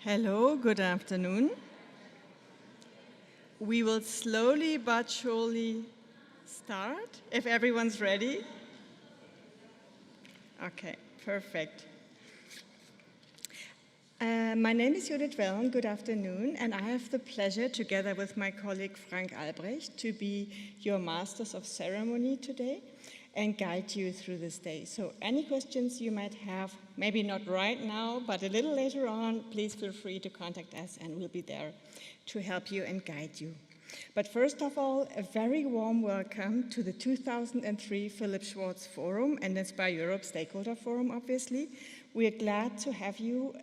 Hello, good afternoon. We will slowly but surely start, if everyone's ready. Okay, perfect. My name is Judith Wellen, good afternoon, and I have the pleasure, together with my colleague Frank Albrecht, to be your Masters of Ceremony today and guide you through this day. So any questions you might have, maybe not right now, but a little later on, please feel free to contact us and we'll be there to help you and guide you. But first of all, a very warm welcome to the 2003 Philipp Schwartz Forum and Inspireurope Stakeholder Forum, obviously. We're glad to have you.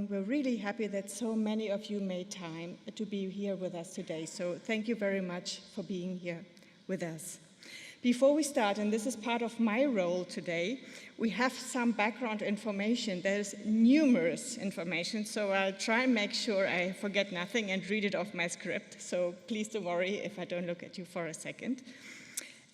We're really happy that so many of you made time to be here with us today. So thank you very much for being here with us. Before we start, and this is part of my role today, we have some background information. There's numerous information, so I'll try and make sure I forget nothing and read it off my script. So please don't worry if I don't look at you for a second.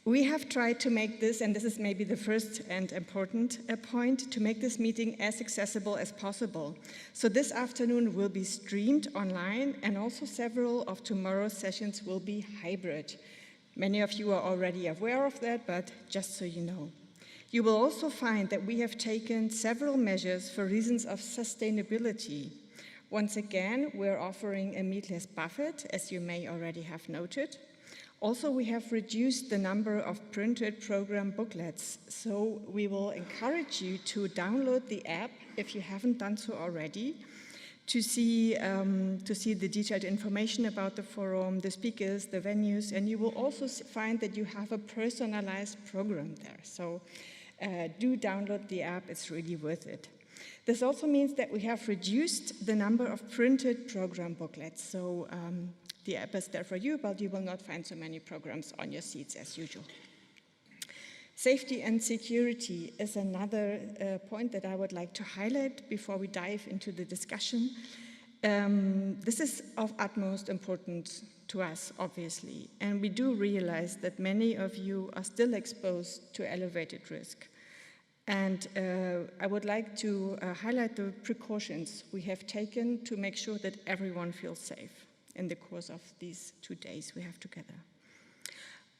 We have tried to make this, and this is maybe the first and important point, to make this meeting as accessible as possible. So this afternoon will be streamed online, and also several of tomorrow's sessions will be hybrid. Many of you are already aware of that, but just so you know. You will also find that we have taken several measures for reasons of sustainability. Once again, we're offering a meatless buffet, as you may already have noted. Also, we have reduced the number of printed program booklets, so we will encourage you to download the app if you haven't done so already, to see the detailed information about the forum, the speakers, the venues, and you will also find that you have a personalized program there. So do download the app, it's really worth it. This also means that we have reduced the number of printed program booklets. So the app is there for you, but you will not find so many programs on your seats as usual. Safety and security is another point that I would like to highlight before we dive into the discussion. This is of utmost importance to us, obviously, and we do realize that many of you are still exposed to elevated risk. And I would like to highlight the precautions we have taken to make sure that everyone feels safe in the course of these 2 days we have together.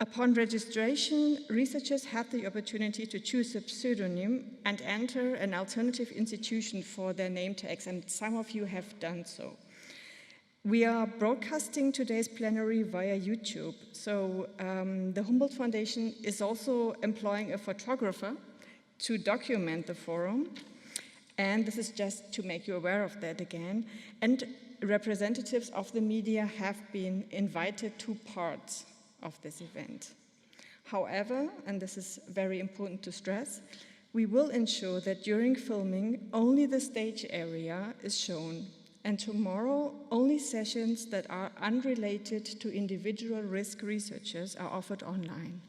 Upon registration, researchers had the opportunity to choose a pseudonym and enter an alternative institution for their name tags, and some of you have done so. We are broadcasting today's plenary via YouTube, so the Humboldt Foundation is also employing a photographer to document the forum, and this is just to make you aware of that again, and representatives of the media have been invited to parts of this event. However, and this is very important to stress, we will ensure that during filming only the stage area is shown, and tomorrow only sessions that are unrelated to individual risk researchers are offered online.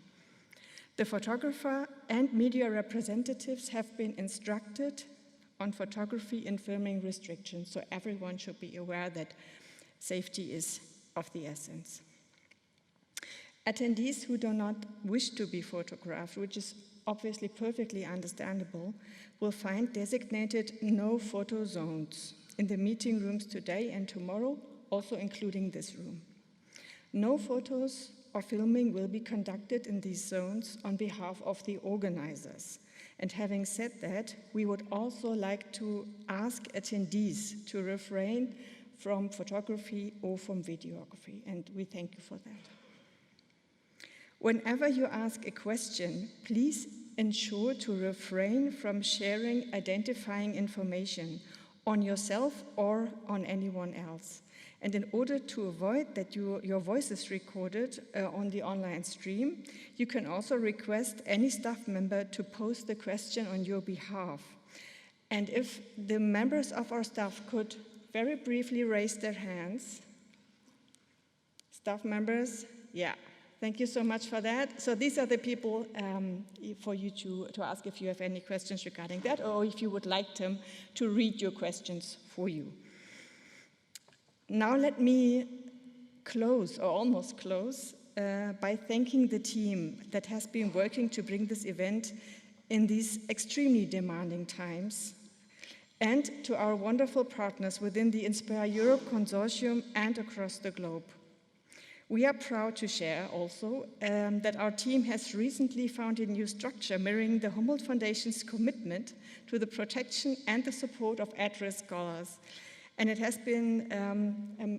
The photographer and media representatives have been instructed on photography and filming restrictions, so everyone should be aware that safety is of the essence. Attendees who do not wish to be photographed, which is obviously perfectly understandable, will find designated no photo zones in the meeting rooms today and tomorrow, also including this room. No photos or filming will be conducted in these zones on behalf of the organizers. And having said that, we would also like to ask attendees to refrain from photography or from videography, and we thank you for that. Whenever you ask a question, please ensure to refrain from sharing identifying information on yourself or on anyone else. And in order to avoid that your voice is recorded on the online stream, you can also request any staff member to pose the question on your behalf. And if the members of our staff could very briefly raise their hands. Staff members, yeah. Thank you so much for that. So these are the people for you to ask if you have any questions regarding that, or if you would like them to read your questions for you. Now let me close, or almost close, by thanking the team that has been working to bring this event in these extremely demanding times. and to our wonderful partners within the Inspireurope consortium and across the globe. We are proud to share also that our team has recently found a new structure mirroring the Humboldt Foundation's commitment to the protection and the support of at-risk scholars. And it has been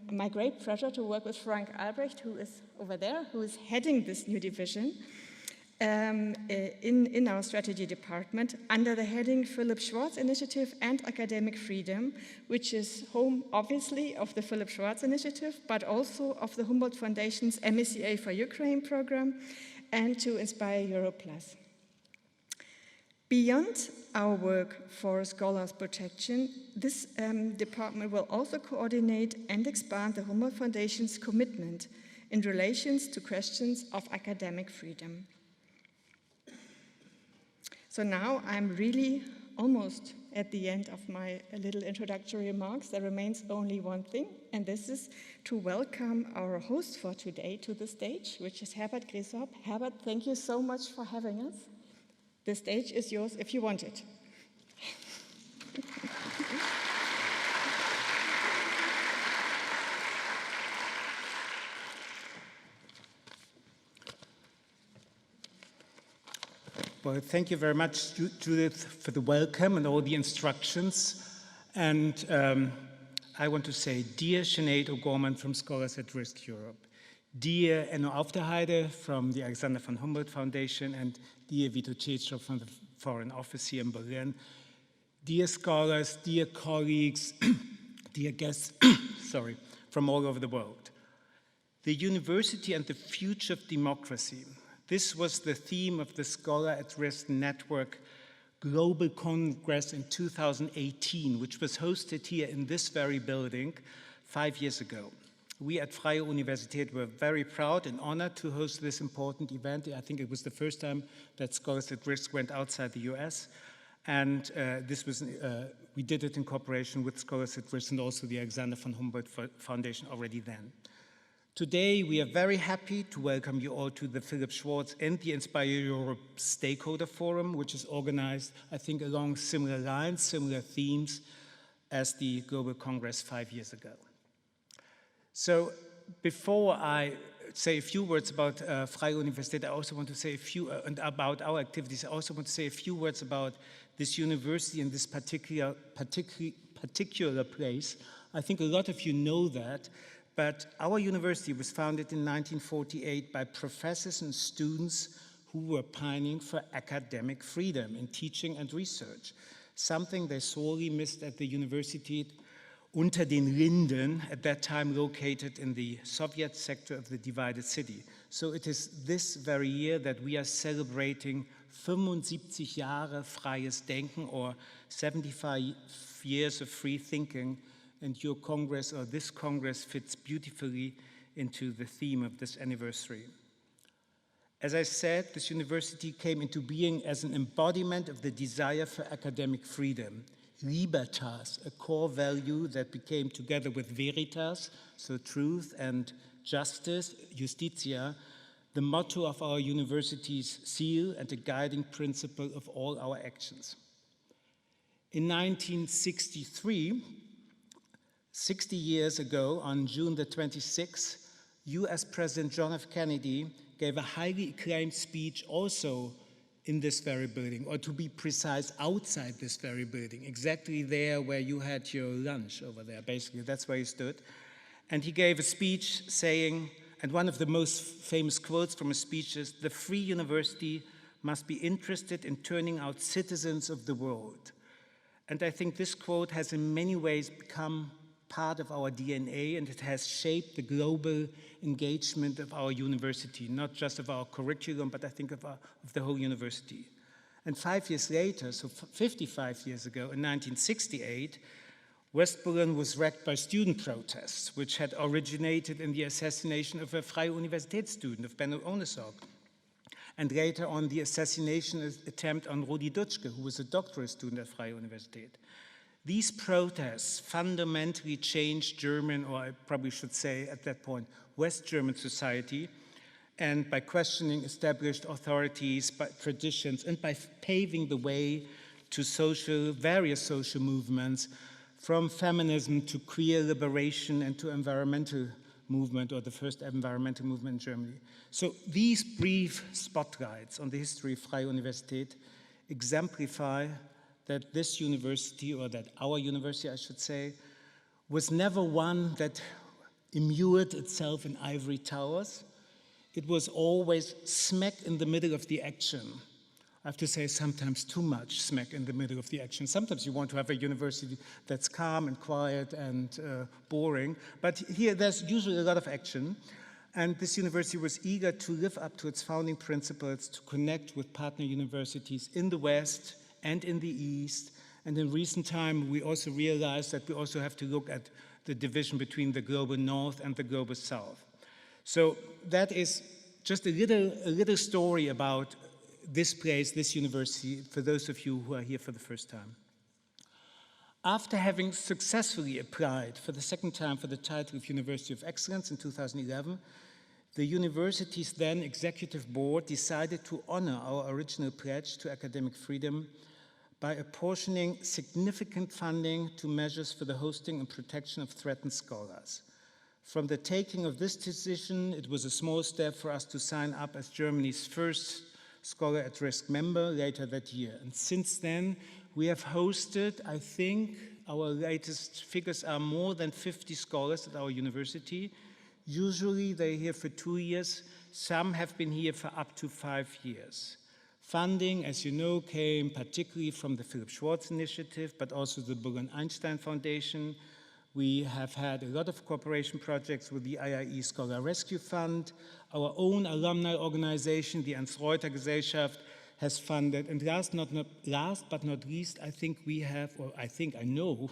my great pleasure to work with Frank Albrecht, who is over there, who is heading this new division in our strategy department under the heading Philipp Schwartz Initiative and Academic Freedom, which is home, obviously, of the Philipp Schwartz Initiative, but also of the Humboldt Foundation's MECA for Ukraine program and to Inspireurope Plus. Beyond our work for scholars' protection, this department will also coordinate and expand the Humboldt Foundation's commitment in relations to questions of academic freedom. So now I'm really almost at the end of my little introductory remarks. There remains only one thing, and this is to welcome our host for today to the stage, which is Herbert Grisop. Herbert, thank you so much for having us. The stage is yours if you want it. Well, thank you very much, Judith, for the welcome and all the instructions. And I want to say, dear Sinead O'Gorman from Scholars at Risk Europe, dear Enno Aufderheide from the Alexander von Humboldt Foundation, and dear Vito Ceccio from the Foreign Office here in Berlin, dear scholars, dear colleagues, dear guests, sorry, from all over the world. The university and the future of democracy. This was the theme of the Scholar at Risk Network Global Congress in 2018, which was hosted here in this very building 5 years ago. We at Freie Universität were very proud and honored to host this important event. I think it was the first time that Scholars at Risk went outside the US. And we did it in cooperation with Scholars at Risk and also the Alexander von Humboldt Foundation already then. Today, we are very happy to welcome you all to the Philipp Schwartz and the Inspireurope Stakeholder Forum, which is organized, I think, along similar lines, similar themes as the Global Congress 5 years ago. So before I say a few words about Freie Universität, I also want to say a few, and about our activities, I also want to say a few words about this university and this particular place. I think a lot of you know that. But our university was founded in 1948 by professors and students who were pining for academic freedom in teaching and research, something they sorely missed at the Universität unter den Linden, at that time located in the Soviet sector of the divided city. So it is this very year that we are celebrating 75 Jahre freies Denken, or 75 years of free thinking. And your Congress, or this Congress, fits beautifully into the theme of this anniversary. As I said, this university came into being as an embodiment of the desire for academic freedom. Libertas, a core value that became, together with veritas, so truth, and justice, justitia, the motto of our university's seal and a guiding principle of all our actions. In 1963, 60 years ago, on June the 26th, US President John F. Kennedy gave a highly acclaimed speech also in this very building, or to be precise, outside this very building, exactly there where you had your lunch over there, basically, that's where he stood. And he gave a speech saying, and one of the most famous quotes from his speech is, "The free university must be interested in turning out citizens of the world." And I think this quote has in many ways become part of our DNA, and it has shaped the global engagement of our university, not just of our curriculum, but I think of the whole university. And 5 years later, so 55 years ago, in 1968, West Berlin was wrecked by student protests, which had originated in the assassination of a Freie Universität student, of Benno Ohnesorg, and later on the assassination attempt on Rudi Dutschke, who was a doctoral student at Freie Universität. These protests fundamentally changed German, or I probably should say at that point, West German society, and by questioning established authorities, by traditions, and by paving the way to various social movements, from feminism to queer liberation and to environmental movement, or the first environmental movement in Germany. So these brief spotlights on the history of Freie Universität exemplify that this university, or that our university, I should say, was never one that immured itself in ivory towers. It was always smack in the middle of the action. I have to say, sometimes too much smack in the middle of the action. Sometimes you want to have a university that's calm and quiet and boring, but here there's usually a lot of action. And this university was eager to live up to its founding principles, to connect with partner universities in the West and in the East. And in recent time, we also realized that we also have to look at the division between the global North and the global South. So that is just a little story about this place, this university, for those of you who are here for the first time. After having successfully applied for the second time for the title of University of Excellence in 2011, the university's then executive board decided to honor our original pledge to academic freedom by apportioning significant funding to measures for the hosting and protection of threatened scholars. From the taking of this decision, it was a small step for us to sign up as Germany's first Scholar at Risk member later that year. And since then, we have hosted, I think, our latest figures are more than 50 scholars at our university. Usually they're here for 2 years. Some have been here for up to 5 years. Funding, as you know, came particularly from the Philipp Schwartz initiative, but also the Berlin-Einstein Foundation. We have had a lot of cooperation projects with the IIE Scholar Rescue Fund. Our own alumni organization, the Ernst-Reuter Gesellschaft, has funded. And last but not least, I think we have, or I know,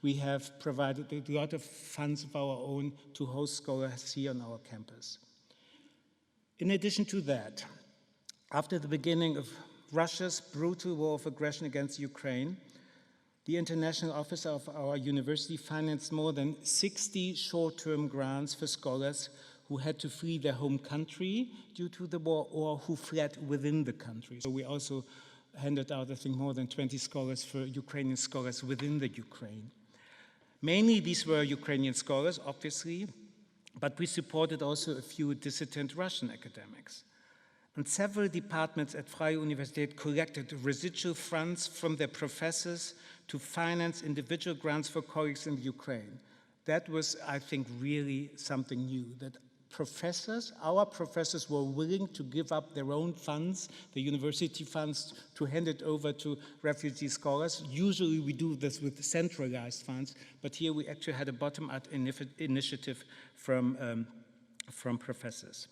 we have provided a lot of funds of our own to host scholars here on our campus. In addition to that, after the beginning of Russia's brutal war of aggression against Ukraine, the International Office of our university financed more than 60 short-term grants for scholars who had to flee their home country due to the war or who fled within the country. So we also handed out, I think, more than 20 scholars for Ukrainian scholars within the Ukraine. Mainly these were Ukrainian scholars, obviously, but we supported also a few dissident Russian academics. And several departments at Freie Universität collected residual funds from their professors to finance individual grants for colleagues in the Ukraine. That was, I think, really something new, that our professors were willing to give up their own funds, the university funds, to hand it over to refugee scholars. Usually we do this with centralized funds, but here we actually had a bottom-up initiative from professors.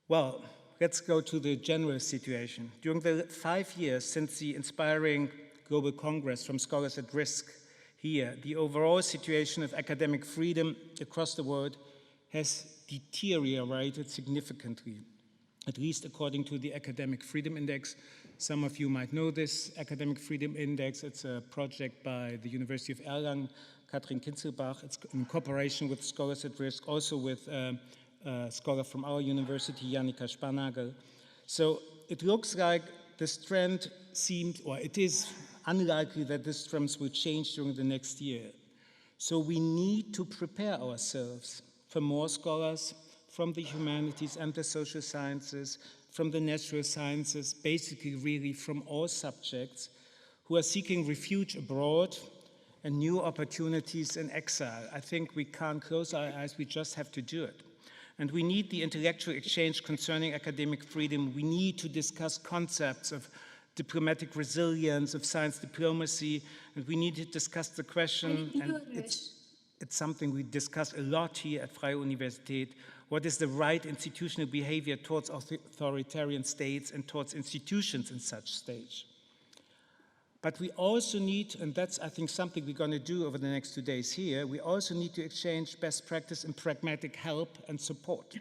Well, let's go to the general situation. During the 5 years since the inspiring Global Congress from Scholars at Risk here, the overall situation of academic freedom across the world has deteriorated significantly, at least according to the Academic Freedom Index. Some of you might know this Academic Freedom Index. It's a project by the University of Erlangen, Katrin Kinzelbach. It's in cooperation with Scholars at Risk, also with a scholar from our university, Jannika Spanagel. So it looks like this trend seems, or it is unlikely that this trend will change during the next year. So we need to prepare ourselves for more scholars from the humanities and the social sciences, from the natural sciences, basically really from all subjects, who are seeking refuge abroad and new opportunities in exile. I think we can't close our eyes, we just have to do it. And we need the intellectual exchange concerning academic freedom. We need to discuss concepts of diplomatic resilience, of science diplomacy, and we need to discuss the question, and it's something we discuss a lot here at Freie Universität, what is the right institutional behavior towards authoritarian states and towards institutions in such states. But we also need, and that's, I think, something we're going to do over the next 2 days here, we also need to exchange best practice and pragmatic help and support.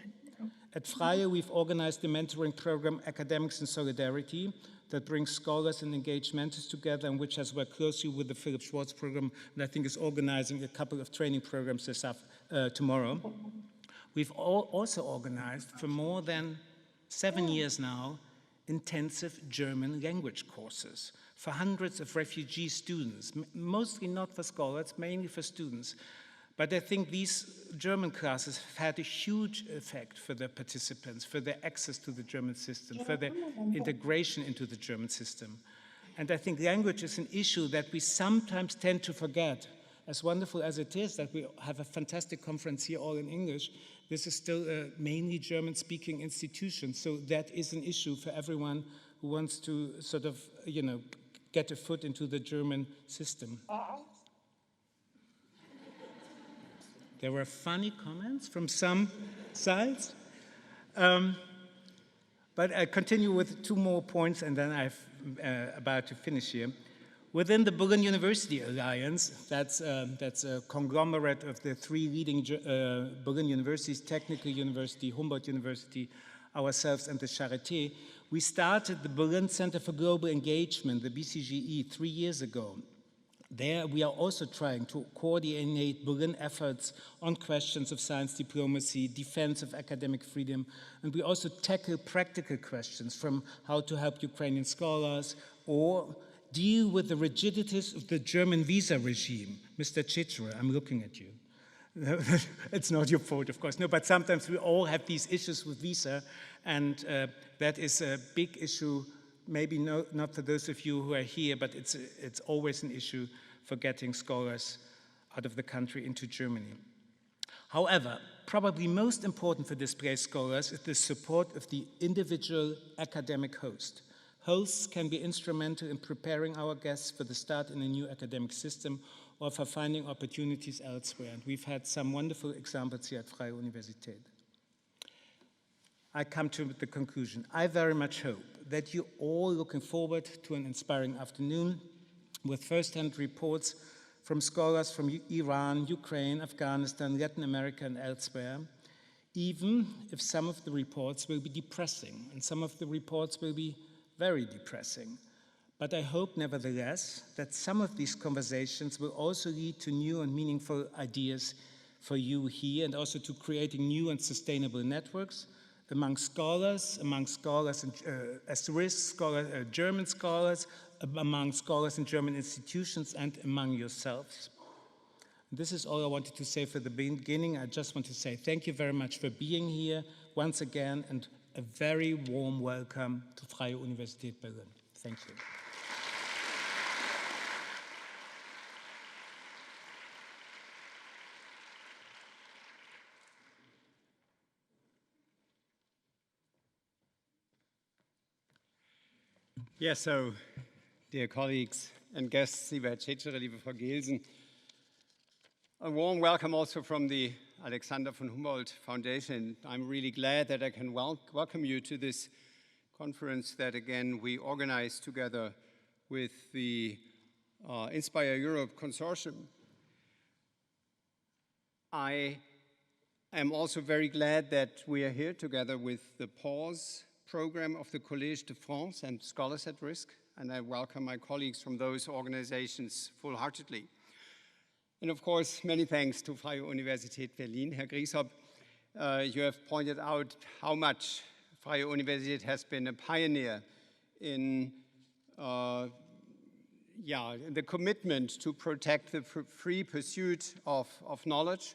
At Freie, we've organized the mentoring program Academics in Solidarity that brings scholars and engaged mentors together, and which has worked closely with the Philipp Schwartz program, and I think is organizing a couple of training programs tomorrow. We've also organized for more than 7 years now intensive German language courses for hundreds of refugee students, mostly not for scholars, mainly for students. But I think these German classes have had a huge effect for the participants, for their access to the German system, for their integration into the German system. And I think language is an issue that we sometimes tend to forget. As wonderful as it is that we have a fantastic conference here all in English, this is still a mainly German-speaking institution, so that is an issue for everyone who wants to sort of, get a foot into the German system. There were funny comments from some sides. But I continue with two more points, and then I'm about to finish here. Within the Berlin University Alliance, that's a conglomerate of the three leading Berlin universities, Technical University, Humboldt University, ourselves, and the Charité, we started the Berlin Center for Global Engagement, the BCGE, 3 years ago. There we are also trying to coordinate Berlin efforts on questions of science diplomacy, defense of academic freedom, and we also tackle practical questions from how to help Ukrainian scholars or deal with the rigidities of the German visa regime. Mr. Cicero, I'm looking at you. It's not your fault, of course. No, but sometimes we all have these issues with visa, and that is a big issue, maybe not for those of you who are here, but it's always an issue for getting scholars out of the country into Germany. However, probably most important for displaced scholars is the support of the individual academic host. Hosts can be instrumental in preparing our guests for the start in a new academic system or for finding opportunities elsewhere. And we've had some wonderful examples here at Freie Universität. I come to the conclusion. I very much hope that you're all looking forward to an inspiring afternoon with first-hand reports from scholars from Iran, Ukraine, Afghanistan, Latin America, and elsewhere, even if some of the reports will be depressing, and some of the reports will be very depressing. But I hope, nevertheless, that some of these conversations will also lead to new and meaningful ideas for you here, and also to creating new and sustainable networks among scholars and German scholars, among scholars in German institutions, and among yourselves. This is all I wanted to say for the beginning. I just want to say thank you very much for being here once again, and a very warm welcome to Freie Universität Berlin. Thank you. Yes, so, dear colleagues and guests, liebe Herr Cecere, liebe Frau Gelsen, a warm welcome also from the Alexander von Humboldt Foundation. I'm really glad that I can welcome you to this conference that, again, we organize together with the Inspireurope Consortium. I am also very glad that we are here together with the Pause program of the Collège de France and Scholars at Risk, and I welcome my colleagues from those organizations full-heartedly. And of course, many thanks to Freie Universität Berlin. Herr Grieshop, you have pointed out how much Freie Universität has been a pioneer in the commitment to protect the free pursuit of knowledge.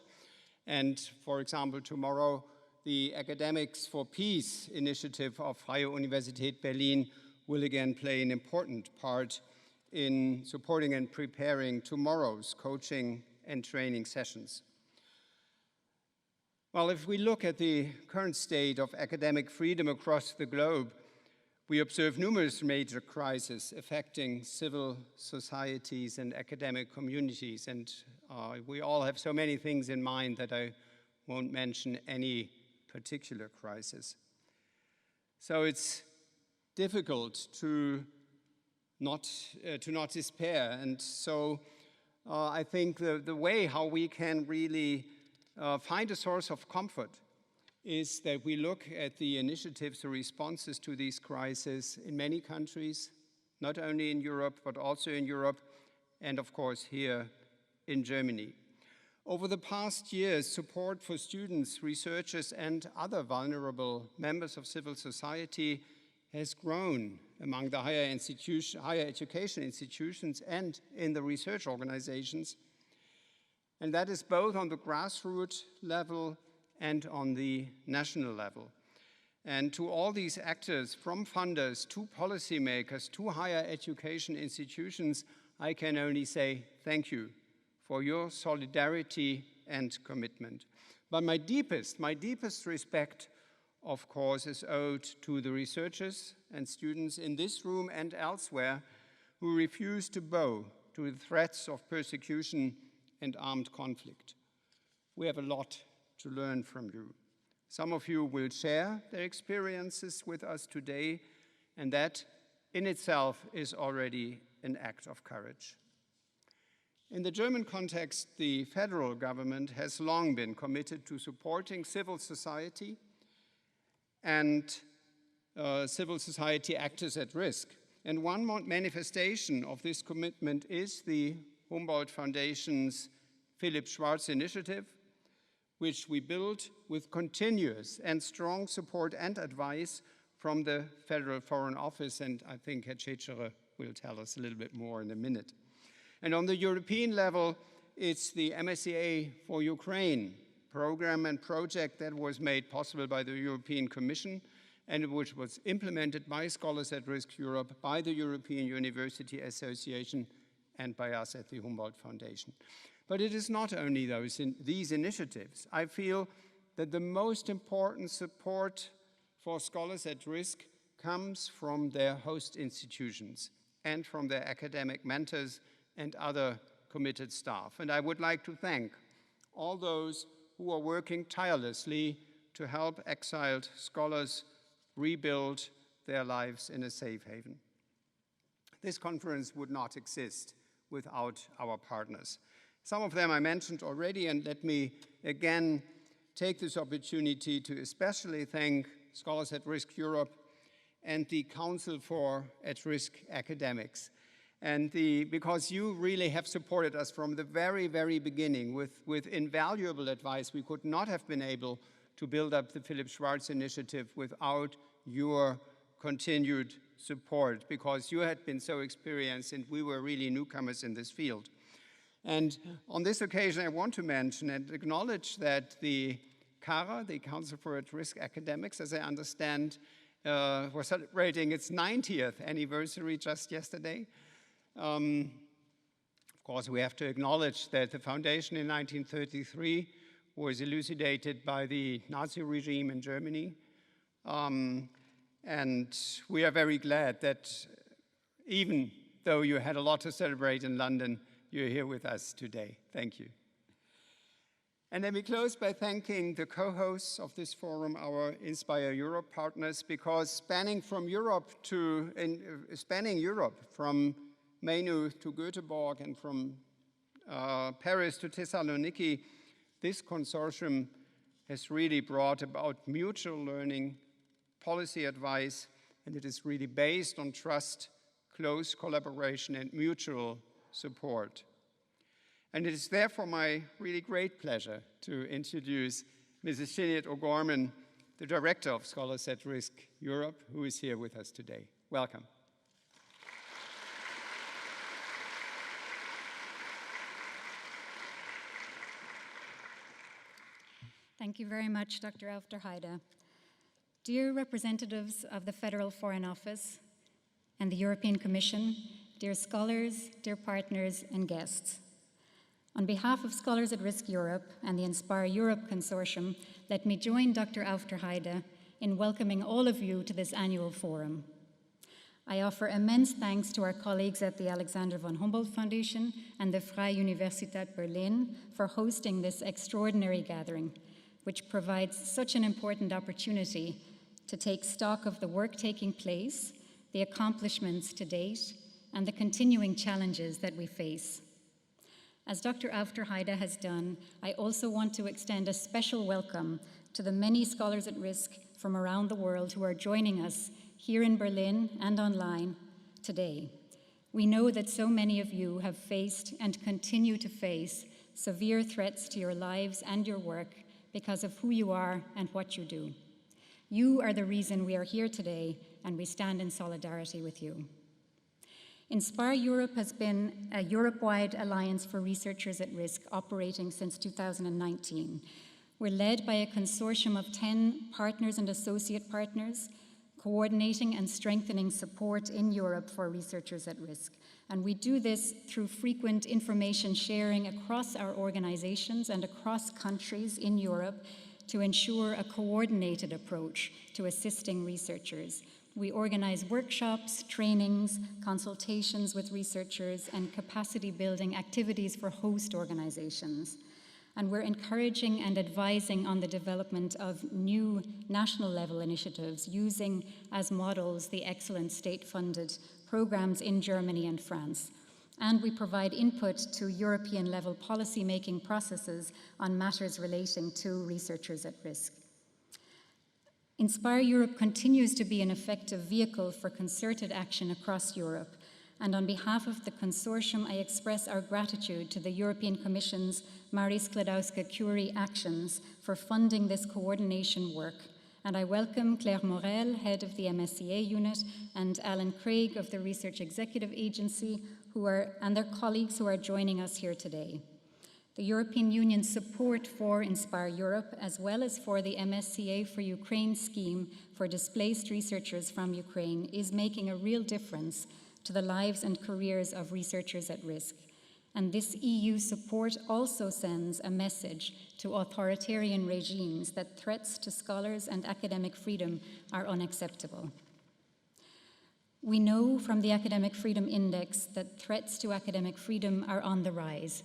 And for example, tomorrow, the Academics for Peace initiative of Freie Universität Berlin will again play an important part in supporting and preparing tomorrow's coaching and training sessions. Well, if we look at the current state of academic freedom across the globe, we observe numerous major crises affecting civil societies and academic communities, and we all have so many things in mind that I won't mention any particular crisis. So it's difficult to not despair, and so I think the way how we can really find a source of comfort is that we look at the initiatives or responses to these crises in many countries, not only in Europe, but also in Europe, and of course here in Germany. Over the past years, support for students, researchers, and other vulnerable members of civil society has grown among the higher education institutions and in the research organizations. And that is both on the grassroots level and on the national level. And to all these actors, from funders to policymakers to higher education institutions, I can only say thank you for your solidarity and commitment. But my deepest respect, of course, is owed to the researchers and students in this room and elsewhere who refuse to bow to the threats of persecution and armed conflict. We have a lot to learn from you. Some of you will share their experiences with us today, and that in itself is already an act of courage. In the German context, the federal government has long been committed to supporting civil society and civil society actors at risk. And one manifestation of this commitment is the Humboldt Foundation's Philipp Schwartz initiative, which we built with continuous and strong support and advice from the Federal Foreign Office, and I think Herr Cecere will tell us a little bit more in a minute. And on the European level, it's the MSCA for Ukraine program and project that was made possible by the European Commission and which was implemented by Scholars at Risk Europe, by the European University Association, and by us at the Humboldt Foundation. But it is not only these initiatives. I feel that the most important support for Scholars at Risk comes from their host institutions and from their academic mentors and other committed staff. And I would like to thank all those who are working tirelessly to help exiled scholars rebuild their lives in a safe haven. This conference would not exist without our partners. Some of them I mentioned already, and let me again take this opportunity to especially thank Scholars at Risk Europe and the Council for At-Risk Academics. And because you really have supported us from the very, very beginning with invaluable advice. We could not have been able to build up the Philipp Schwartz initiative without your continued support, because you had been so experienced and we were really newcomers in this field. And on this occasion, I want to mention and acknowledge that the CARA, the Council for At-Risk Academics, as I understand, was celebrating its 90th anniversary just yesterday. Of course, we have to acknowledge that the foundation in 1933 was elucidated by the Nazi regime in Germany. And we are very glad that even though you had a lot to celebrate in London, you're here with us today. Thank you. And let me close by thanking the co-hosts of this forum, our Inspireurope partners, because spanning Europe from Maynooth to Göteborg and from Paris to Thessaloniki, this consortium has really brought about mutual learning, policy advice, and it is really based on trust, close collaboration, and mutual support. And it is therefore my really great pleasure to introduce Mrs. Sinead O'Gorman, the Director of Scholars at Risk Europe, who is here with us today. Welcome. Thank you very much, Dr. Aufderheide. Dear representatives of the Federal Foreign Office and the European Commission, dear scholars, dear partners, and guests. On behalf of Scholars at Risk Europe and the Inspireurope Consortium, let me join Dr. Aufderheide in welcoming all of you to this annual forum. I offer immense thanks to our colleagues at the Alexander von Humboldt Foundation and the Freie Universität Berlin for hosting this extraordinary gathering, which provides such an important opportunity to take stock of the work taking place, the accomplishments to date, and the continuing challenges that we face. As Dr. Aufderheide has done, I also want to extend a special welcome to the many scholars at risk from around the world who are joining us here in Berlin and online today. We know that so many of you have faced and continue to face severe threats to your lives and your work because of who you are and what you do. You are the reason we are here today, and we stand in solidarity with you. Inspireurope has been a Europe-wide alliance for researchers at risk operating since 2019. We're led by a consortium of 10 partners and associate partners, coordinating and strengthening support in Europe for researchers at risk. And we do this through frequent information sharing across our organizations and across countries in Europe to ensure a coordinated approach to assisting researchers. We organize workshops, trainings, consultations with researchers, and capacity building activities for host organizations. And we're encouraging and advising on the development of new national level initiatives using as models the excellent state-funded programs in Germany and France. And we provide input to European level policy-making processes on matters relating to researchers at risk. Inspireurope continues to be an effective vehicle for concerted action across Europe, and on behalf of the consortium, I express our gratitude to the European Commission's Marie Skłodowska-Curie actions for funding this coordination work. And I welcome Claire Morel, head of the MSCA unit, and Alan Craig of the Research Executive Agency, and their colleagues who are joining us here today. The European Union's support for Inspireurope, as well as for the MSCA for Ukraine scheme for displaced researchers from Ukraine, is making a real difference to the lives and careers of researchers at risk. And this EU support also sends a message to authoritarian regimes that threats to scholars and academic freedom are unacceptable. We know from the Academic Freedom Index that threats to academic freedom are on the rise.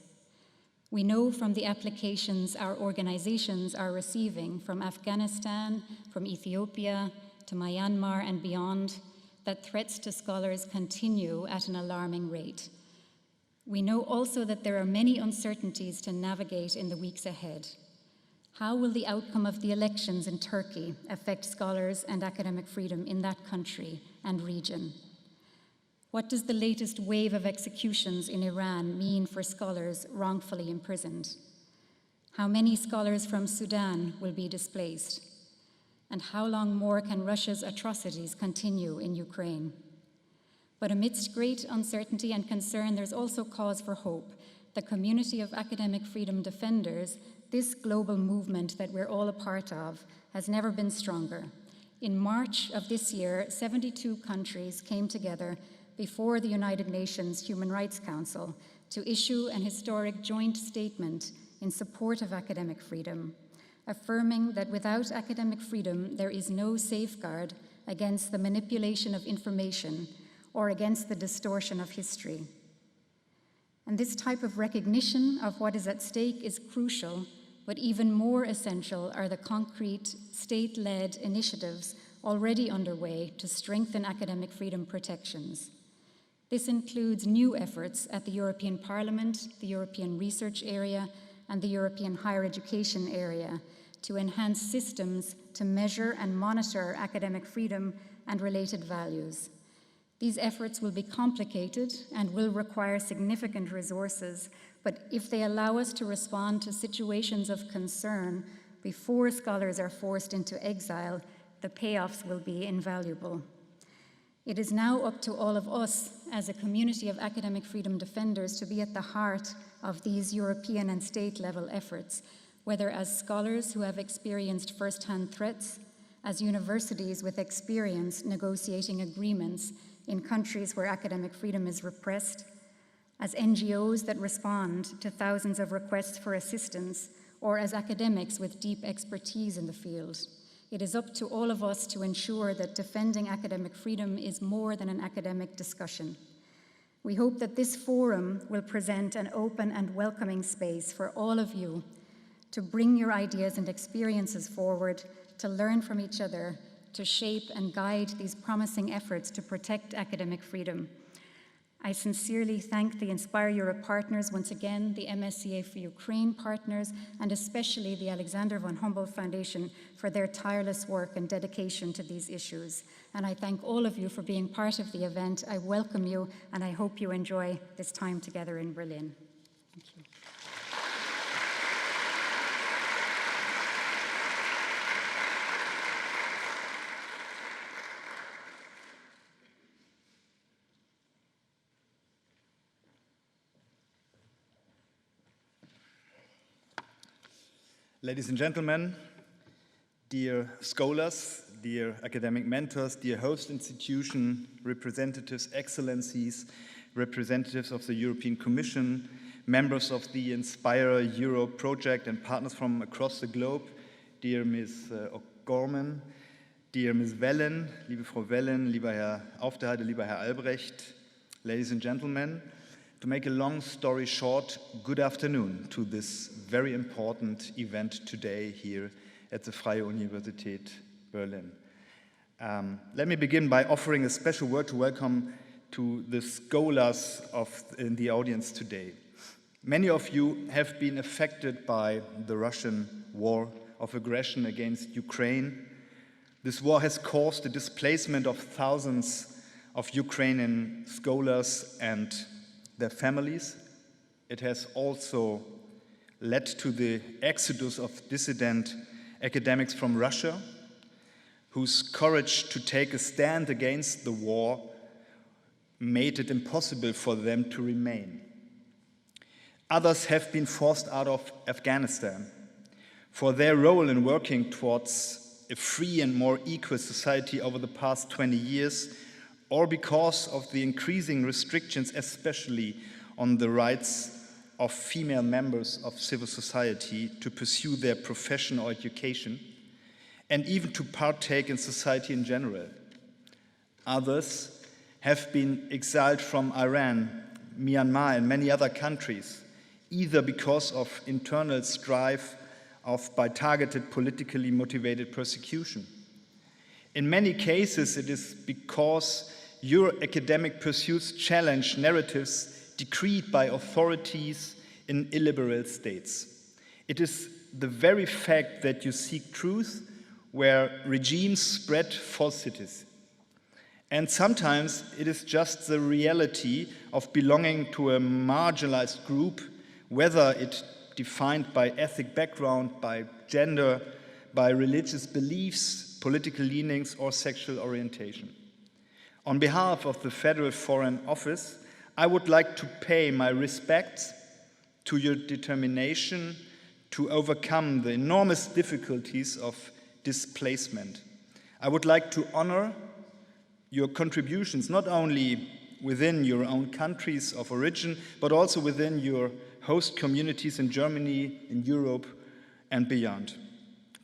We know from the applications our organizations are receiving from Afghanistan, from Ethiopia to Myanmar and beyond, that threats to scholars continue at an alarming rate. We know also that there are many uncertainties to navigate in the weeks ahead. How will the outcome of the elections in Turkey affect scholars and academic freedom in that country and region? What does the latest wave of executions in Iran mean for scholars wrongfully imprisoned? How many scholars from Sudan will be displaced? And how long more can Russia's atrocities continue in Ukraine? But amidst great uncertainty and concern, there's also cause for hope. The community of academic freedom defenders, this global movement that we're all a part of, has never been stronger. In March of this year, 72 countries came together before the United Nations Human Rights Council to issue an historic joint statement in support of academic freedom, affirming that without academic freedom, there is no safeguard against the manipulation of information or against the distortion of history. And this type of recognition of what is at stake is crucial, but even more essential are the concrete state-led initiatives already underway to strengthen academic freedom protections. This includes new efforts at the European Parliament, the European Research Area, and the European Higher Education Area to enhance systems to measure and monitor academic freedom and related values. These efforts will be complicated and will require significant resources, but if they allow us to respond to situations of concern before scholars are forced into exile, the payoffs will be invaluable. It is now up to all of us as a community of academic freedom defenders to be at the heart of these European and state-level efforts, whether as scholars who have experienced first-hand threats, as universities with experience negotiating agreements in countries where academic freedom is repressed, as NGOs that respond to thousands of requests for assistance, or as academics with deep expertise in the field. It is up to all of us to ensure that defending academic freedom is more than an academic discussion. We hope that this forum will present an open and welcoming space for all of you to bring your ideas and experiences forward, to learn from each other, to shape and guide these promising efforts to protect academic freedom. I sincerely thank the Inspireurope partners, once again, the MSCA for Ukraine partners, and especially the Alexander von Humboldt Foundation for their tireless work and dedication to these issues. And I thank all of you for being part of the event. I welcome you, and I hope you enjoy this time together in Berlin. Thank you. Ladies and gentlemen, dear scholars, dear academic mentors, dear host institution, representatives, excellencies, representatives of the European Commission, members of the Inspireurope project and partners from across the globe, dear Ms. O'Gorman, dear Ms. Wellen, liebe Frau Wellen, lieber Herr Aufderheide, lieber Herr Albrecht, ladies and gentlemen, to make a long story short, good afternoon to this very important event today here at the Freie Universität Berlin. Let me begin by offering a special word to welcome to the scholars in the audience today. Many of you have been affected by the Russian war of aggression against Ukraine. This war has caused the displacement of thousands of Ukrainian scholars and their families. It has also led to the exodus of dissident academics from Russia, whose courage to take a stand against the war made it impossible for them to remain. Others have been forced out of Afghanistan for their role in working towards a free and more equal society over the past 20 years, or because of the increasing restrictions, especially on the rights of female members of civil society to pursue their profession or education, and even to partake in society in general. Others have been exiled from Iran, Myanmar, and many other countries, either because of internal strife or by targeted politically motivated persecution. In many cases, it is because your academic pursuits challenge narratives decreed by authorities in illiberal states. It is the very fact that you seek truth where regimes spread falsities. And sometimes it is just the reality of belonging to a marginalized group, whether it defined by ethnic background, by gender, by religious beliefs, political leanings, or sexual orientation. On behalf of the Federal Foreign Office, I would like to pay my respects to your determination to overcome the enormous difficulties of displacement. I would like to honor your contributions, not only within your own countries of origin, but also within your host communities in Germany, in Europe, and beyond.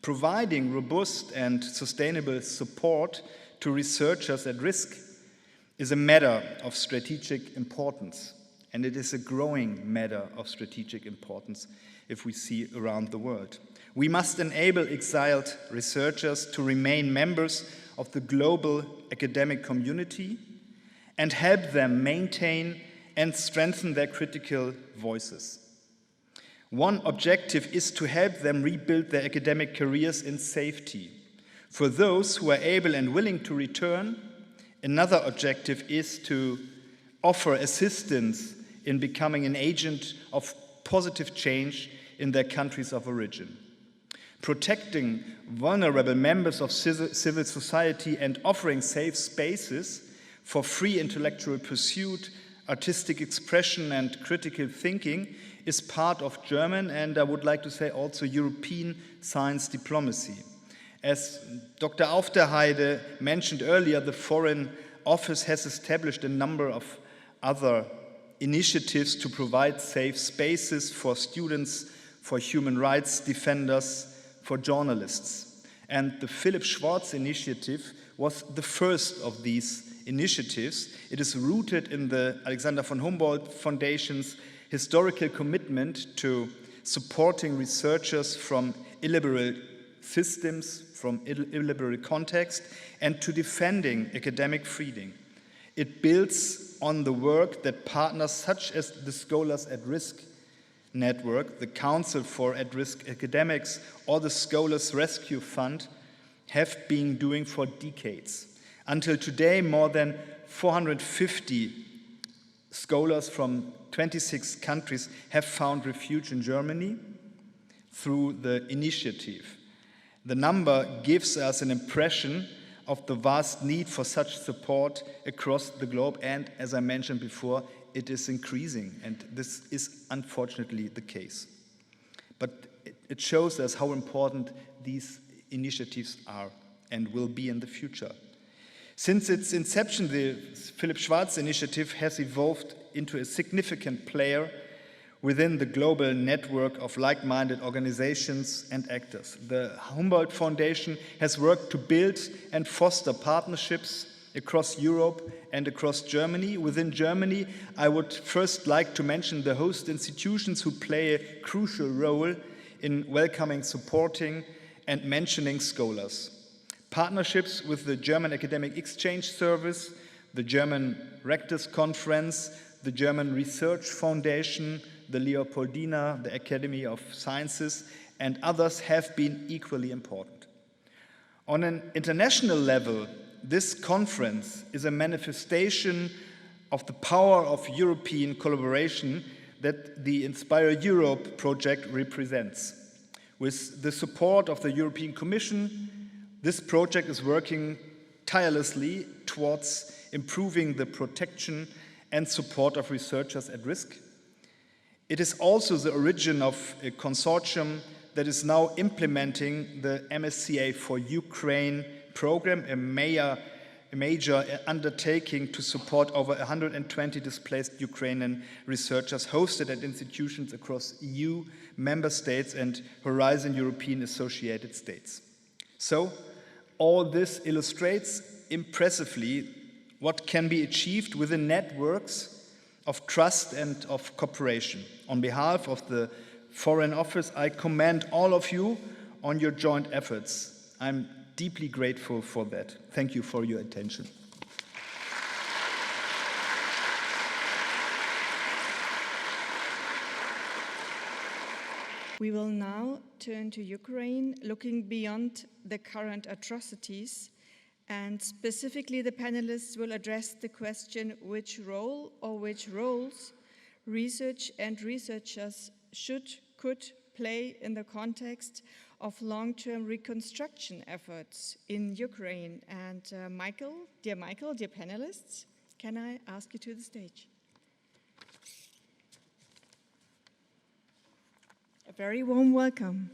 Providing robust and sustainable support to researchers at risk is a matter of strategic importance, and it is a growing matter of strategic importance if we see around the world. We must enable exiled researchers to remain members of the global academic community and help them maintain and strengthen their critical voices. One objective is to help them rebuild their academic careers in safety. For those who are able and willing to return, another objective is to offer assistance in becoming an agent of positive change in their countries of origin. Protecting vulnerable members of civil society and offering safe spaces for free intellectual pursuit, artistic expression, and critical thinking is part of German, and I would like to say also European science diplomacy. As Dr. Aufderheide mentioned earlier, the Foreign Office has established a number of other initiatives to provide safe spaces for students, for human rights defenders, for journalists. And the Philipp Schwartz initiative was the first of these initiatives. It is rooted in the Alexander von Humboldt Foundation's historical commitment to supporting researchers from illiberal systems, from illiberal context, and to defending academic freedom. It builds on the work that partners such as the Scholars at Risk Network, the Council for At-Risk Academics, or the Scholars Rescue Fund have been doing for decades. Until today, more than 450 scholars from 26 countries have found refuge in Germany through the initiative. The number gives us an impression of the vast need for such support across the globe, and as I mentioned before, it is increasing, and this is unfortunately the case. But It shows us how important these initiatives are and will be in the future. Since its inception, the Philipp Schwartz initiative has evolved into a significant player within the global network of like-minded organizations and actors. The Humboldt Foundation has worked to build and foster partnerships across Europe and across Germany. Within Germany, I would first like to mention the host institutions who play a crucial role in welcoming, supporting, and mentioning scholars. Partnerships with the German Academic Exchange Service, the German Rectors Conference, the German Research Foundation, the Leopoldina, the Academy of Sciences, and others have been equally important. On an international level, this conference is a manifestation of the power of European collaboration that the Inspireurope project represents. With the support of the European Commission, this project is working tirelessly towards improving the protection and support of researchers at risk. It is also the origin of a consortium that is now implementing the MSCA for Ukraine program, a major undertaking to support over 120 displaced Ukrainian researchers hosted at institutions across EU, member states, and Horizon European Associated States. So, all this illustrates impressively what can be achieved within networks of trust and of cooperation. On behalf of the Foreign Office, I commend all of you on your joint efforts. I'm deeply grateful for that. Thank you for your attention. We will now turn to Ukraine, looking beyond the current atrocities, and specifically the panelists will address the question which role or which roles research and researchers could play in the context of long-term reconstruction efforts in Ukraine. And Michael, dear panelists, can I ask you to the stage? A very warm welcome.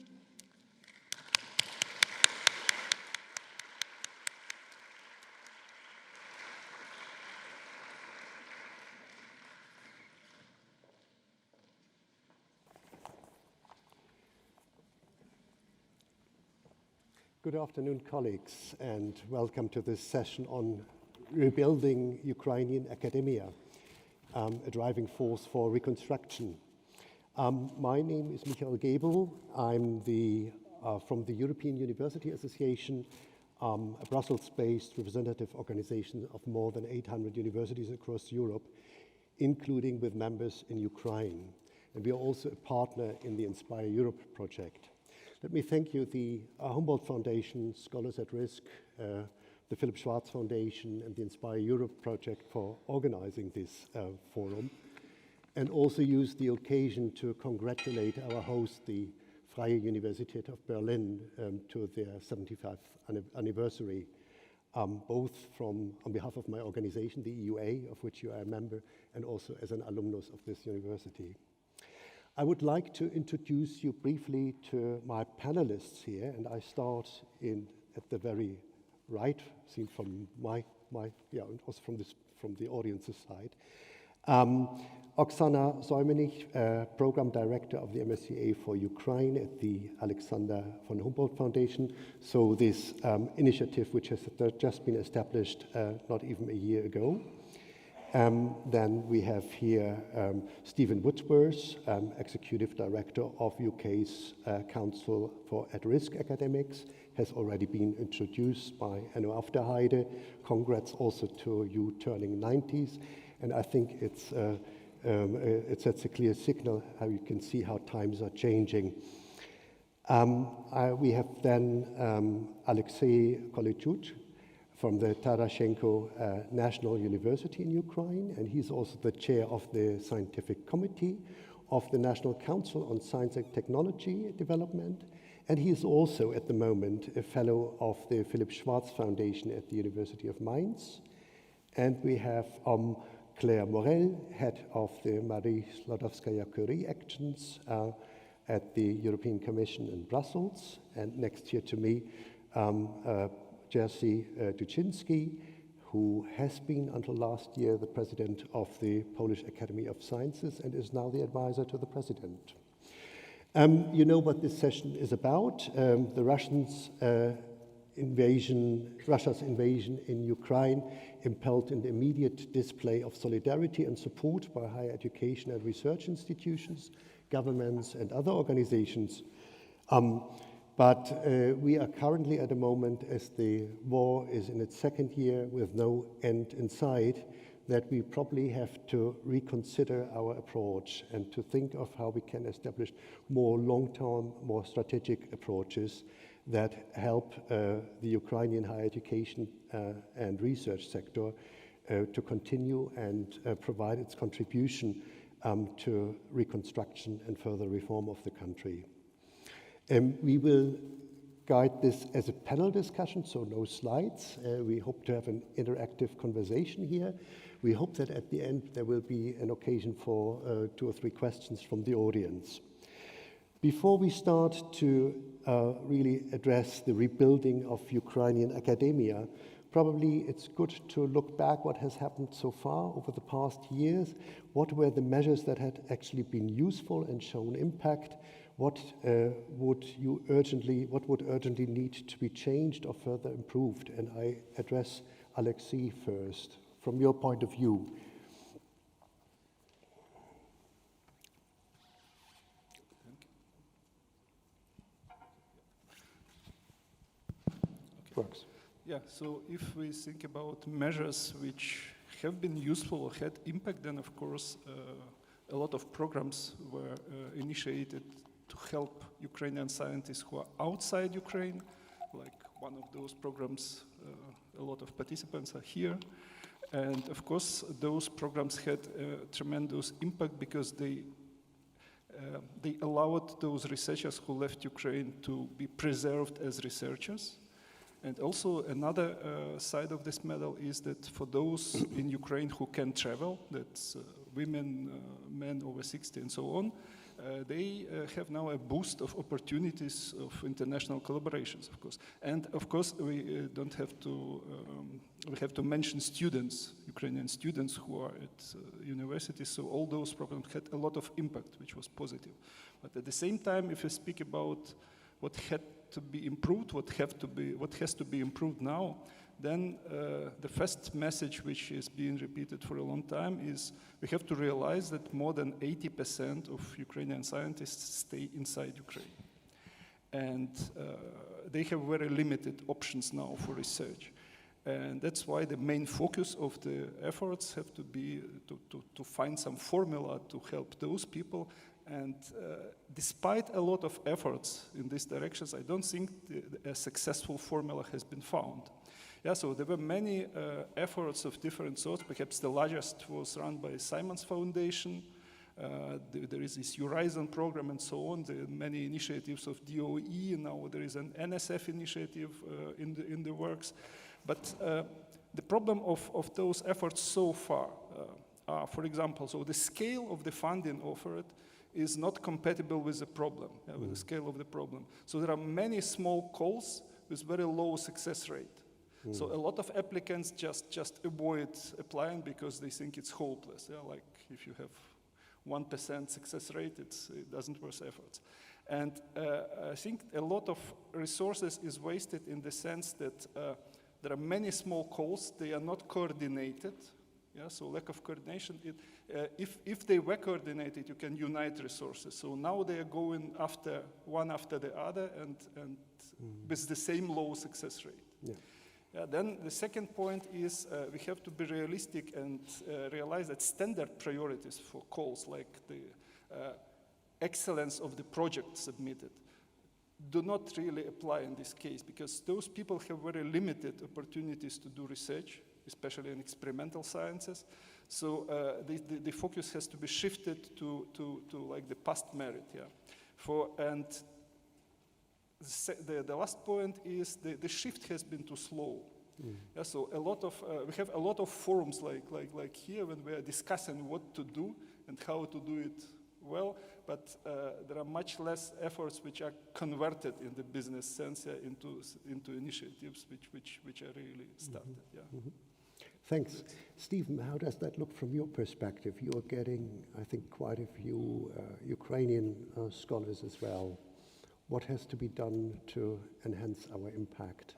Good afternoon, colleagues, and welcome to this session on rebuilding Ukrainian academia, a driving force for reconstruction. My name is Michael Gebel. I'm from the European University Association, a Brussels-based representative organization of more than 800 universities across Europe, including with members in Ukraine. And we are also a partner in the Inspireurope project. Let me thank you, the Humboldt Foundation, Scholars at Risk, the Philipp Schwartz Foundation, and the Inspireurope project for organizing this forum, and also use the occasion to congratulate our host, the Freie Universität of Berlin, to their 75th anniversary, both on behalf of my organization, the EUA, of which you are a member, and also as an alumnus of this university. I would like to introduce you briefly to my panelists here, and I start at the very right, seen from and also from the audience's side. Oksana Soimenich, Program Director of the MSCA for Ukraine at the Alexander von Humboldt Foundation. So this initiative, which has just been established not even a year ago. Then we have here Stephen Woodsworth, Executive Director of UK's Council for At-Risk Academics, has already been introduced by Enno Afterheide. Congrats also to you turning 90s. And I think it sets a clear signal how you can see how times are changing. We have then Alexei Kolychuk from the Tarashenko National University in Ukraine, and he's also the chair of the Scientific Committee of the National Council on Science and Technology Development, and he is also at the moment a fellow of the Philipp Schwartz Foundation at the University of Mainz. And we have Claire Morel, head of the Marie Sklodowskaja-Curie Actions at the European Commission in Brussels. And next here to me, Jerzy Duczyński, who has been until last year the president of the Polish Academy of Sciences and is now the advisor to the president. You know what this session is about. The Russia's invasion in Ukraine impelled an immediate display of solidarity and support by higher education and research institutions, governments, and other organizations. But we are currently at a moment, as the war is in its second year with no end in sight, that we probably have to reconsider our approach and to think of how we can establish more long-term, more strategic approaches that help the Ukrainian higher education and research sector to continue and provide its contribution to reconstruction and further reform of the country. We will guide this as a panel discussion, so no slides. We hope to have an interactive conversation here. We hope that at the end there will be an occasion for 2 or 3 questions from the audience. Before we start to really address the rebuilding of Ukrainian academia, probably it's good to look back what has happened so far over the past years. What were the measures that had actually been useful and shown impact? What would urgently need to be changed or further improved? And I address Alexei first. From your point of view, works. Yeah, so if we think about measures which have been useful or had impact, then of course a lot of programs were initiated to help Ukrainian scientists who are outside Ukraine. Like one of those programs, a lot of participants are here. And of course, those programs had tremendous impact because they allowed those researchers who left Ukraine to be preserved as researchers. And also another side of this medal is that for those in Ukraine who can travel, that's women, men over 60 and so on, they have now a boost of opportunities of international collaborations, of course. And of course, we don't have to, we have to mention students, Ukrainian students who are at universities, so all those programs had a lot of impact, which was positive. But at the same time, if you speak about what had to be improved, what has to be improved now, then the first message, which is being repeated for a long time, is we have to realize that more than 80% of Ukrainian scientists stay inside Ukraine. And they have very limited options now for research. And that's why the main focus of the efforts have to be to find some formula to help those people. And despite a lot of efforts in these directions, I don't think a successful formula has been found. Yeah, so there were many efforts of different sorts. Perhaps the largest was run by Simons Foundation. There is this Horizon program and so on. There are many initiatives of DOE. Now there is an NSF initiative in the works. But the problem of those efforts so far are, for example, so the scale of the funding offered is not compatible with the problem, with the scale of the problem. So there are many small calls with very low success rate. So a lot of applicants just avoid applying because they think it's hopeless. Yeah? Like if you have 1% success rate, it doesn't worth efforts. And I think a lot of resources is wasted in the sense that there are many small calls, they are not coordinated. Yeah, so lack of coordination. If they were coordinated, you can unite resources. So now they are going after one after the other and with the same low success rate. Yeah. Then the second point is we have to be realistic and realize that standard priorities for calls, like the excellence of the project submitted, do not really apply in this case because those people have very limited opportunities to do research, especially in experimental sciences. So the focus has to be shifted to like the past merit. Yeah. And the last point is the shift has been too slow. Yeah, so a lot of we have a lot of forums like here when we are discussing what to do and how to do it well, but there are much less efforts which are converted in the business sense into initiatives which are really started. Yeah. Mm-hmm. Thanks. Stephen, how does that look from your perspective? You're getting, I think, quite a few Ukrainian scholars as well. What has to be done to enhance our impact?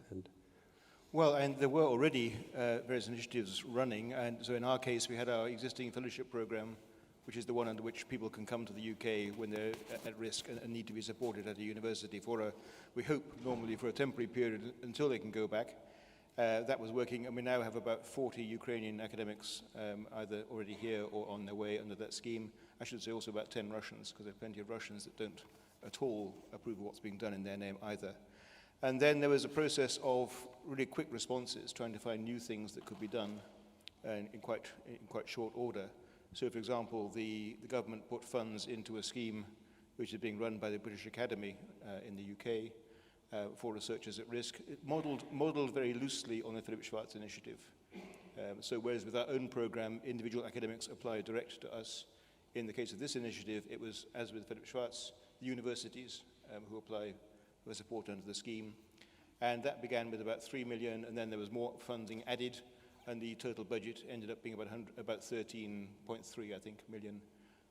Well, and there were already various initiatives running, and so in our case we had our existing fellowship program, which is the one under which people can come to the UK when they're at risk and need to be supported at a university for we hope normally for a temporary period until they can go back. That was working, and we now have about 40 Ukrainian academics either already here or on their way under that scheme. I should say also about 10 Russians, because there are plenty of Russians that don't at all approve of what's being done in their name either. And then there was a process of really quick responses, trying to find new things that could be done in quite short order. So, for example, the government put funds into a scheme which is being run by the British Academy in the UK for researchers at risk. It modeled very loosely on the Philipp Schwartz initiative. So whereas with our own program, individual academics apply direct to us, in the case of this initiative, it was, as with Philipp Schwartz, the universities who apply for support under the scheme. And that began with about 3 million, and then there was more funding added, and the total budget ended up being about 13.3, I think, million,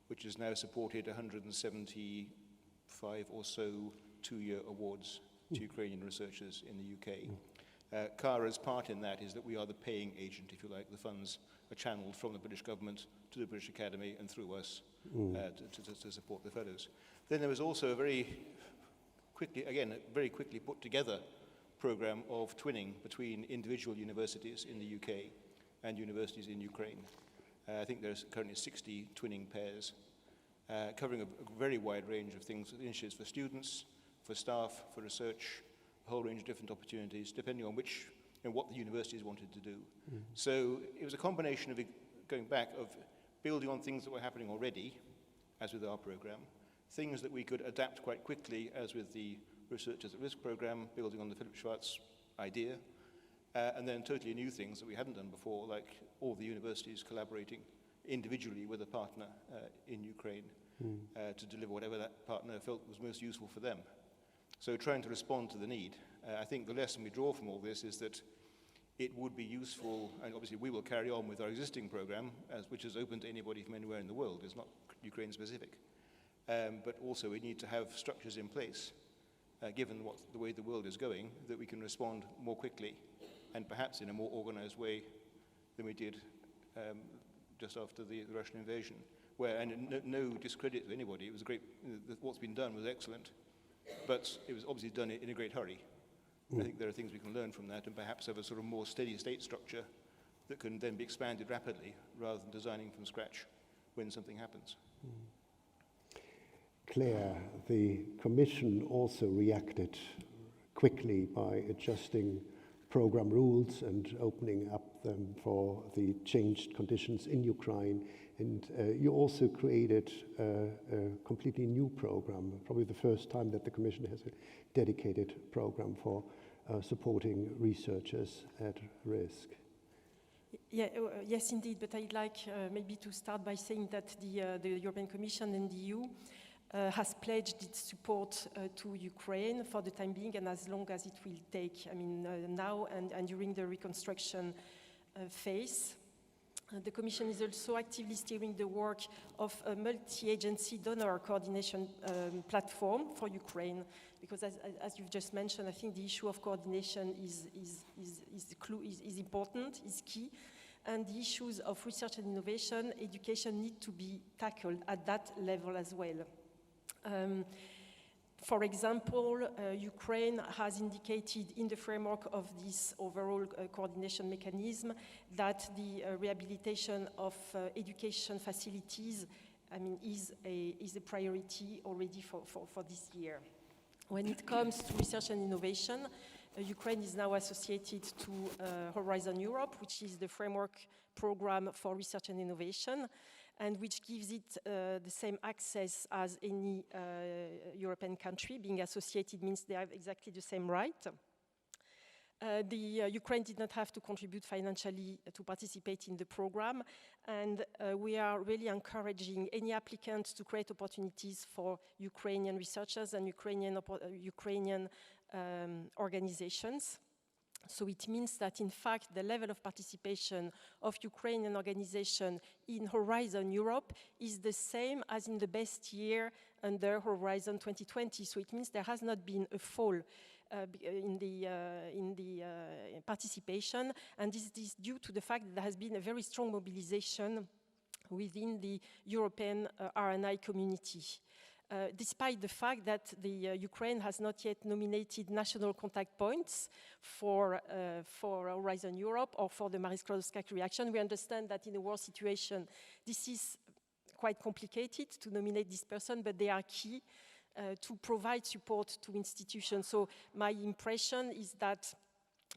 which has now supported 175 or so two-year awards to Ukrainian researchers in the UK. CARA's part in that is that we are the paying agent, if you like. The funds are channeled from the British government to the British Academy and through us to support the fellows. Then there was also a very quickly put together program of twinning between individual universities in the UK and universities in Ukraine. I think there's currently 60 twinning pairs, covering a very wide range of things, initiatives for students, for staff, for research, a whole range of different opportunities, depending on which and what the universities wanted to do. So it was a combination of going back of building on things that were happening already, as with our program, things that we could adapt quite quickly, as with the Researchers at Risk program, building on the Philipp Schwartz idea, and then totally new things that we hadn't done before, like all the universities collaborating individually with a partner in Ukraine to deliver whatever that partner felt was most useful for them. So trying to respond to the need. I think the lesson we draw from all this is that it would be useful, and obviously we will carry on with our existing program, which is open to anybody from anywhere in the world. It's not Ukraine specific. But also we need to have structures in place, given the way the world is going, that we can respond more quickly and perhaps in a more organized way than we did just after the Russian invasion. And no discredit to anybody, it was great, what's been done was excellent, but it was obviously done in a great hurry. I think there are things we can learn from that and perhaps have a sort of more steady state structure that can then be expanded rapidly rather than designing from scratch when something happens. Claire, the Commission also reacted quickly by adjusting program rules and opening up them for the changed conditions in Ukraine. And you also created a completely new program, probably the first time that the Commission has a dedicated program for supporting researchers at risk. Yeah, yes, indeed, but I'd like maybe to start by saying that the European Commission and the EU has pledged its support to Ukraine for the time being and as long as it will take. I mean, now and during the reconstruction phase. The Commission is also actively steering the work of a multi-agency donor coordination platform for Ukraine, because as you've just mentioned, I think the issue of coordination is important, is key, and the issues of research and innovation, education need to be tackled at that level as well. For example, Ukraine has indicated in the framework of this overall coordination mechanism that the rehabilitation of education facilities, I mean, is a priority already for this year. When it comes to research and innovation, Ukraine is now associated to Horizon Europe, which is the framework program for research and innovation, and which gives it the same access as any European country. Being associated means they have exactly the same right. Ukraine did not have to contribute financially to participate in the program, and we are really encouraging any applicants to create opportunities for Ukrainian researchers and Ukrainian organizations. So it means that, in fact, the level of participation of Ukrainian organizations in Horizon Europe is the same as in the best year under Horizon 2020. So it means there has not been a fall in the participation, and this is due to the fact that there has been a very strong mobilization within the European R&I community. Despite the fact that Ukraine has not yet nominated national contact points for Horizon Europe or for the Marie Skłodowska reaction, we understand that in a war situation, this is quite complicated to nominate this person, but they are key to provide support to institutions. So my impression is that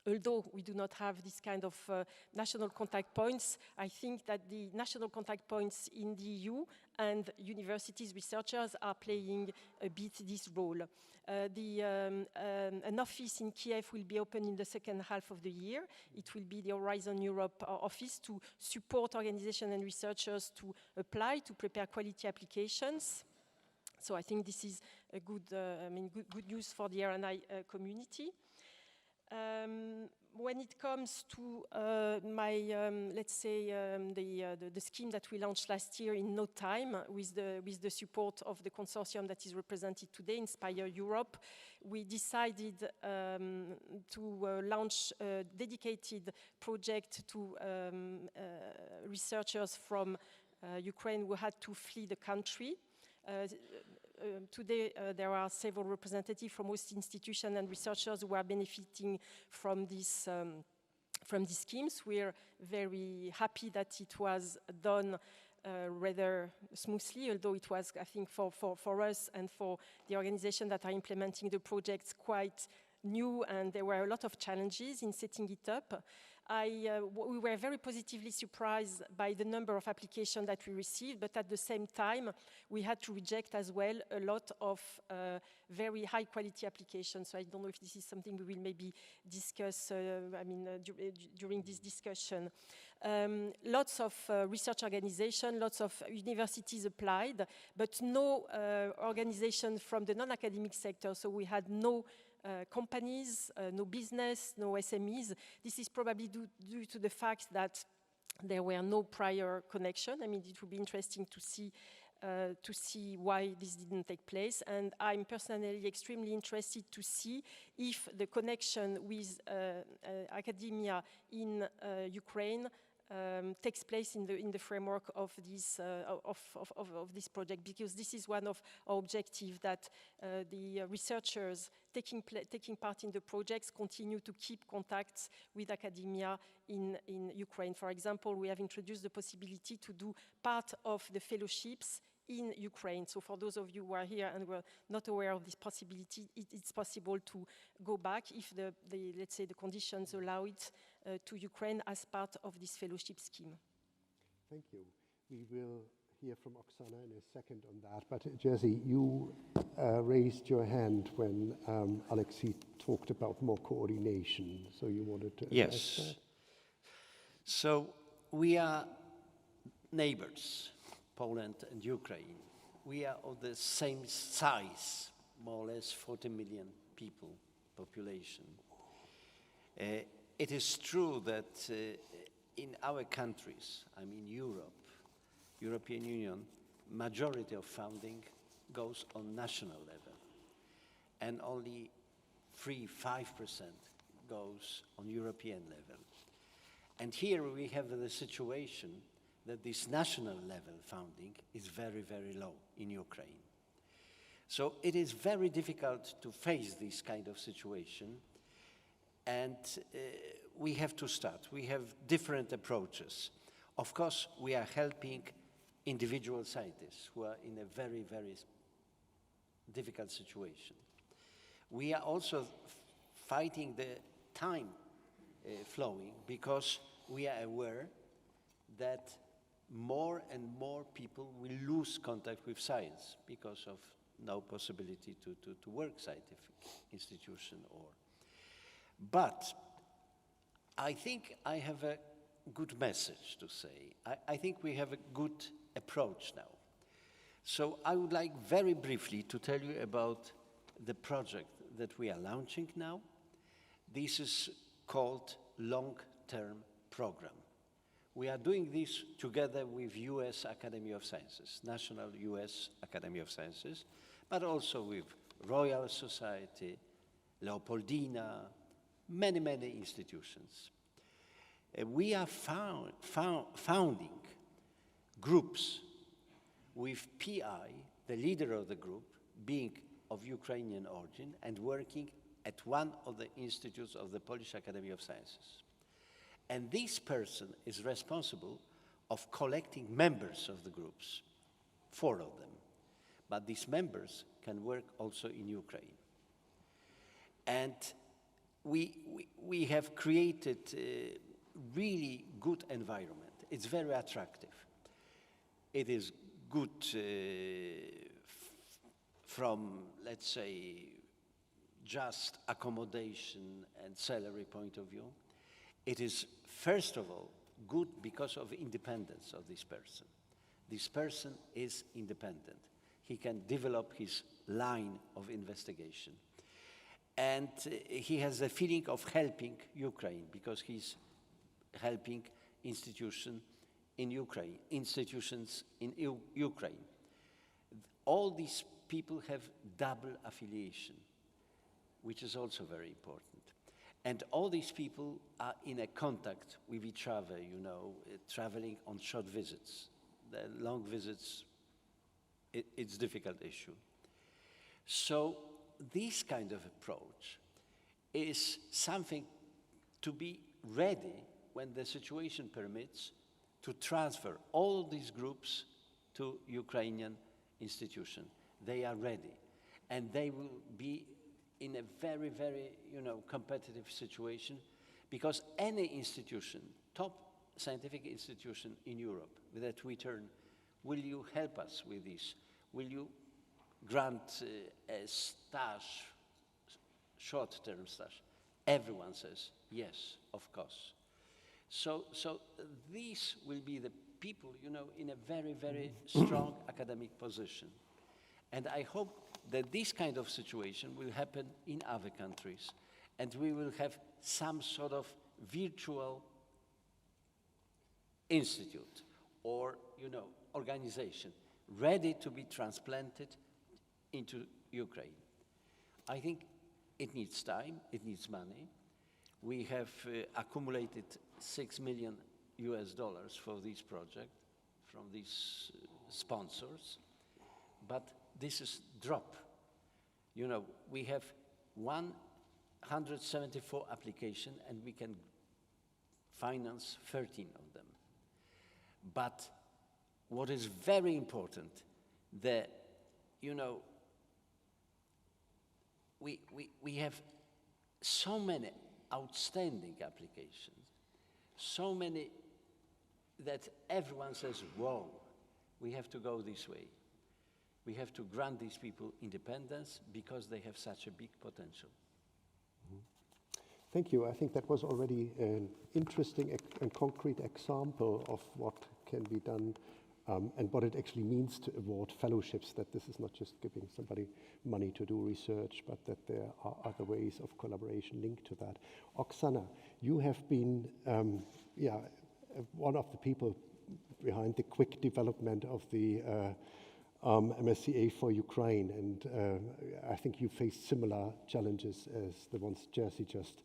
although we do not have this kind of national contact points, I think that the national contact points in the EU and universities researchers are playing a bit this role. An office in Kiev will be open in the second half of the year. It will be the Horizon Europe office to support organizations and researchers to apply, to prepare quality applications. So I think this is a good news for the R&I community. When it comes to let's say, the scheme that we launched last year in no time with the support of the consortium that is represented today, Inspireurope, we decided to launch a dedicated project to researchers from Ukraine who had to flee the country. Today, there are several representatives from most institutions and researchers who are benefiting from these schemes. We're very happy that it was done rather smoothly, although it was, I think, for us and for the organizations that are implementing the projects quite new, and there were a lot of challenges in setting it up. We were very positively surprised by the number of applications that we received, but at the same time, we had to reject as well a lot of very high quality applications. So I don't know if this is something we will maybe discuss during this discussion. Lots of research organizations, lots of universities applied, but no organization from the non-academic sector. So we had no companies, no business, no SMEs. This is probably due to the fact that there were no prior connection. I mean, it would be interesting to see why this didn't take place. And I'm personally extremely interested to see if the connection with academia in Ukraine takes place in the framework of this project, because this is one of our objectives, that the researchers taking part in the projects continue to keep contacts with academia in Ukraine. For example, we have introduced the possibility to do part of the fellowships in Ukraine. So for those of you who are here and were not aware of this possibility, it's possible to go back if let's say the conditions allow it to Ukraine as part of this fellowship scheme. Thank you. We will hear from Oksana in a second on that. But Jesse, you raised your hand when Alexei talked about more coordination. So you wanted to address that? So we are neighbors, Poland and Ukraine. We are of the same size, more or less 40 million people population. It is true that in our countries, I mean Europe, European Union, majority of funding goes on national level, and only 3–5% goes on European level. And here we have the situation that this national level funding is very, very low in Ukraine. So it is very difficult to face this kind of situation, and we have to start. We have different approaches. Of course, we are helping individual scientists who are in a very, very difficult situation. We are also fighting the time flowing, because we are aware that more and more people will lose contact with science because of no possibility to work scientific institution. But I think I have a good message to say. I think we have a good approach now. So I would like very briefly to tell you about the project that we are launching now. This is called Long-Term Program. We are doing this together with US Academy of Sciences, National US Academy of Sciences, but also with Royal Society, Leopoldina, many, many institutions. We are founding groups with PI, the leader of the group, being of Ukrainian origin and working at one of the institutes of the Polish Academy of Sciences. And this person is responsible of collecting members of the groups, 4 of them. But these members can work also in Ukraine. And we have created a really good environment. It's very attractive. It is good from, let's say, just accommodation and salary point of view. It is, first of all, good because of independence of this person. This person is independent. He can develop his line of investigation. And he has a feeling of helping Ukraine because he's helping institutions in Ukraine. All these people have double affiliation, which is also very important. And all these people are in a contact with each other, you know, traveling on short visits. The long visits, it's a difficult issue. So this kind of approach is something to be ready when the situation permits to transfer all these groups to Ukrainian institution. They are ready, and they will be in a very, very, you know, competitive situation, because any institution, top scientific institution in Europe that we turn, will you help us with this? Will you grant a stage, short-term stage? Everyone says yes, of course. So these will be the people, you know, in a very, very strong academic position. And I hope that this kind of situation will happen in other countries, and we will have some sort of virtual institute or, you know, organization ready to be transplanted into Ukraine. I think it needs time, it needs money. We have accumulated $6 million for this project from these sponsors, but this is drop. You know, we have 174 applications and we can finance 13 of them. But what is very important, that, you know, we have so many outstanding applications, so many that everyone says, whoa, we have to go this way. We have to grant these people independence because they have such a big potential. Thank you. I think that was already an interesting and concrete example of what can be done and what it actually means to award fellowships, that this is not just giving somebody money to do research, but that there are other ways of collaboration linked to that. Oksana, you have been one of the people behind the quick development of the MSCA for Ukraine, and I think you faced similar challenges as the ones Jerzy just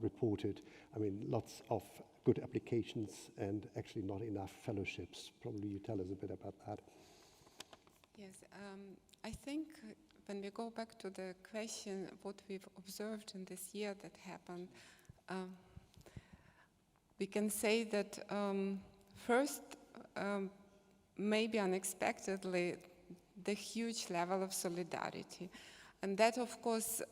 reported. I mean, lots of good applications and actually not enough fellowships. Probably you tell us a bit about that. Yes, I think when we go back to the question, what we've observed in this year that happened, we can say that first, maybe unexpectedly, the huge level of solidarity. And that, of course,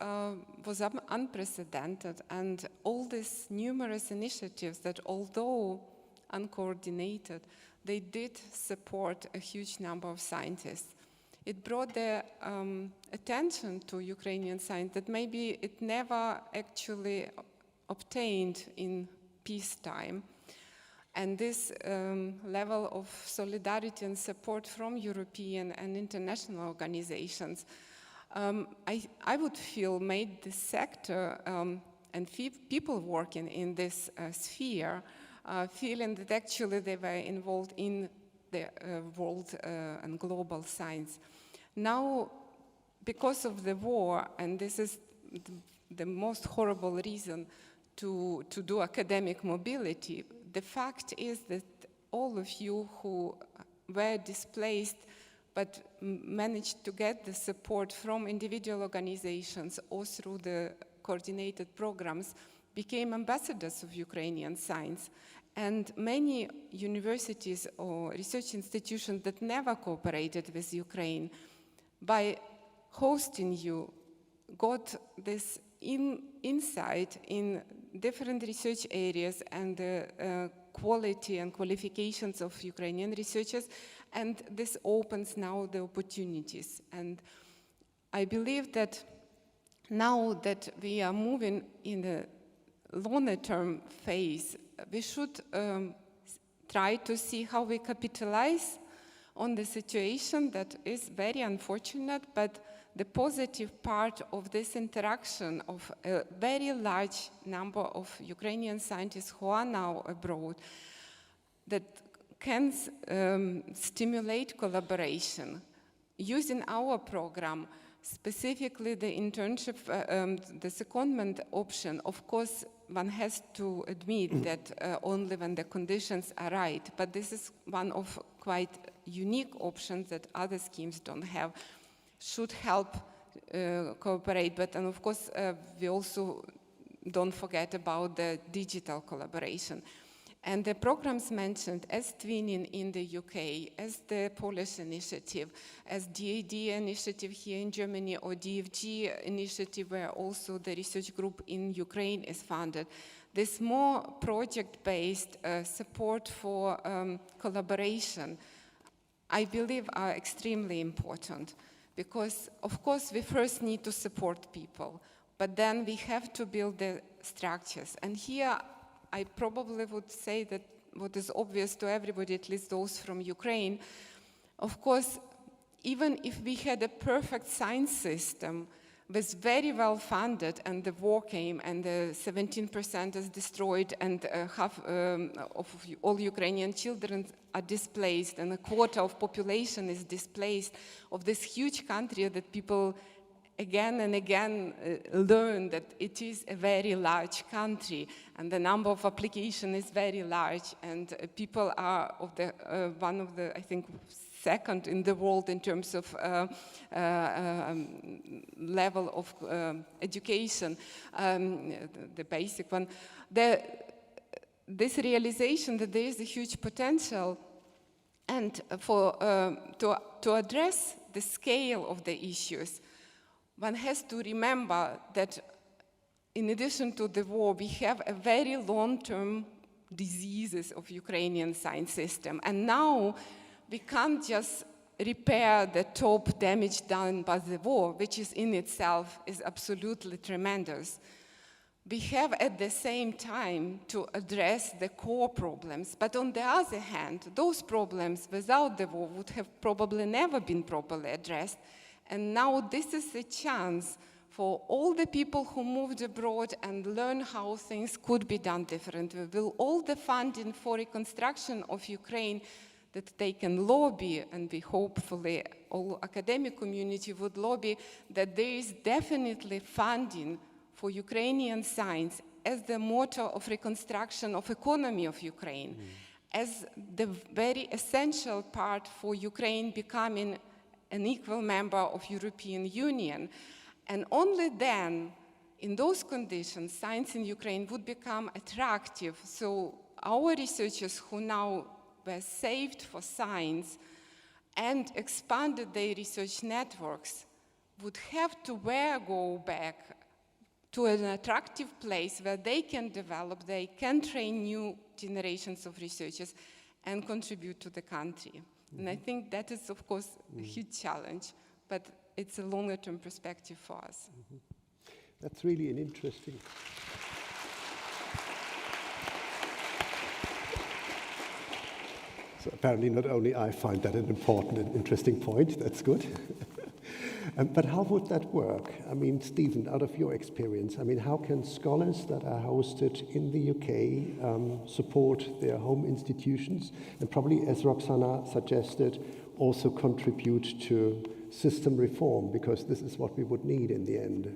was unprecedented. And all these numerous initiatives that, although uncoordinated, they did support a huge number of scientists. It brought the attention to Ukrainian science that maybe it never actually obtained in peacetime. And this level of solidarity and support from European and international organizations, I would feel made this sector and people working in this sphere feeling that actually they were involved in the world and global science. Now, because of the war, and this is the most horrible reason to do academic mobility, the fact is that all of you who were displaced but managed to get the support from individual organizations or through the coordinated programs became ambassadors of Ukrainian science. And many universities or research institutions that never cooperated with Ukraine, by hosting you, got this insight in different research areas and the quality and qualifications of Ukrainian researchers, and this opens now the opportunities. And I believe that now that we are moving in a longer-term phase, we should try to see how we capitalize on the situation that is very unfortunate, but the positive part of this interaction of a very large number of Ukrainian scientists who are now abroad that can stimulate collaboration using our program, specifically the internship, the secondment option. Of course, one has to admit that only when the conditions are right, but this is one of quite unique options that other schemes don't have, should help cooperate. But and of course, we also don't forget about the digital collaboration. And the programs mentioned as Twinning in the UK, as the Polish initiative, as DAD initiative here in Germany, or DFG initiative where also the research group in Ukraine is funded. This more project-based support for collaboration, I believe, are extremely important. Because, of course, we first need to support people, but then we have to build the structures. And here, I probably would say that what is obvious to everybody, at least those from Ukraine, of course, even if we had a perfect science system, was very well funded, and the war came, and the 17% is destroyed, and half of all Ukrainian children are displaced, and a quarter of population is displaced, of this huge country that people again and again learn that it is a very large country, and the number of applications is very large, and people are of the one of the, I think, second in the world in terms of level of education, the basic one. This realization that there is a huge potential, and for to address the scale of the issues, one has to remember that in addition to the war, we have a very long-term diseases of Ukrainian science system, and now we can't just repair the top damage done by the war, which is in itself is absolutely tremendous. We have at the same time to address the core problems, but on the other hand, those problems without the war would have probably never been properly addressed. And now this is a chance for all the people who moved abroad and learn how things could be done differently. Will all the funding for reconstruction of Ukraine that they can lobby, and we hopefully all academic community would lobby, that there is definitely funding for Ukrainian science as the motor of reconstruction of economy of Ukraine, as the very essential part for Ukraine becoming an equal member of European Union. And only then, in those conditions, science in Ukraine would become attractive. So our researchers who now were saved for science and expanded their research networks would have to go back to an attractive place where they can develop, they can train new generations of researchers and contribute to the country. And I think that is, of course, a huge challenge, but it's a longer-term perspective for us. That's really an interesting... So apparently not only I find that an important and interesting point, that's good. But how would that work? I mean, Stephen, out of your experience, I mean, how can scholars that are hosted in the UK support their home institutions and probably, as Roxana suggested, also contribute to system reform, because this is what we would need in the end?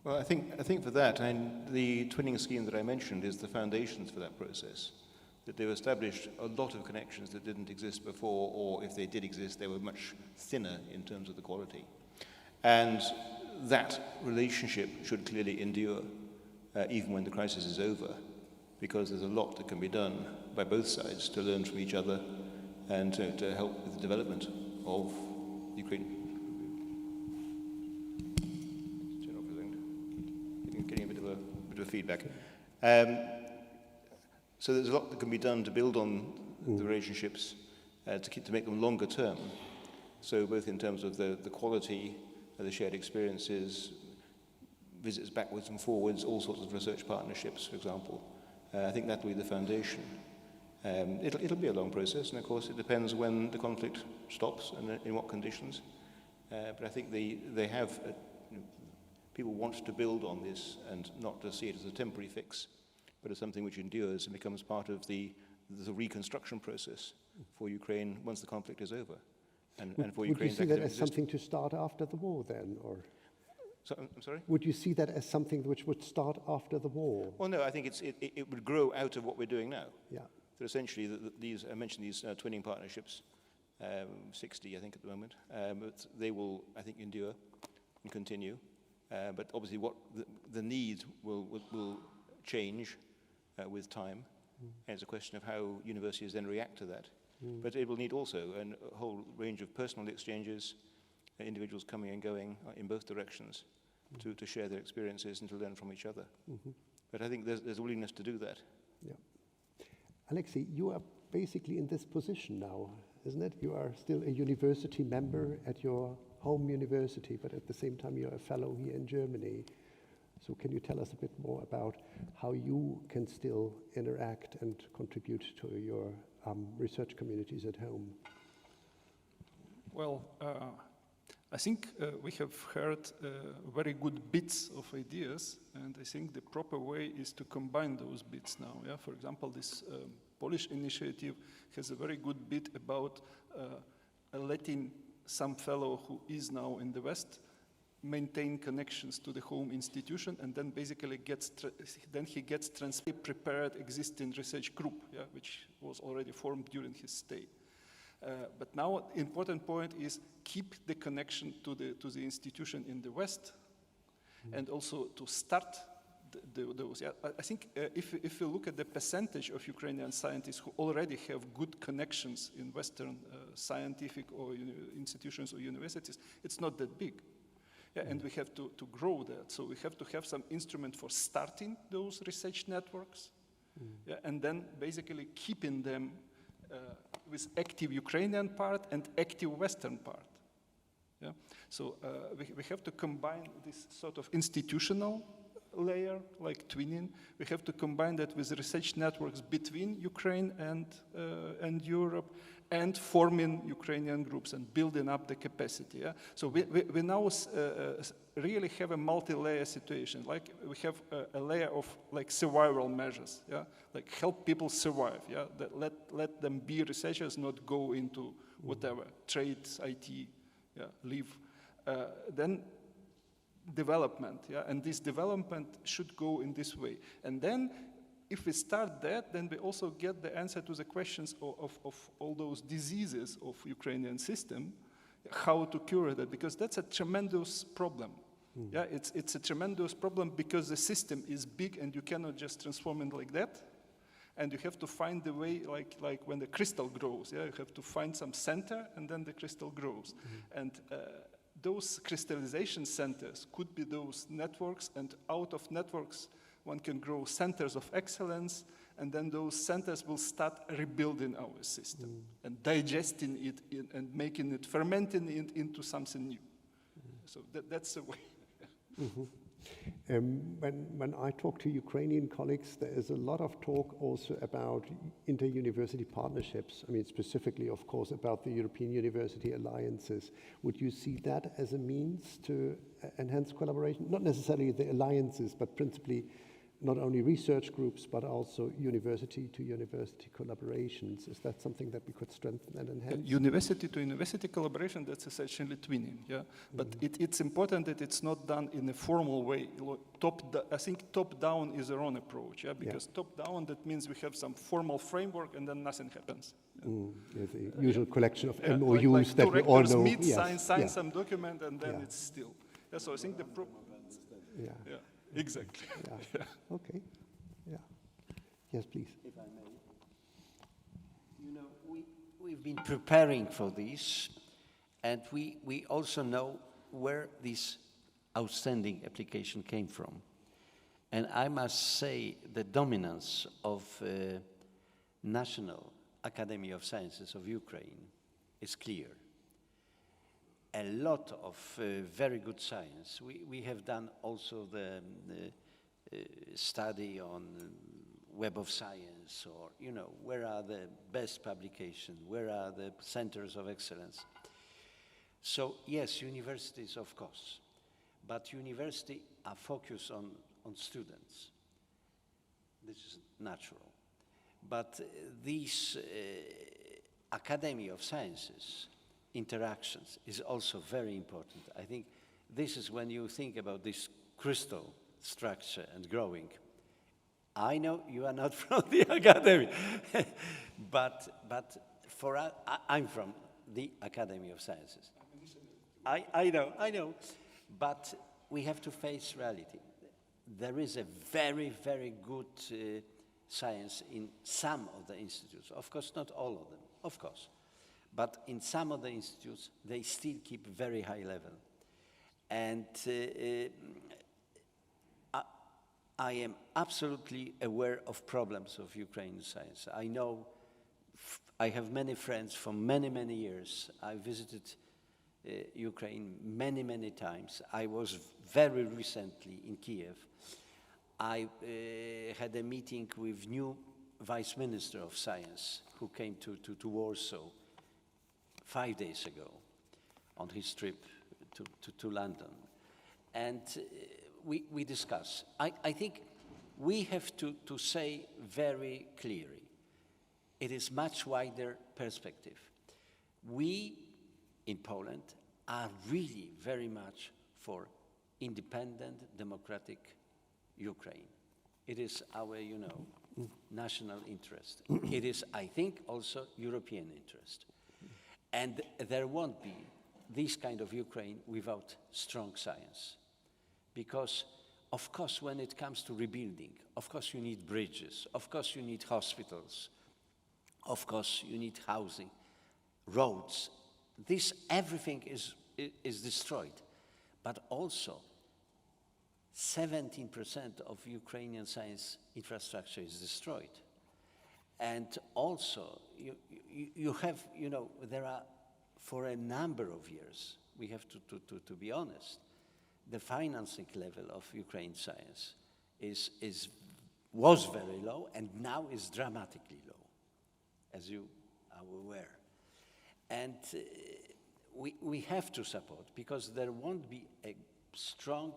Well, I think for that, and the twinning scheme that I mentioned is the foundations for that process. That they've established a lot of connections that didn't exist before, or if they did exist, they were much thinner in terms of the quality. And that relationship should clearly endure, even when the crisis is over, because there's a lot that can be done by both sides to learn from each other and to help with the development of Ukraine. Getting a bit of feedback. So there's a lot that can be done to build on the relationships, to make them longer term. So both in terms of the quality of the shared experiences, visits backwards and forwards, all sorts of research partnerships, for example. I think that will be the foundation. It'll be a long process, and of course it depends when the conflict stops and in what conditions. But I think they have, people want to build on this and not to see it as a temporary fix, but as something which endures and becomes part of the reconstruction process for Ukraine once the conflict is over. And for Ukraine, would you see that as something to start after the war then, or? So, I'm sorry? Would you see that as something which would start after the war? Well, no, I think it would grow out of what we're doing now. Yeah. So essentially, I mentioned these twinning partnerships, 60, I think, at the moment. But they will, I think, endure and continue. But obviously, what the need will change with time. And it's a question of how universities then react to that. But it will need also a whole range of personal exchanges, individuals coming and going in both directions to share their experiences and to learn from each other. But I think there's a willingness to do that. Yeah. Alexei, you are basically in this position now, isn't it? You are still a university member at your home university, but at the same time you're a fellow here in Germany. So can you tell us a bit more about how you can still interact and contribute to your research communities at home? Well, I think we have heard very good bits of ideas, and I think the proper way is to combine those bits now. Yeah? For example, this Polish initiative has a very good bit about letting some fellow who is now in the West maintain connections to the home institution, and then basically he gets transferred prepared existing research group, yeah, which was already formed during his stay. But now, important point is keep the connection to the institution in the West, and also to start those. Yeah, I think if you look at the percentage of Ukrainian scientists who already have good connections in Western scientific or institutions or universities, it's not that big. Yeah, and we have to grow that. So we have to have some instrument for starting those research networks, yeah, and then basically keeping them with active Ukrainian part and active Western part. Yeah? So we have to combine this sort of institutional layer, like twinning. We have to combine that with research networks between Ukraine and Europe, and forming Ukrainian groups and building up the capacity. Yeah? So we now really have a multi-layer situation. Like we have a layer of like survival measures, yeah? Like help people survive. Yeah? That let them be researchers, not go into whatever, trades, IT, yeah, leave. Then development, yeah? And this development should go in this way. And then if we start that, then we also get the answer to the questions of all those diseases of Ukrainian system, how to cure that, because that's a tremendous problem. Yeah, it's a tremendous problem because the system is big and you cannot just transform it like that. And you have to find the way, like when the crystal grows, yeah, you have to find some center and then the crystal grows. And those crystallization centers could be those networks, and out of networks, one can grow centers of excellence, and then those centers will start rebuilding our system and digesting it and making it, fermenting it into something new. So that's the way. When I talk to Ukrainian colleagues, there is a lot of talk also about inter-university partnerships. I mean, specifically, of course, about the European University Alliances. Would you see that as a means to enhance collaboration? Not necessarily the alliances, but principally not only research groups, but also university-to-university collaborations. Is that something that we could strengthen and enhance? University-to-university collaboration, that's essentially twinning, yeah? But it's important that it's not done in a formal way. I think top-down is the wrong approach, yeah? Because top-down, that means we have some formal framework and then nothing happens. Yeah, the usual collection of MOUs like that we all know. Meet, sign some document, and then it's still. Yeah, so I think the exactly. Yeah. Okay. Yeah. Yes, please. If I may. You know, we've been preparing for this, and we also know where this outstanding application came from. And I must say the dominance of National Academy of Sciences of Ukraine is clear. A lot of very good science. We have done also the study on Web of Science, or, you know, where are the best publications, where are the centers of excellence. So yes, universities, of course, but universities are focused on students. This is natural. But these Academy of Sciences interactions is also very important. I think this is when you think about this crystal structure and growing. I know you are not from the academy, but for us, I'm from the Academy of Sciences. I know, but we have to face reality. There is a very, very good science in some of the institutes. Of course, not all of them, of course. But in some of the institutes, they still keep very high level. And I am absolutely aware of problems of Ukrainian science. I know, I have many friends from many, many years. I visited Ukraine many, many times. I was very recently in Kiev. I had a meeting with new Vice Minister of Science who came to Warsaw 5 days ago on his trip to London. And we discuss. I think we have to say very clearly, it is much wider perspective. We in Poland are really very much for independent, democratic Ukraine. It is our, you know, national interest. It is, I think, also European interest. And there won't be this kind of Ukraine without strong science. Because, of course, when it comes to rebuilding, of course you need bridges, of course you need hospitals, of course you need housing, roads. This, everything is destroyed. But also, 17% of Ukrainian science infrastructure is destroyed. And also, you have, you know, there are, for a number of years, we have to be honest, the financing level of Ukraine science was very low and now is dramatically low, as you are aware. And we have to support, because there won't be a strong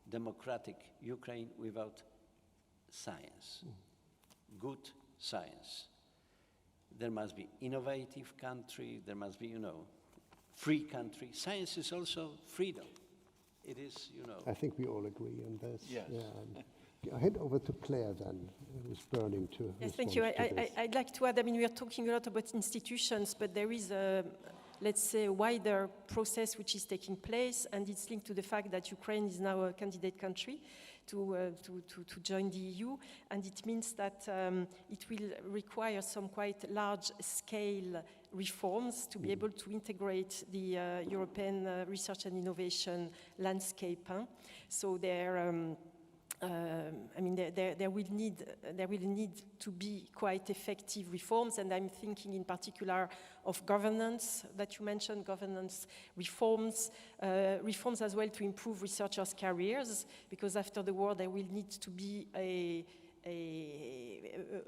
democratic Ukraine without science, good science. There must be innovative country, there must be, you know, free country. Science is also freedom. It is, you know. I think we all agree on this. Yes. Yeah. I hand over to Claire then, who's burning to Yes, thank you. I'd like to add, I mean, we are talking a lot about institutions, but there is a, let's say, a wider process which is taking place, and it's linked to the fact that Ukraine is now a candidate country to join the EU, and it means that it will require some quite large-scale reforms to be able to integrate the European research and innovation landscape. So there, I mean, there will need to be quite effective reforms, and I'm thinking in particular of governance that you mentioned, governance reforms, reforms as well to improve researchers' careers, because after the war there will need to be a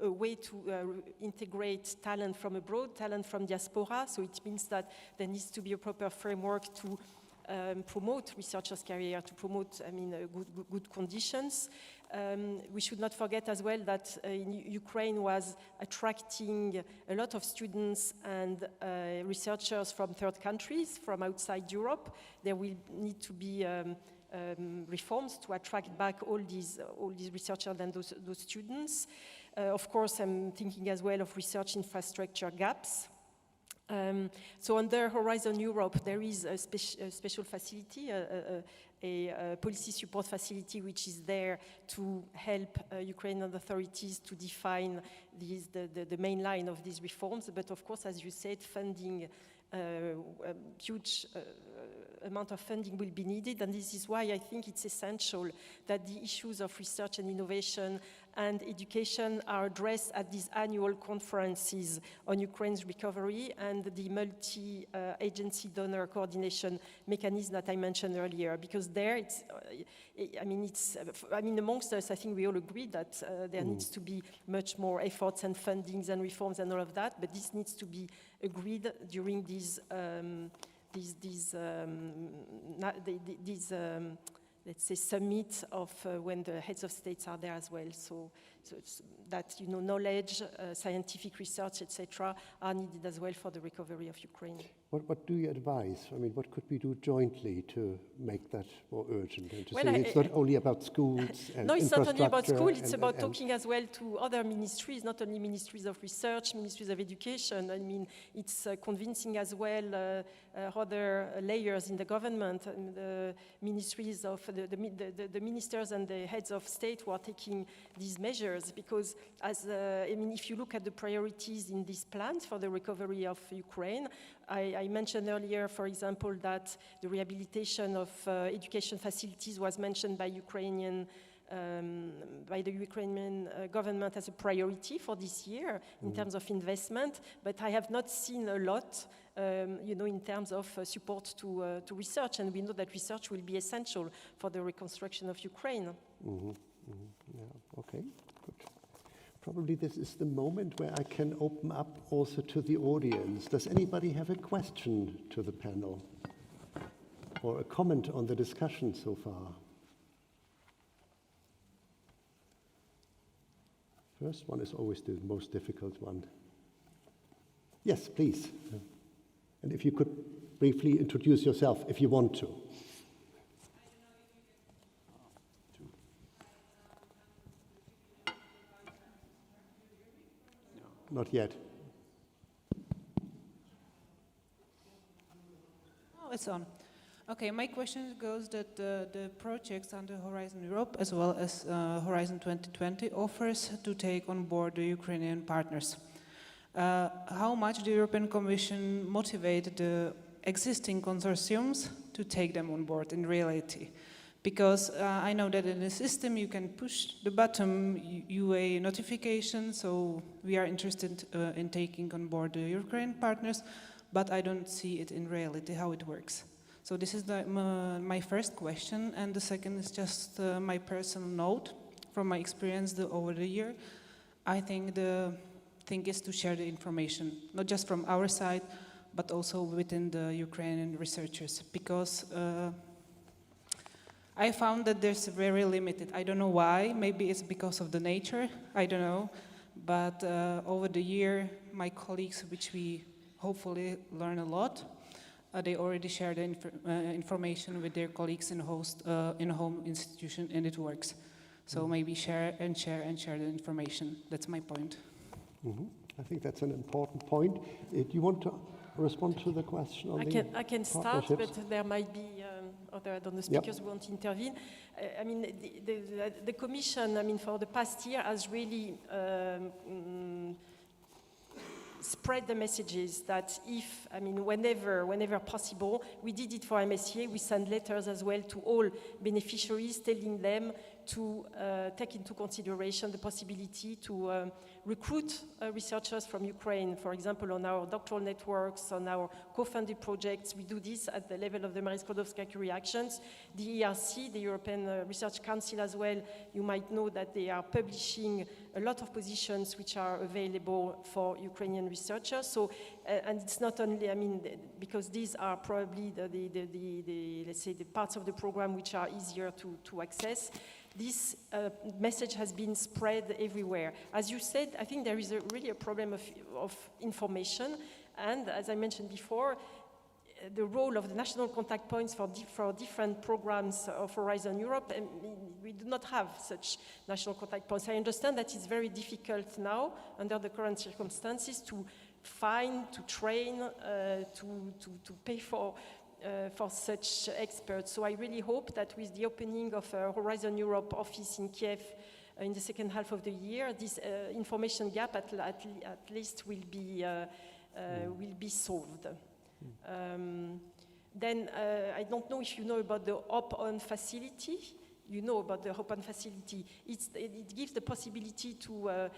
way to integrate talent from abroad, talent from diaspora, so it means that there needs to be a proper framework to promote researchers' career, to promote, I mean, good conditions. We should not forget as well that Ukraine was attracting a lot of students and researchers from third countries, from outside Europe. There will need to be reforms to attract back all these researchers and those students. Of course, I'm thinking as well of research infrastructure gaps. So under Horizon Europe, there is a special facility, a policy support facility, which is there to help Ukrainian authorities to define the main line of these reforms. But of course, as you said, funding, a huge amount of funding will be needed, and this is why I think it's essential that the issues of research and innovation and education are addressed at these annual conferences on Ukraine's recovery and the multi-agency donor coordination mechanism that I mentioned earlier, because there it's, I mean, amongst us, I think we all agree that there needs to be much more efforts and fundings and reforms and all of that, but this needs to be agreed during these let's say, summit of when the heads of states are there as well. So it's that, you know, knowledge, scientific research, etc., are needed as well for the recovery of Ukraine. What do you advise? I mean, what could we do jointly to make that more urgent? And to say it's not only about schools and no, it's not only about school, it's about and talking as well to other ministries, not only ministries of research, ministries of education. I mean, it's convincing as well other layers in the government, and the ministries of the ministers and the heads of state who are taking these measures, because as I mean, if you look at the priorities in these plans for the recovery of Ukraine, I mentioned earlier, for example, that the rehabilitation of education facilities was mentioned by the Ukrainian government as a priority for this year in terms of investment, but I have not seen a lot, you know, in terms of support to research, and we know that research will be essential for the reconstruction of Ukraine. Yeah, okay, good. Probably this is the moment where I can open up also to the audience. Does anybody have a question to the panel or a comment on the discussion so far? First one is always the most difficult one. Yes, please. And if you could briefly introduce yourself, if you want to. Not yet. Oh, it's on. Okay, my question goes that the projects under Horizon Europe as well as Horizon 2020 offers to take on board the Ukrainian partners. How much the European Commission motivated the existing consortiums to take them on board in reality? Because I know that in the system you can push the button UA notification, so we are interested in taking on board the Ukrainian partners, but I don't see it in reality how it works. So this is my first question, and the second is just my personal note from my experience over the year. I think the thing is to share the information, not just from our side, but also within the Ukrainian researchers, because I found that there's very limited. I don't know why, maybe it's because of the nature, I don't know, but over the year, my colleagues, which we hopefully learn a lot, they already share the information with their colleagues in a home institution, and it works. So maybe share the information. That's my point. I think that's an important point. Do you want to respond to the question on I can start, but there might be other speakers who want to intervene. I mean, the Commission, I mean, for the past year has really spread the messages that if, I mean, whenever possible, we did it for MSCA, we send letters as well to all beneficiaries telling them to take into consideration the possibility to recruit researchers from Ukraine, for example, on our doctoral networks, on our co-funded projects. We do this at the level of the Marie Skłodowska-Curie Actions. The ERC, the European Research Council as well, you might know that they are publishing a lot of positions which are available for Ukrainian researchers. So, and it's not only, I mean, because these are probably let's say, the parts of the program which are easier to access. This message has been spread everywhere. As you said, I think there is really a problem of information, and as I mentioned before, the role of the national contact points for different programs of Horizon Europe, and we do not have such national contact points. I understand that it's very difficult now, under the current circumstances, to find, to train, to pay for such experts. So I really hope that with the opening of a Horizon Europe office in Kiev in the second half of the year, this information gap at least will be solved. Then I don't know if you know about the Hop-On facility. You know about the Hop-On facility. It gives the possibility to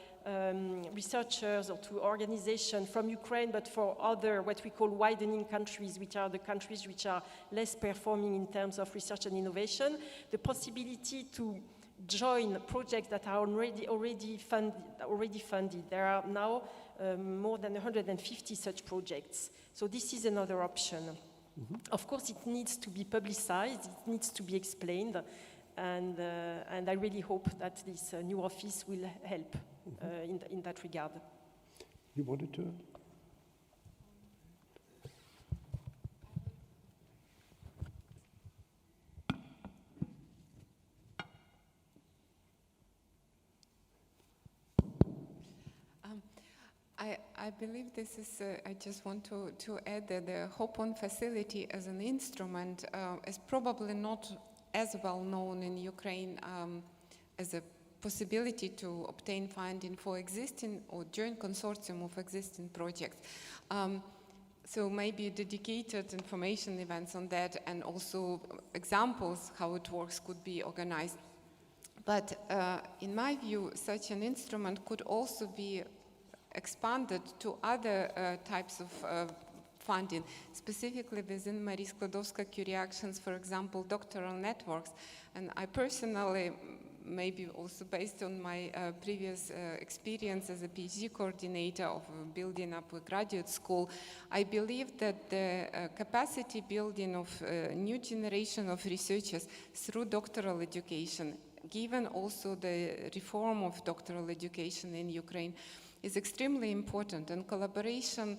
researchers or to organizations from Ukraine, but for other, what we call widening countries, which are the countries which are less performing in terms of research and innovation, the possibility to join projects that are already funded. There are now more than 150 such projects. So this is another option. Mm-hmm. Of course, it needs to be publicized, it needs to be explained, and I really hope that this new office will help in that regard. You wanted to? I believe this is, I just want to add that the Hop-On facility as an instrument is probably not as well known in Ukraine as a possibility to obtain funding for existing or joint consortium of existing projects. So maybe dedicated information events on that and also examples how it works could be organized. But in my view, such an instrument could also be expanded to other types of funding, specifically within Marie Skłodowska-Curie Actions, for example, doctoral networks. And I personally, maybe also based on my previous experience as a PhD coordinator of building up a graduate school, I believe that the capacity building of a new generation of researchers through doctoral education, given also the reform of doctoral education in Ukraine, is extremely important, and collaboration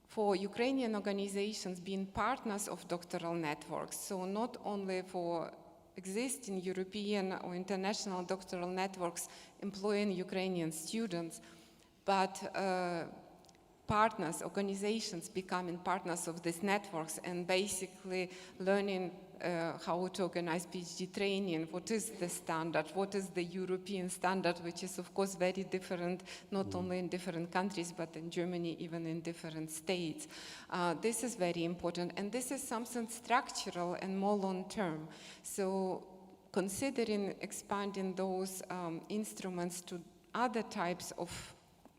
for Ukrainian organizations being partners of doctoral networks, so not only for existing European or international doctoral networks employing Ukrainian students, but partners, organizations becoming partners of these networks and basically learning how to organize PhD training, what is the standard, what is the European standard, which is of course very different, not only in different countries, but in Germany, even in different states. This is very important, and this is something structural and more long-term. So considering expanding those instruments to other types of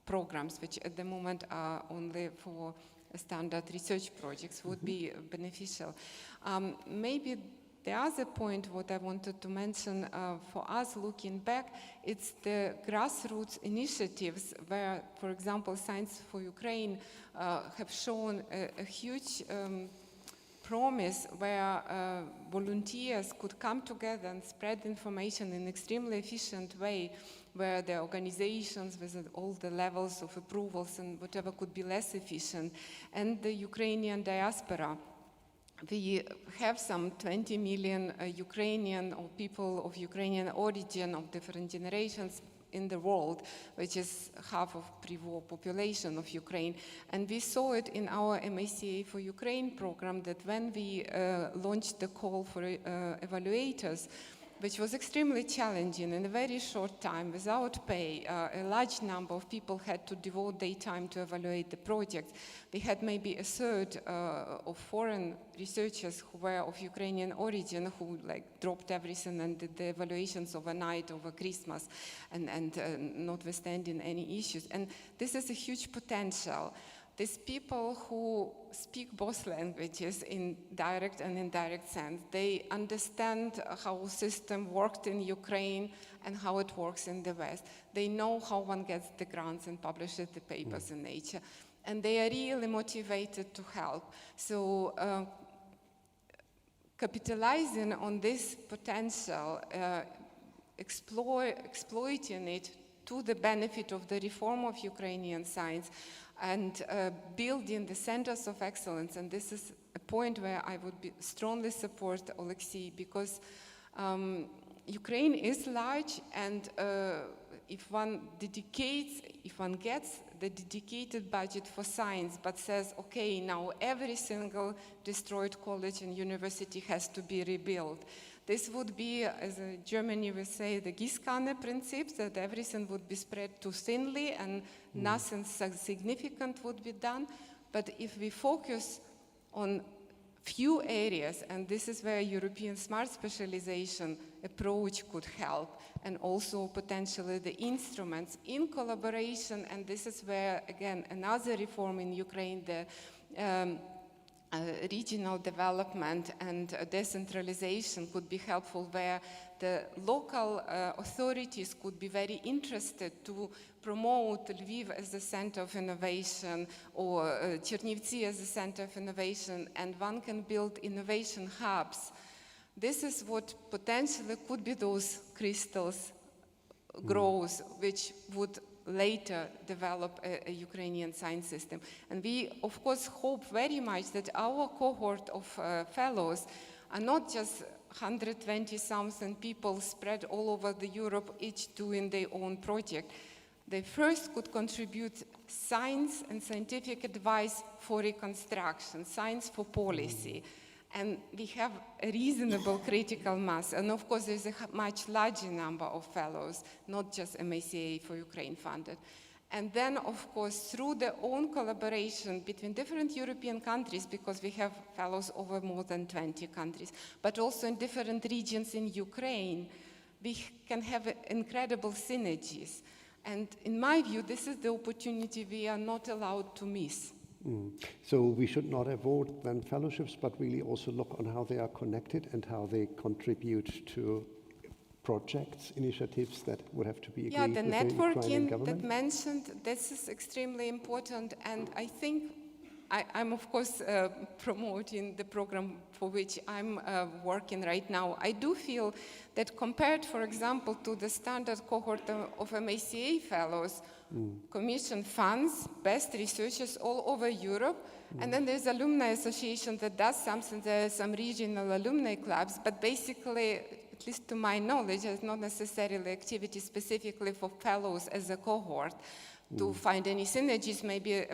programs, which at the moment are only for standard research projects, would be beneficial. Maybe the other point what I wanted to mention for us looking back, it's the grassroots initiatives where, for example, Science for Ukraine have shown a huge promise where volunteers could come together and spread information in an extremely efficient way, where the organizations with all the levels of approvals and whatever could be less efficient, and the Ukrainian diaspora. We have some 20 million Ukrainian or people of Ukrainian origin of different generations in the world, which is half of pre-war population of Ukraine. And we saw it in our MACA for Ukraine program that when we launched the call for evaluators, which was extremely challenging in a very short time, without pay. A large number of people had to devote their time to evaluate the project. We had maybe a third of foreign researchers who were of Ukrainian origin who dropped everything and did the evaluations overnight over Christmas and notwithstanding any issues. And this is a huge potential. These people who speak both languages in direct and indirect sense, they understand how the system worked in Ukraine and how it works in the West. They know how one gets the grants and publishes the papers in Nature. And they are really motivated to help. So capitalizing on this potential, exploiting it to the benefit of the reform of Ukrainian science, and building the centers of excellence. And this is a point where I would strongly support Alexei, because Ukraine is large, and if one gets the dedicated budget for science, but says, okay, now every single destroyed college and university has to be rebuilt. This would be, as Germany would say, the Gießkanne principle, that everything would be spread too thinly and nothing significant would be done. But if we focus on few areas, and this is where European smart specialization approach could help, and also potentially the instruments in collaboration, and this is where, again, another reform in Ukraine, the regional development and decentralization could be helpful, where the local authorities could be very interested to promote Lviv as a center of innovation, or Chernivtsi as a center of innovation, and one can build innovation hubs. This is what potentially could be those crystals growth, which would later develop a Ukrainian science system. And we, of course, hope very much that our cohort of fellows are not just 120-something people spread all over Europe, each doing their own project. They first could contribute science and scientific advice for reconstruction, science for policy. And we have a reasonable critical mass. And of course, there's a much larger number of fellows, not just MACA for Ukraine funded. And then, of course, through their own collaboration between different European countries, because we have fellows over more than 20 countries, but also in different regions in Ukraine, we can have incredible synergies. And in my view, this is the opportunity we are not allowed to miss. So we should not avoid then fellowships, but really also look on how they are connected and how they contribute to projects, initiatives that would have to be agreed with the Ukrainian government. Yeah, the networking that mentioned, this is extremely important, and I think I'm of course promoting the program for which I'm working right now. I do feel that compared, for example, to the standard cohort of MACA fellows, Commission funds best researchers all over Europe, and then there's alumni association that does something. There are some regional alumni clubs, but basically, at least to my knowledge, there's not necessarily activity specifically for fellows as a cohort. To find any synergies, maybe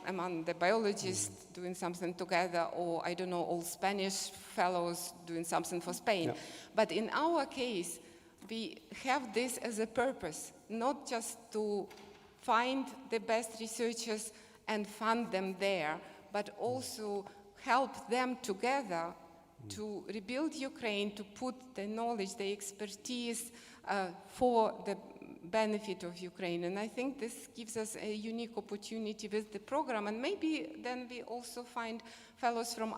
among the biologists doing something together, or I don't know, all Spanish fellows doing something for Spain. Yeah. But in our case, we have this as a purpose, not just to find the best researchers and fund them there, but also help them together to rebuild Ukraine, to put the knowledge, the expertise for the benefit of Ukraine. And I think this gives us a unique opportunity with the program. And maybe then we also find fellows from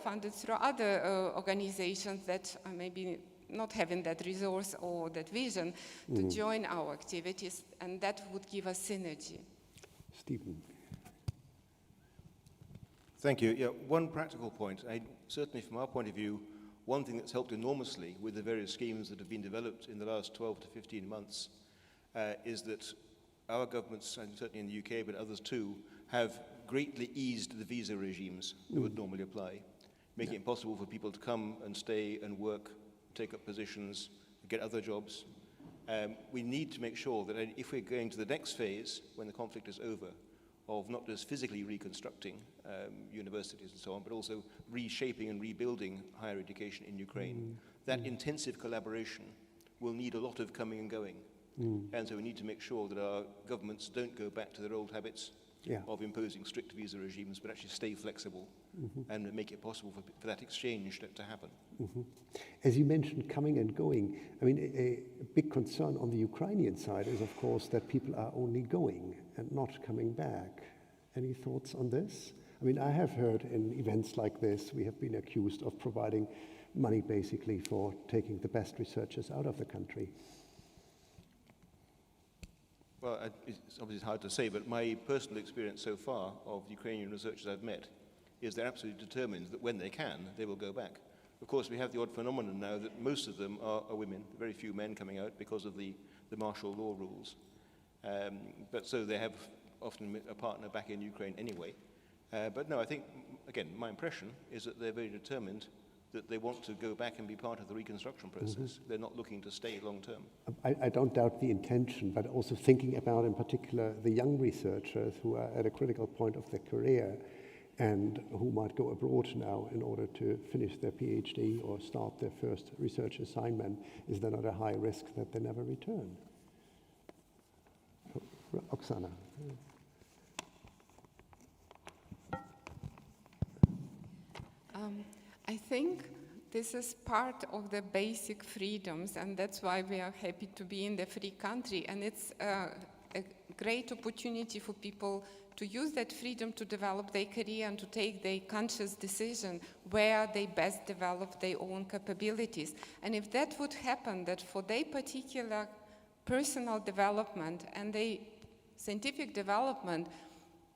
funded through other organizations that are maybe not having that resource or that vision to join our activities, and that would give us synergy. Stephen. Thank you. Yeah, one practical point. Certainly from our point of view, one thing that's helped enormously with the various schemes that have been developed in the last 12 to 15 months is that our governments, and certainly in the UK, but others too, have greatly eased the visa regimes that would normally apply, making it possible for people to come and stay and work, take up positions, get other jobs. We need to make sure that if we're going to the next phase, when the conflict is over, of not just physically reconstructing universities and so on, but also reshaping and rebuilding higher education in Ukraine. That intensive collaboration will need a lot of coming and going. And so we need to make sure that our governments don't go back to their old habits of imposing strict visa regimes, but actually stay flexible and make it possible for that exchange to happen. As you mentioned, coming and going, I mean, a big concern on the Ukrainian side is, of course, that people are only going and not coming back. Any thoughts on this? I mean, I have heard in events like this, we have been accused of providing money basically for taking the best researchers out of the country. Well, it's obviously hard to say, but my personal experience so far of the Ukrainian researchers I've met is they're absolutely determined that when they can, they will go back. Of course, we have the odd phenomenon now that most of them are women, very few men coming out because of the martial law rules. But so they have often a partner back in Ukraine anyway. But no, I think, again, my impression is that they're very determined that they want to go back and be part of the reconstruction process. They're not looking to stay long term. I don't doubt the intention, but also thinking about, in particular, the young researchers who are at a critical point of their career and who might go abroad now in order to finish their PhD or start their first research assignment. Is there not a high risk that they never return? Oksana. I think this is part of the basic freedoms, and that's why we are happy to be in the free country. And it's a great opportunity for people to use that freedom to develop their career and to take their conscious decision where they best develop their own capabilities. And if that would happen, that for their particular personal development and their scientific development,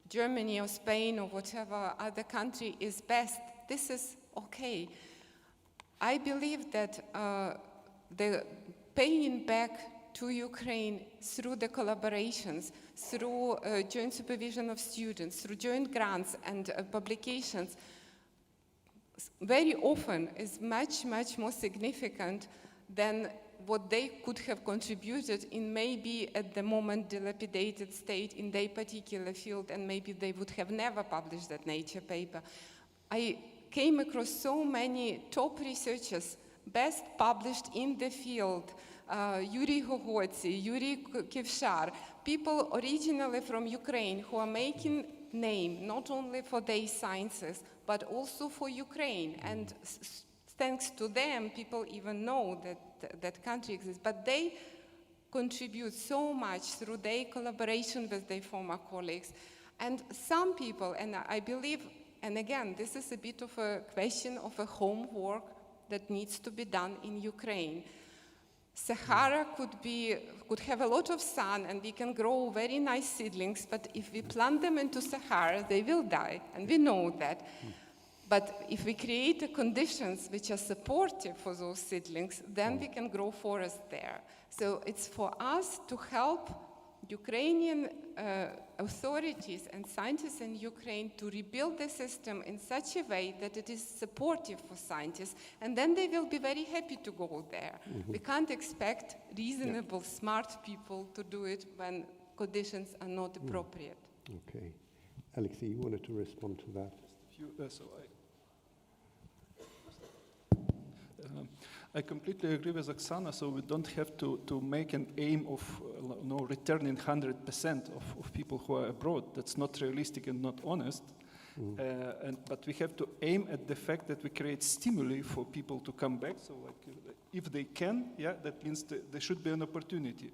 Germany or Spain or whatever other country is best, this is okay. I believe that the paying back to Ukraine through the collaborations, through joint supervision of students, through joint grants and publications, very often is much, much more significant than what they could have contributed in maybe at the moment dilapidated state in their particular field, and maybe they would have never published that Nature paper. I came across so many top researchers, best published in the field, Yuri Hohodzy, Yuri Kivshar, people originally from Ukraine who are making name not only for their sciences, but also for Ukraine. And thanks to them, people even know that that country exists. But they contribute so much through their collaboration with their former colleagues. And some people, and I believe, and again, this is a bit of a question of a homework that needs to be done in Ukraine. Sahara could have a lot of sun and we can grow very nice seedlings, but if we plant them into Sahara, they will die, and we know that. But if we create the conditions which are supportive for those seedlings, then we can grow forest there. So it's for us to help Ukrainian authorities and scientists in Ukraine to rebuild the system in such a way that it is supportive for scientists, and then they will be very happy to go there. We can't expect reasonable, smart people to do it when conditions are not appropriate. Okay. Alexei, you wanted to respond to that? I completely agree with Oksana, so we don't have to make an aim of returning 100% of people who are abroad. That's not realistic and not honest. But we have to aim at the fact that we create stimuli for people to come back. So if they can, that means there should be an opportunity.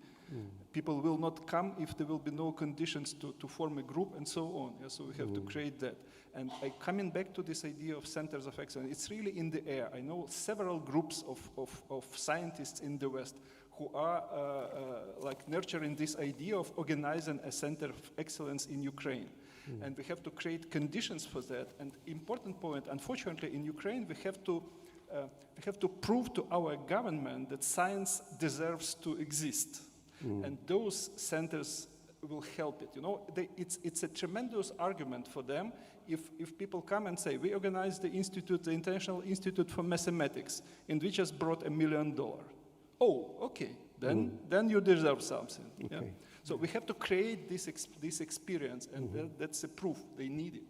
People will not come if there will be no conditions to form a group and so on. So we have to create that. And coming back to this idea of centers of excellence, it's really in the air. I know several groups of scientists in the West who are nurturing this idea of organizing a center of excellence in Ukraine. And we have to create conditions for that. And important point, unfortunately, in Ukraine, we have to prove to our government that science deserves to exist. And those centers will help it. It's a tremendous argument for them if people come and say, we organized the institute, the International Institute for Mathematics, and we just brought $1 million. Oh, okay, then you deserve something. Okay. So we have to create this experience, and that's a proof they need it.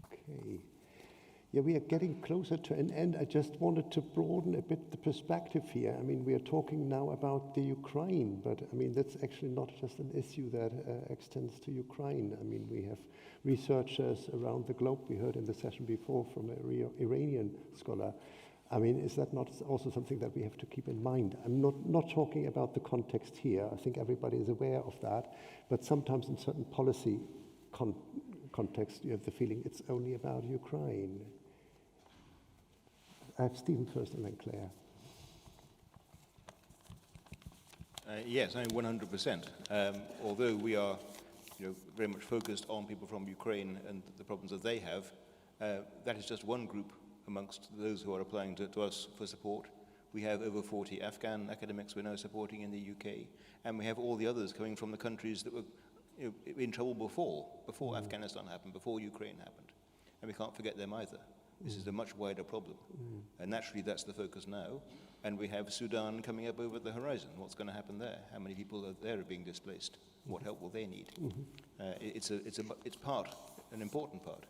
Okay. Yeah, we are getting closer to an end. I just wanted to broaden a bit the perspective here. I mean, we are talking now about the Ukraine, but I mean, that's actually not just an issue that extends to Ukraine. I mean, we have researchers around the globe. We heard in the session before from an Iranian scholar. I mean, is that not also something that we have to keep in mind? I'm not talking about the context here. I think everybody is aware of that. But sometimes in certain policy context, you have the feeling it's only about Ukraine. I have Stephen first and then Claire. Yes, I mean 100%. Although we are very much focused on people from Ukraine and the problems that they have, that is just one group amongst those who are applying to us for support. We have over 40 Afghan academics we're now supporting in the UK, and we have all the others coming from the countries that were in trouble before Afghanistan happened, before Ukraine happened. And we can't forget them either. This is a much wider problem. And naturally, that's the focus now. And we have Sudan coming up over the horizon. What's going to happen there? How many people are being displaced? What help will they need? It's an important part,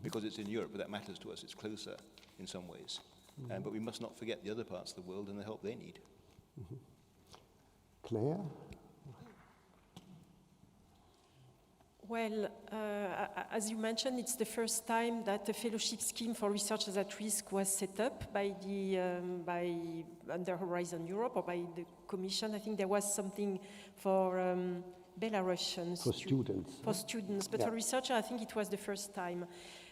because it's in Europe, but that matters to us. It's closer in some ways. But we must not forget the other parts of the world and the help they need. Claire? Well, as you mentioned, it's the first time that a fellowship scheme for researchers at risk was set up by under Horizon Europe, or by the Commission. I think there was something for Belarusians. For students. For students, but for researchers, I think it was the first time.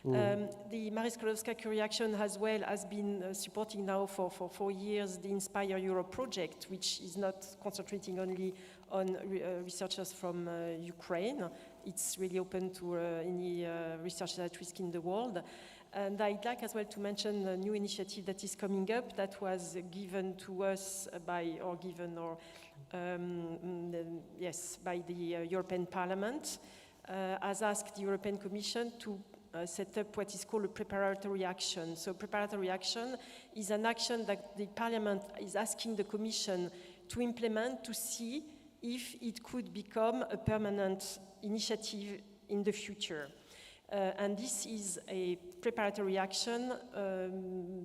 The Marie Skłodowska-Curie Action as well has been supporting now for 4 years the Inspireurope project, which is not concentrating only on researchers from Ukraine. It's really open to any researchers at risk in the world. And I'd like as well to mention a new initiative that is coming up that was given to us by the European Parliament, has asked the European Commission to set up what is called a preparatory action. So preparatory action is an action that the Parliament is asking the Commission to implement to see if it could become a permanent initiative in the future. And this is a preparatory action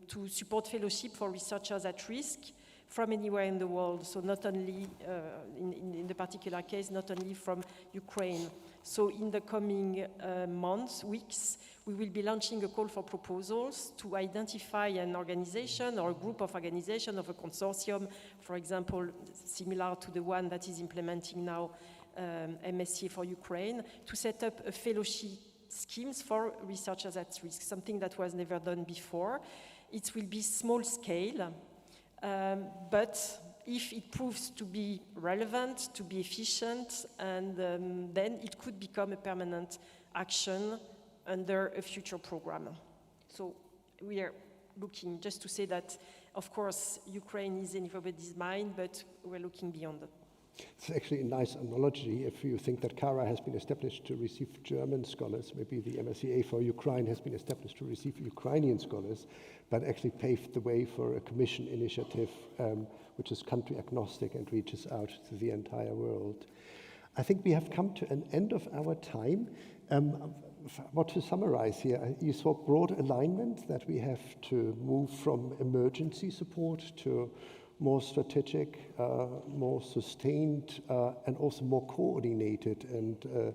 to support fellowship for researchers at risk from anywhere in the world. So not only, in the particular case, not only from Ukraine. So in the coming months, weeks, we will be launching a call for proposals to identify an organization or a group of organizations of a consortium, for example, similar to the one that is implementing now MSc for Ukraine, to set up a fellowship schemes for researchers at risk, something that was never done before. It will be small scale, but if it proves to be relevant, to be efficient, and then it could become a permanent action under a future program. So we are looking, just to say that, of course, Ukraine is in everybody's mind, but we're looking beyond that. It's actually a nice analogy if you think that CARA has been established to receive German scholars. Maybe the MSCA for Ukraine has been established to receive Ukrainian scholars, but actually paved the way for a commission initiative which is country agnostic and reaches out to the entire world. I think we have come to an end of our time. What to summarize here, you saw broad alignment that we have to move from emergency support to more strategic, more sustained, and also more coordinated and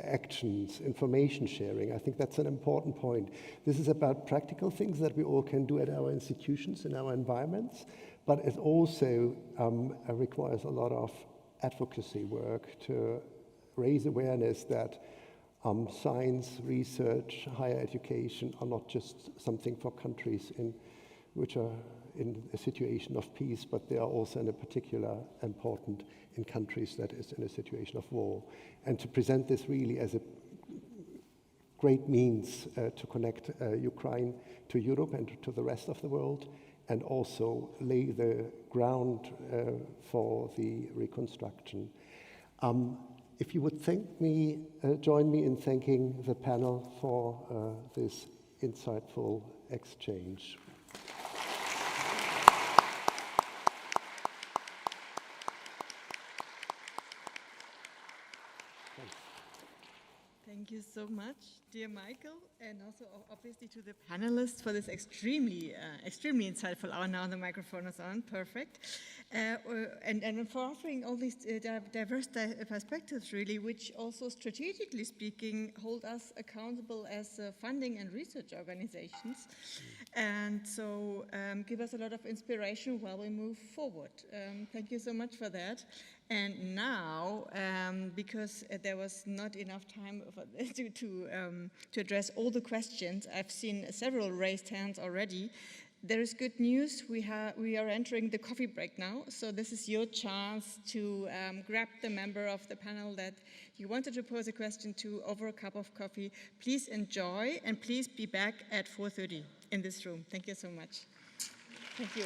actions, information sharing. I think that's an important point. This is about practical things that we all can do at our institutions, in our environments, but it also requires a lot of advocacy work to raise awareness that science, research, higher education are not just something for countries which are in a situation of peace, but they are also in a particular important in countries that is in a situation of war. And to present this really as a great means to connect Ukraine to Europe and to the rest of the world, and also lay the ground for the reconstruction. If you would join me in thanking the panel for this insightful exchange. Thank you so much, dear Michael, and also obviously to the panelists for this extremely insightful hour. Now the microphone is on, perfect. And for offering all these diverse perspectives, really, which also strategically speaking hold us accountable as funding and research organizations. And so give us a lot of inspiration while we move forward. Thank you so much for that. And now, because there was not enough time to address all the questions, I've seen several raised hands already. There is good news. We are entering the coffee break now, so this is your chance to grab the member of the panel that you wanted to pose a question to over a cup of coffee. Please enjoy, and please be back at 4:30 in this room. Thank you so much. Thank you.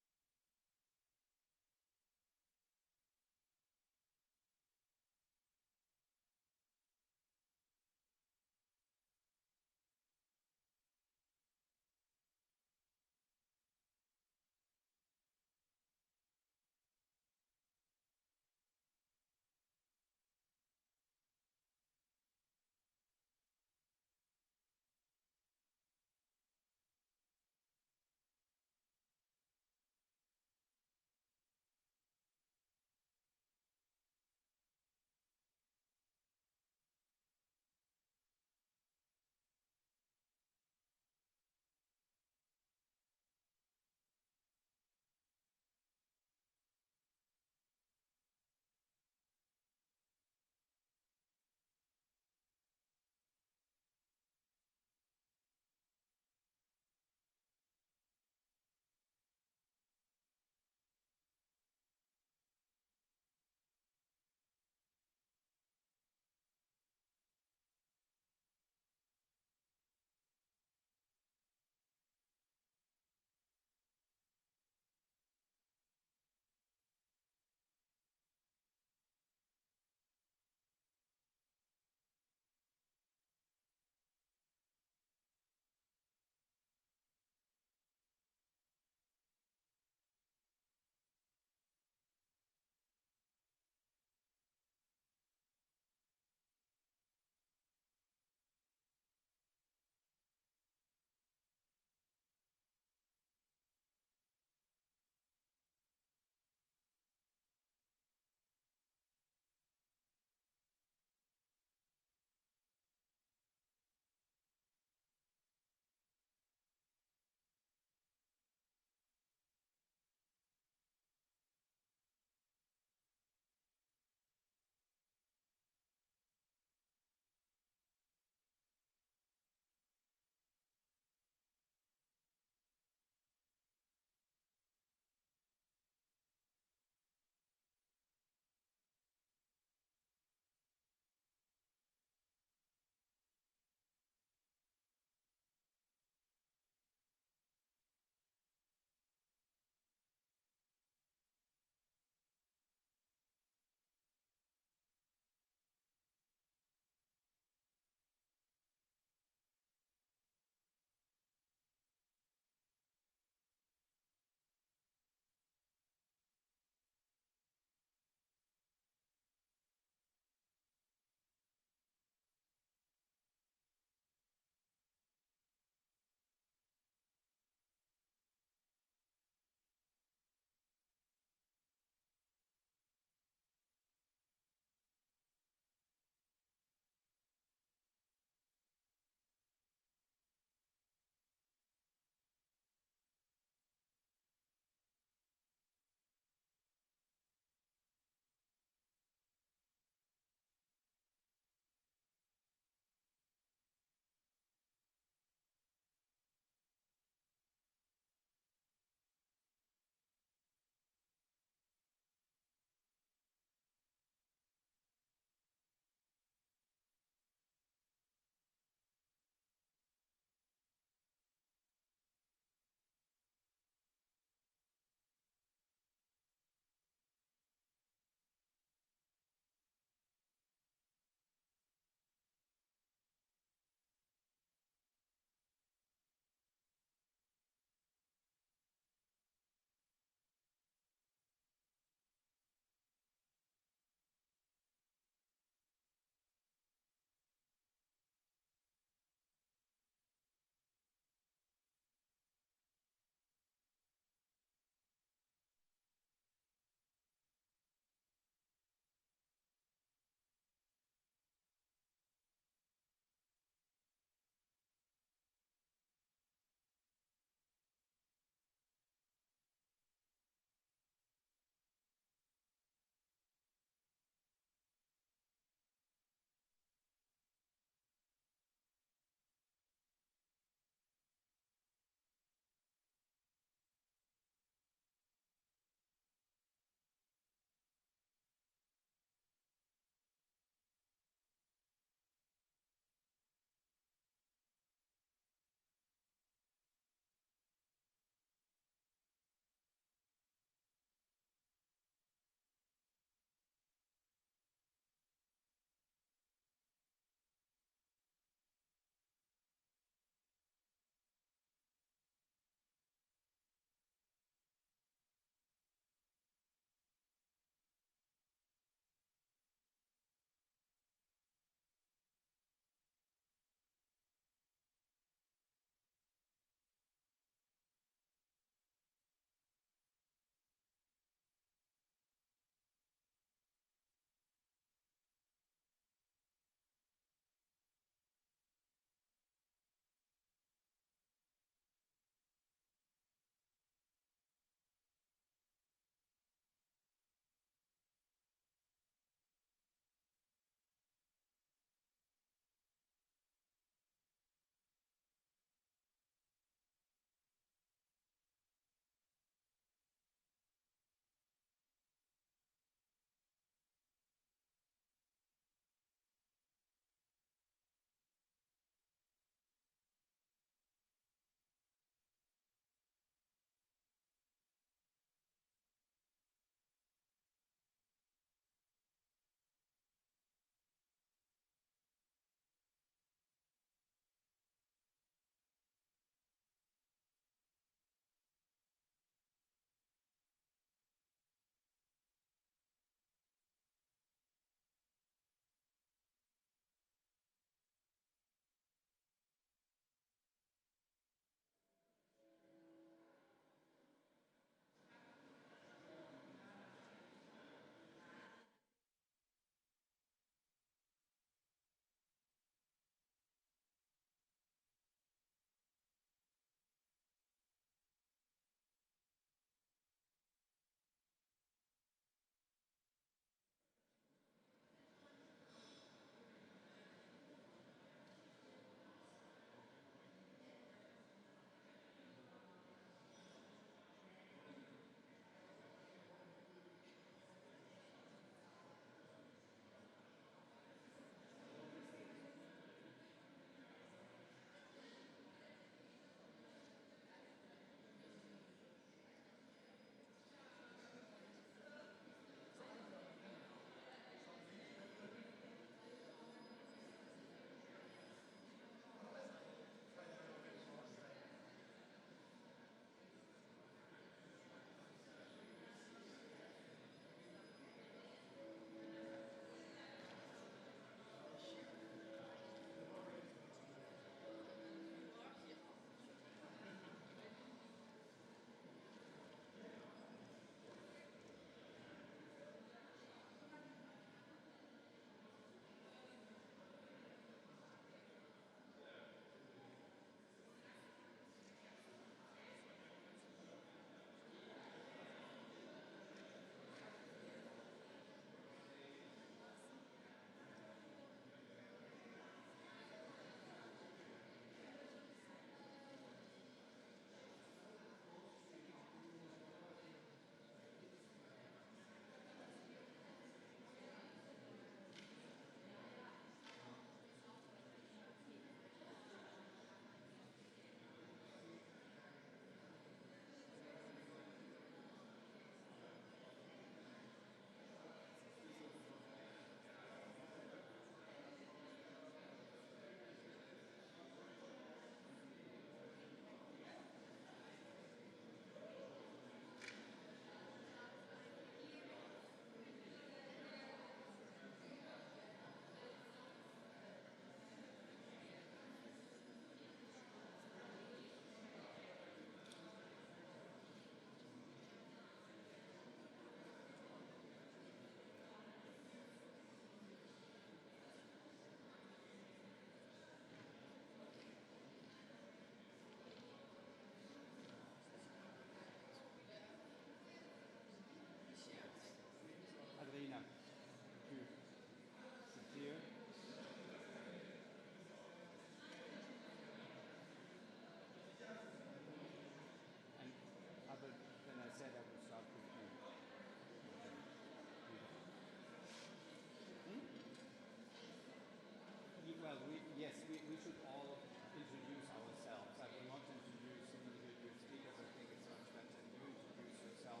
should all introduce ourselves. I will not introduce individual speakers. I think it's much better you introduce yourself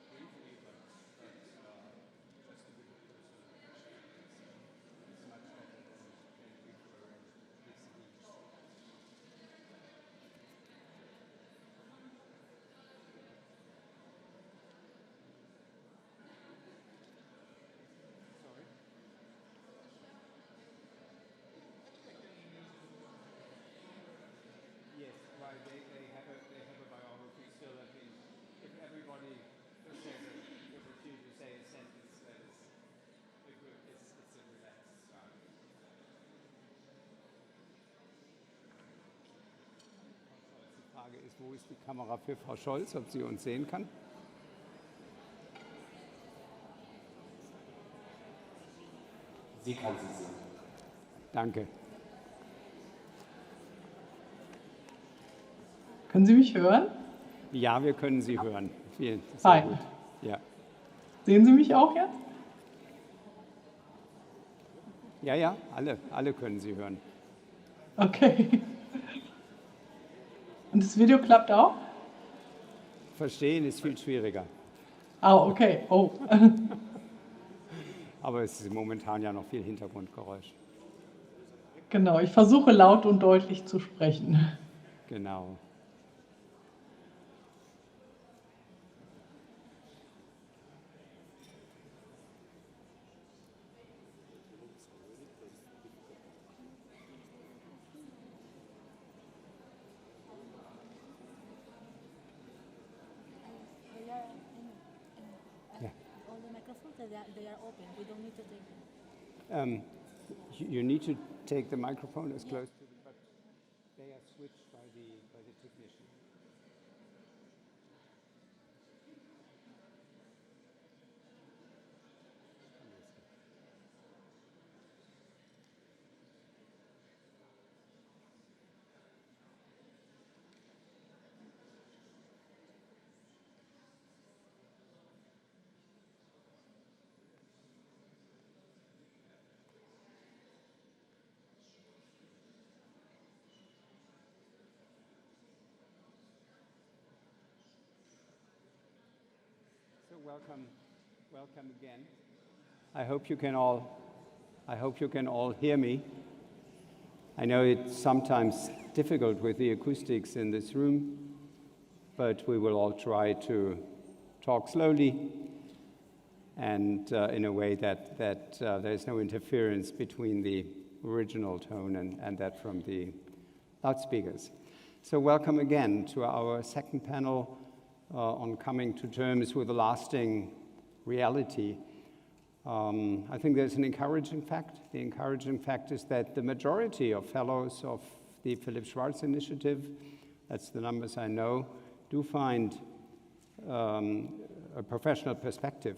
briefly, but just to give a personal impression. It's much better than referring this speech. Sorry? Yes, right. They have a biography still. I think if everybody just has the opportunity to say a sentence, that is a good. It's a relaxed start. Die Frage ist, wo ist die Kamera für Frau Scholz, ob sie uns sehen kann? Sie kann sie sehen. Danke. Können Sie mich hören? Ja, wir können Sie hören. Vielen Dank. Hi. Gut. Ja. Sehen Sie mich auch jetzt? Ja, alle können Sie hören. Okay. Und das Video klappt auch? Verstehen ist viel schwieriger. Ah, okay. Oh. Aber es ist momentan ja noch viel Hintergrundgeräusch. Genau, ich versuche laut und deutlich zu sprechen. Genau. All the microphones, they are open. We don't need to take them. You need to take the microphone as close to them, but they are switched by the technician. Welcome again. I hope you can all hear me. I know it's sometimes difficult with the acoustics in this room, but we will all try to talk slowly and in a way that there's no interference between the original tone and that from the loudspeakers. So welcome again to our second panel on coming to terms with a lasting reality. I think there's an encouraging fact. The encouraging fact is that the majority of fellows of the Philipp Schwartz initiative, that's the numbers I know, do find a professional perspective.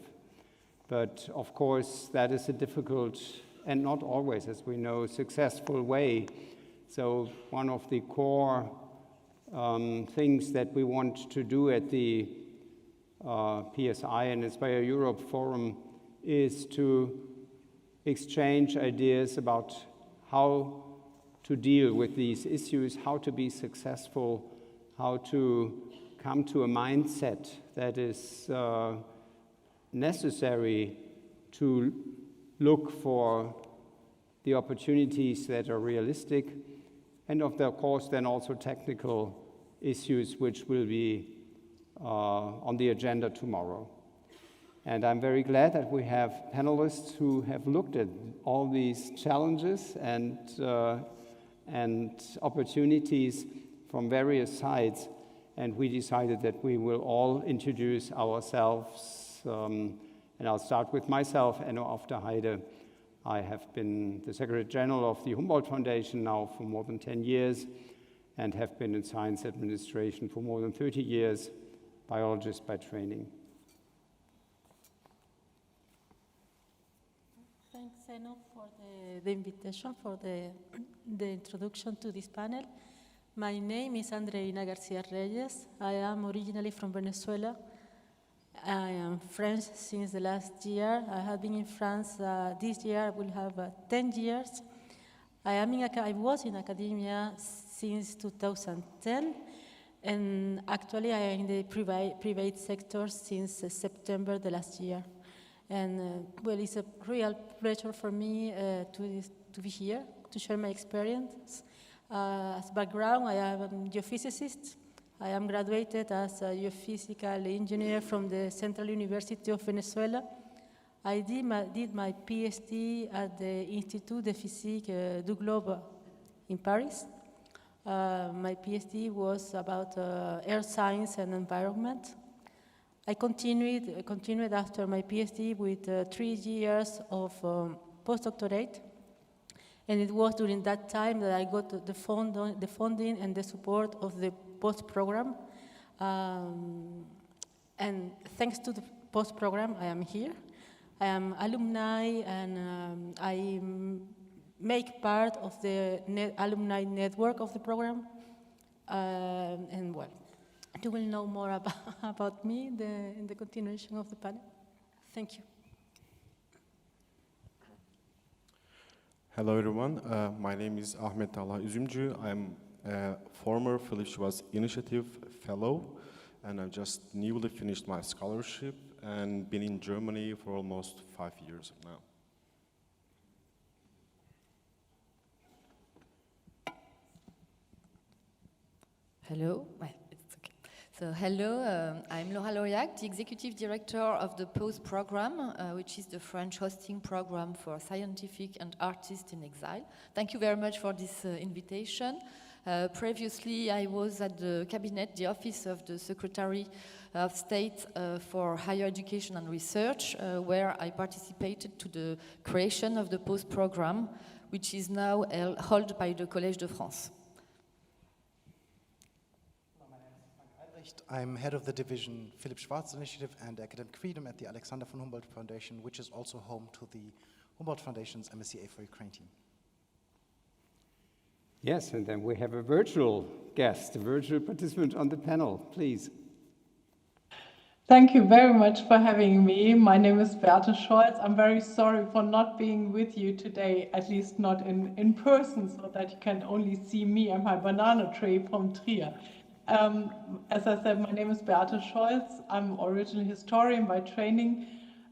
But of course, that is a difficult and not always, as we know, successful way. So one of the core things that we want to do at the PSI and Inspireurope Forum is to exchange ideas about how to deal with these issues, how to be successful, how to come to a mindset that is necessary to look for the opportunities that are realistic, and of course then also technical issues which will be on the agenda tomorrow. And I'm very glad that we have panelists who have looked at all these challenges and opportunities from various sides, and we decided that we will all introduce ourselves, and I'll start with myself, Enno After-Heide. I have been the Secretary General of the Humboldt Foundation now for more than 10 years and have been in science administration for more than 30 years, biologist by training. Thanks, Enno, for the invitation, for the introduction to this panel. My name is Andreina Garcia Reyes. I am originally from Venezuela. I am French since the last year. I have been in France this year. I will have 10 years. I was in academia since 2010, and actually I am in the private sector since September the last year. And well, it's a real pleasure for me to be here, to share my experience. As background, I am a geophysicist. I am graduated as a geophysical engineer from the Central University of Venezuela. I did my PhD at the Institut de Physique du Globe in Paris. My PhD was about earth science and environment. I continued after my PhD with 3 years of postdoctorate, and it was during that time that I got the funding and the support of the post program. And thanks to the post program, I am here. I am alumni, and I make part of the alumni network of the program. And well, you will know more about me in the continuation of the panel. Thank you. Hello everyone, my name is Ahmet Talha Üzümcü. I'm a former Philipp Schwartz Initiative Fellow, and I've just newly finished my scholarship and been in Germany for almost 5 years now. Hello. Well, it's okay. So hello, I'm Laura Lauriac, the Executive Director of the POSE program, which is the French hosting program for scientific and artists in exile. Thank you very much for this invitation. Previously, I was at the cabinet, the office of the Secretary of State for Higher Education and Research, where I participated to the creation of the POSE program, which is now held by the Collège de France. I'm head of the division Philipp Schwartz Initiative and Academic Freedom at the Alexander von Humboldt Foundation, which is also home to the Humboldt Foundation's MSCA for Ukraine team. Yes, and then we have a virtual guest, a virtual participant on the panel, please. Thank you very much for having me. My name is Berthe Scholz. I'm very sorry for not being with you today, at least not in person, so that you can only see me and my banana tree from Trier. As I said, my name is Berthe Scholz. I'm originally a historian by training.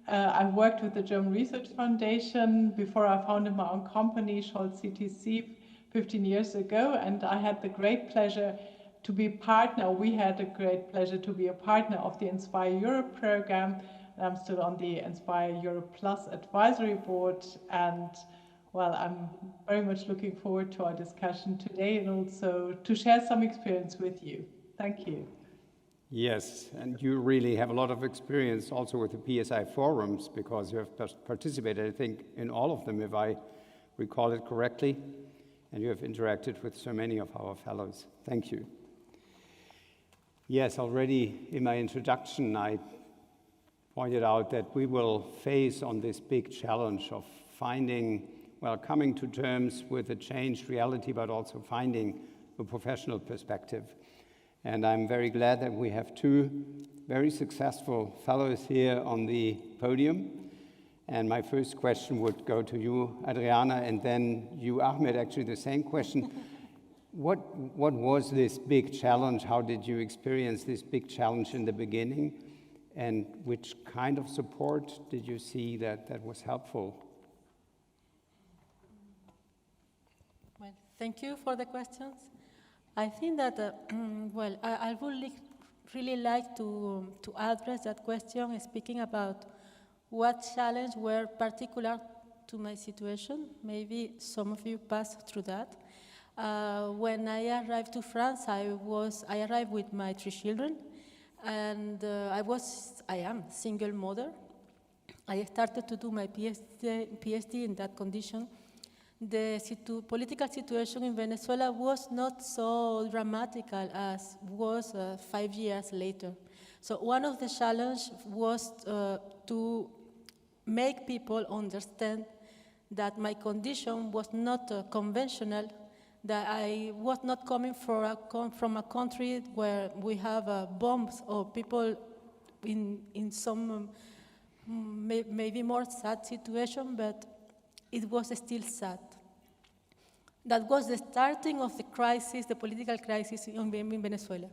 I've worked with the German Research Foundation before I founded my own company, Scholz CTC, 15 years ago, and I had the great pleasure to be we had a great pleasure to be a partner of the Inspireurope program. I'm still on the Inspireurope Plus advisory board, and well, I'm very much looking forward to our discussion today and also to share some experience with you. Thank you. Yes, and you really have a lot of experience also with the PSI forums, because you have participated, I think, in all of them, if I recall it correctly, and you have interacted with so many of our fellows. Thank you. Yes, already in my introduction, I pointed out that we will face on this big challenge of finding, well, coming to terms with a changed reality, but also finding a professional perspective. And I'm very glad that we have 2 very successful fellows here on the podium. And my first question would go to you, Adriana, and then you, Ahmed, actually the same question. What was this big challenge? How did you experience this big challenge in the beginning? And which kind of support did you see that was helpful? Well, thank you for the questions. I think that, well, I would really like to address that question, speaking about what challenges were particular to my situation. Maybe some of you passed through that. When I arrived to France, I arrived with my 3 children, and I am single mother. I started to do my PhD in that condition. The political situation in Venezuela was not so dramatical as was 5 years later. So one of the challenges was to make people understand that my condition was not conventional, that I was not coming from a country where we have bombs or people in some maybe more sad situation, but it was still sad. That was the starting of the crisis, the political crisis in Venezuela.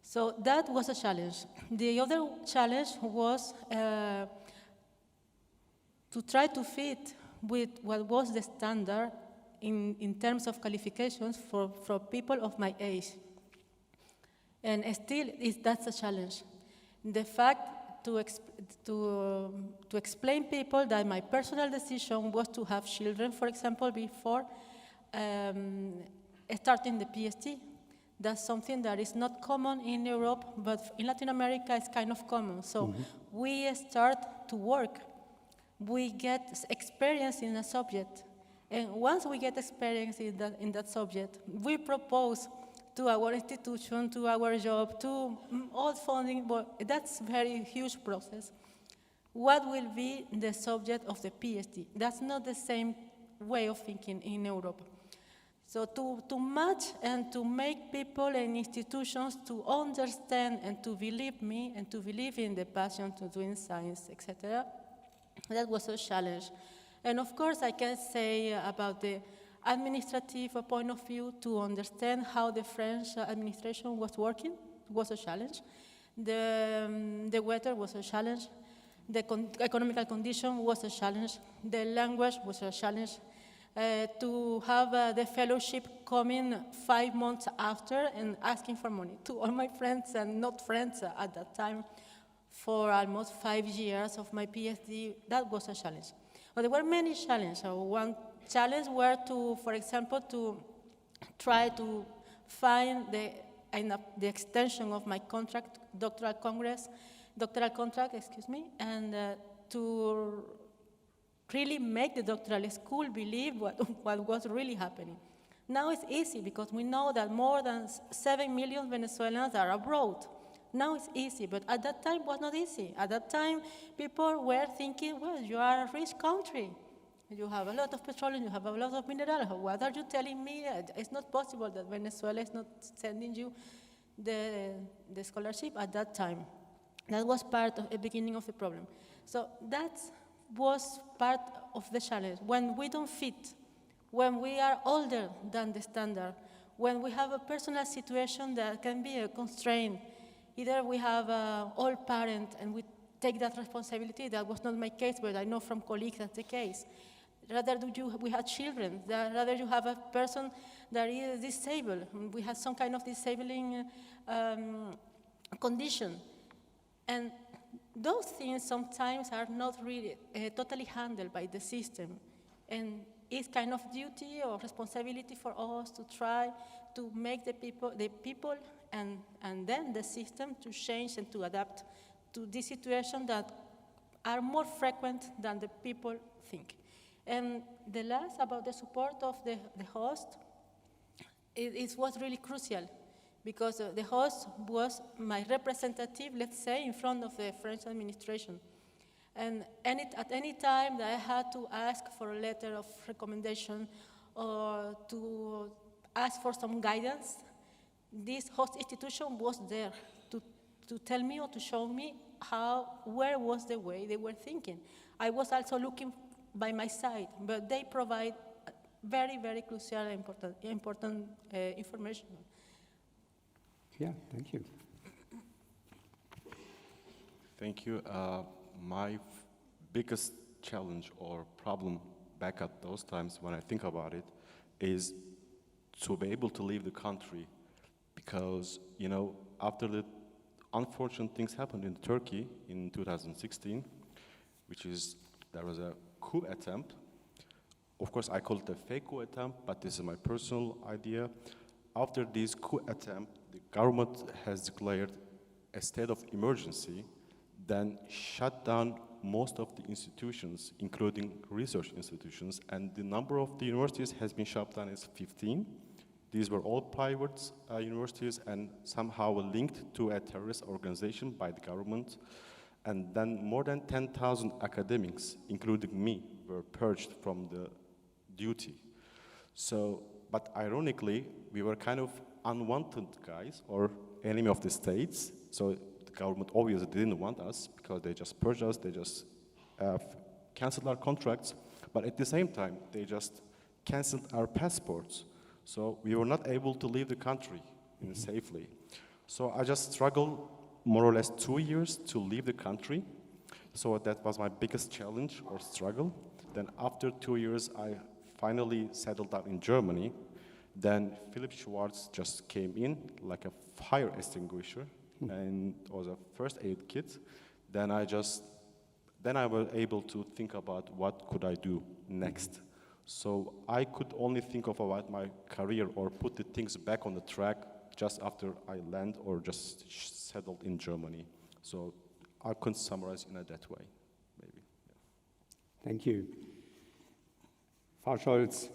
So that was a challenge. The other challenge was to try to fit with what was the standard in terms of qualifications for people of my age. And still, that's a challenge. The fact to explain people that my personal decision was to have children, for example, before starting the PhD. That's something that is not common in Europe, but in Latin America it's kind of common. So we start to work. We get experience in a subject. And once we get experience in that subject, we propose to our institution, to our job, to all funding, but that's a very huge process. What will be the subject of the PhD? That's not the same way of thinking in Europe. So to match and to make people and institutions to understand and to believe me and to believe in the passion to doing science, etc., that was a challenge. And of course, I can say about the administrative point of view, to understand how the French administration was working was a challenge. The weather was a challenge. The economical condition was a challenge. The language was a challenge. To have the fellowship coming 5 months after and asking for money to all my friends and not friends at that time for almost 5 years of my PhD, that was a challenge. But there were many challenges. One challenge were to, for example, to try to find the extension of my doctoral contract, and to really make the doctoral school believe what was really happening. Now it's easy because we know that more than 7 million Venezuelans are abroad. Now it's easy, but at that time it was not easy. At that time, people were thinking, well, you are a rich country. You have a lot of petroleum, you have a lot of minerals. What are you telling me? It's not possible that Venezuela is not sending you the scholarship at that time. That was part of the beginning of the problem. So that was part of the challenge. When we don't fit, when we are older than the standard, when we have a personal situation that can be a constraint, either we have an old parent and we take that responsibility. That was not my case, but I know from colleagues that's the case. Rather we have children, rather you have a person that is disabled. We have some kind of disabling condition. And those things sometimes are not really totally handled by the system. And it's kind of duty or responsibility for us to try to make the people and then the system to change and to adapt to these situations that are more frequent than the people think. And the last, about the support of the host, it was really crucial because the host was my representative, let's say, in front of the French administration. And at any time that I had to ask for a letter of recommendation or to ask for some guidance, this host institution was there to tell me or to show me where was the way they were thinking. I was also looking by my side, but they provide very, very crucial and important information. Yeah, thank you. Thank you. My biggest challenge or problem back at those times when I think about it is to be able to leave the country because, you know, after the unfortunate things happened in Turkey in 2016, which is, there was a coup attempt. Of course, I call it a fake coup attempt, but this is my personal idea. After this coup attempt, the government has declared a state of emergency, then shut down most of the institutions, including research institutions, and the number of the universities has been shut down as 15. These were all private universities and somehow linked to a terrorist organization by the government. And then more than 10,000 academics, including me, were purged from the duty. So, but ironically, we were kind of unwanted guys or enemy of the states. So the government obviously didn't want us because they just purged us, they just canceled our contracts. But at the same time, they just canceled our passports. So we were not able to leave the country safely. So I just struggled more or less 2 years to leave the country. So that was my biggest challenge or struggle. Then after 2 years, I finally settled down in Germany. Then Philipp Schwartz just came in like a fire extinguisher and was a first aid kit. Then I was able to think about what could I do next. So I could only think of about my career or put the things back on the track just after I land or just settled in Germany. So I could summarize in that way, maybe. Yeah. Thank you. Frau Scholz,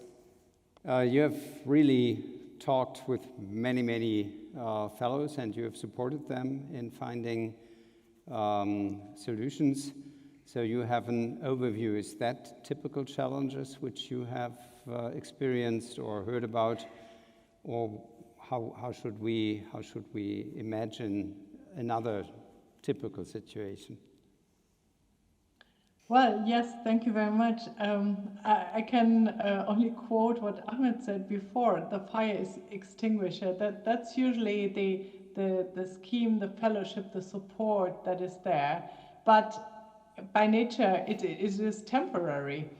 you have really talked with many fellows, and you have supported them in finding solutions. So you have an overview. Is that typical challenges which you have experienced or heard about, or how should we imagine another typical situation? Well, yes, thank you very much. I can only quote what Ahmed said before, the fire extinguisher. That's usually the scheme, the fellowship, the support that is there. But by nature, it is temporary.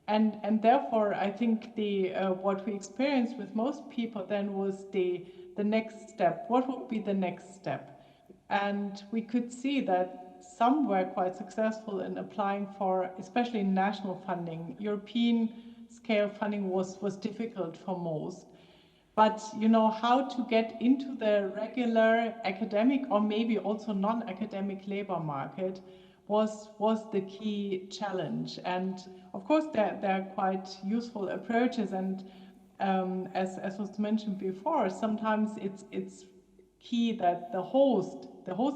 And therefore, I think what we experienced with most people then was the next step. What would be the next step? And we could see that some were quite successful in applying for, especially national funding. European scale funding was difficult for most. But how to get into the regular academic or maybe also non-academic labor market was the key challenge. And of course, there are quite useful approaches. And as was mentioned before, sometimes it's key that the host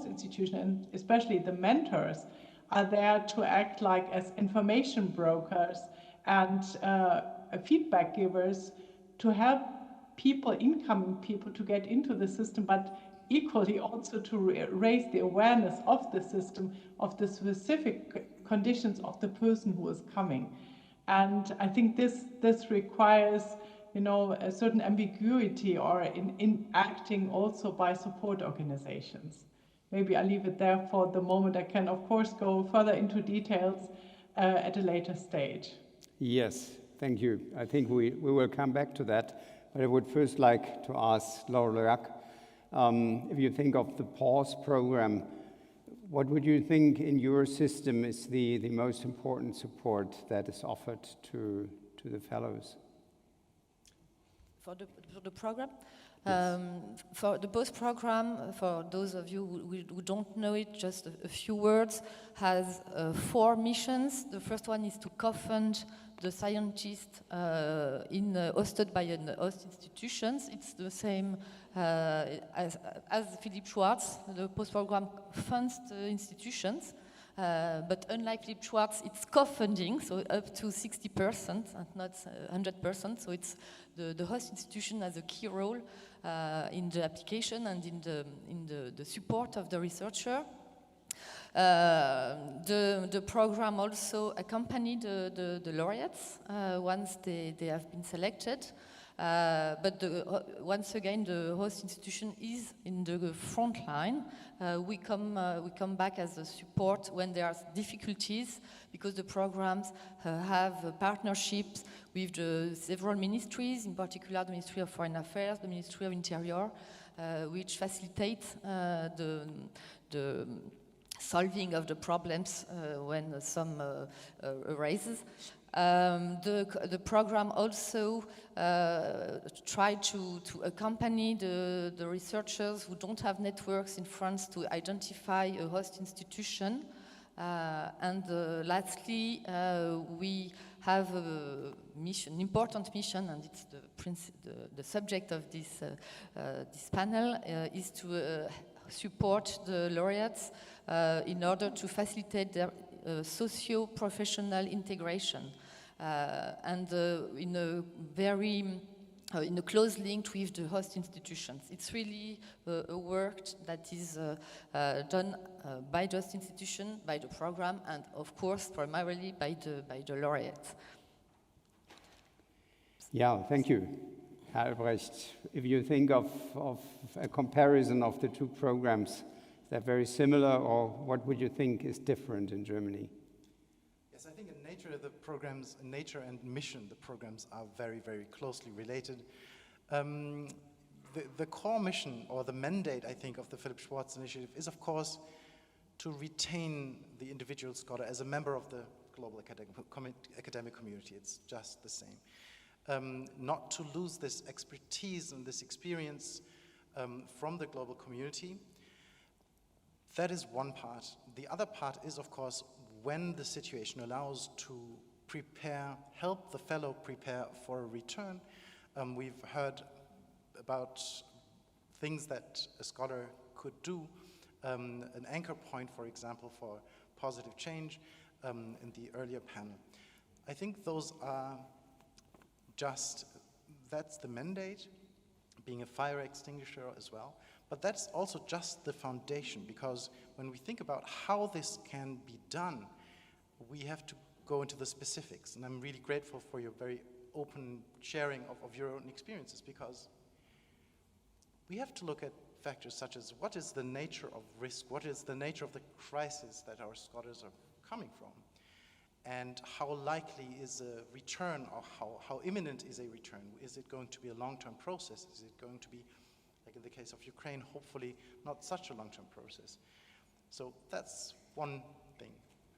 institution, and especially the mentors, are there to act like as information brokers and feedback givers to help incoming people to get into the system, but equally also to raise the awareness of the system, of the specific conditions of the person who is coming. And I think this requires a certain ambiguity or in acting also by support organizations. Maybe I'll leave it there for the moment. I can, of course, go further into details at a later stage. Yes, thank you. I think we will come back to that. But I would first like to ask Laura Loyac, if you think of the PAUSE program, what would you think in your system is the most important support that is offered to the fellows? For the program? Yes. For the PAUSE program, for those of you who don't know it, just a few words, has 4 missions. The first one is to co-fund the scientists hosted by host institutions. It's the same as Philipp Schwartz. The PAUSE program funds the institutions. But unlike Philipp Schwartz, it's co-funding, so up to 60% and not 100%. So it's the host institution has a key role in the application and in the support of the researcher. The program also accompanied the laureates once they have been selected. But once again, the host institution is in the front line. We come back as a support when there are difficulties, because the programs have partnerships with several ministries, in particular the Ministry of Foreign Affairs, the Ministry of Interior, which facilitate the solving of the problems when some arises. The program also tried to accompany the researchers who don't have networks in France to identify a host institution. And lastly, we have a mission, an important mission, and it's the subject of this panel, is to support the laureates in order to facilitate their socio-professional integration. And in a close link with the host institutions. It's really a work that is done by the host institution, by the program, and of course primarily by the laureates. Yeah, thank you, Herr Albrecht. If you think of a comparison of the two programs, they're very similar, or what would you think is different in Germany? Yes, I think in nature, the programs, in nature and mission, the programs are very, very closely related. The core mission, or the mandate, I think, of the Philipp Schwartz initiative is, of course, to retain the individual scholar as a member of the global academic community. It's just the same. Not to lose this expertise and this experience from the global community. That is one part. The other part is, of course, when the situation allows, to prepare, help the fellow prepare for a return. We've heard about things that a scholar could do, an anchor point, for example, for positive change in the earlier panel. I think those are that's the mandate, being a fire extinguisher as well. But that's also just the foundation, because when we think about how this can be done, we have to go into the specifics. And I'm really grateful for your very open sharing of your own experiences, because we have to look at factors such as what is the nature of risk, what is the nature of the crisis that our scholars are coming from, and how likely is a return, or how imminent is a return? Is it going to be a long-term process? Is it going to be, like in the case of Ukraine, hopefully not such a long-term process? So that's one thing.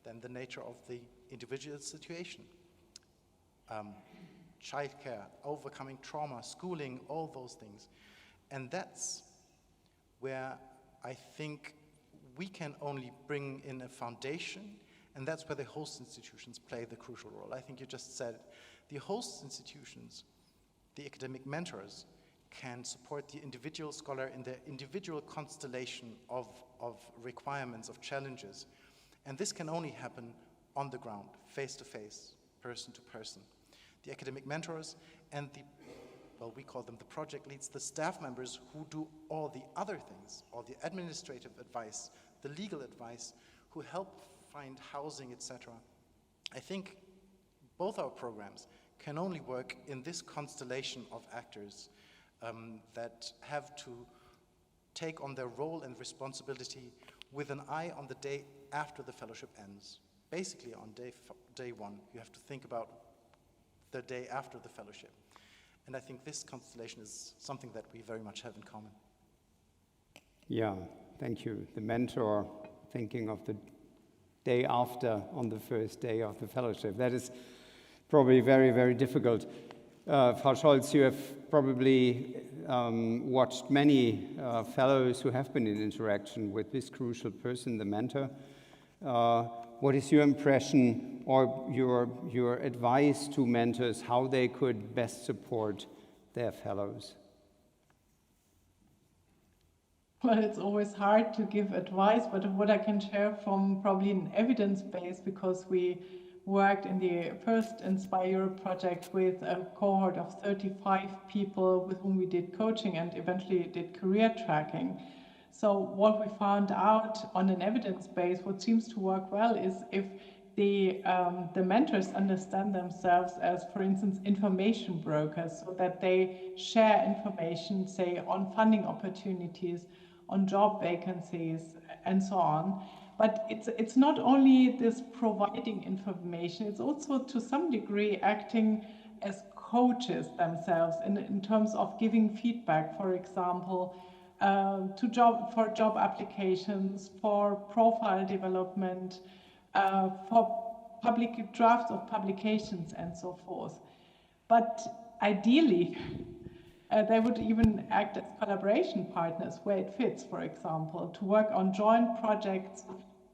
Then the nature of the individual situation. Childcare, overcoming trauma, schooling, all those things. And that's where I think we can only bring in a foundation, and that's where the host institutions play the crucial role. I think you just said it. The host institutions, the academic mentors, can support the individual scholar in their individual constellation of requirements, of challenges. And this can only happen on the ground, face to face, person to person. The academic mentors and we call them the project leads, the staff members who do all the other things, all the administrative advice, the legal advice, who help find housing, etc. I think both our programs can only work in this constellation of actors that have to take on their role and responsibility with an eye on the day after the fellowship ends. Basically on day one, you have to think about the day after the fellowship. And I think this constellation is something that we very much have in common. Yeah, thank you. The mentor thinking of the day after on the first day of the fellowship. That is probably very, very difficult. Frau Scholz, you have probably watched many fellows who have been in interaction with this crucial person, the mentor. What is your impression or your advice to mentors, how they could best support their fellows? Well, it's always hard to give advice, but what I can share from probably an evidence base, because we worked in the first Inspireurope project with a cohort of 35 people with whom we did coaching and eventually did career tracking. So what we found out on an evidence base, what seems to work well is if the mentors understand themselves as, for instance, information brokers, so that they share information, say, on funding opportunities, on job vacancies, and so on. But it's not only this providing information, it's also to some degree acting as coaches themselves in terms of giving feedback, for example, for job applications, for profile development, for public drafts of publications and so forth. But ideally, they would even act as collaboration partners where it fits, for example, to work on joint projects,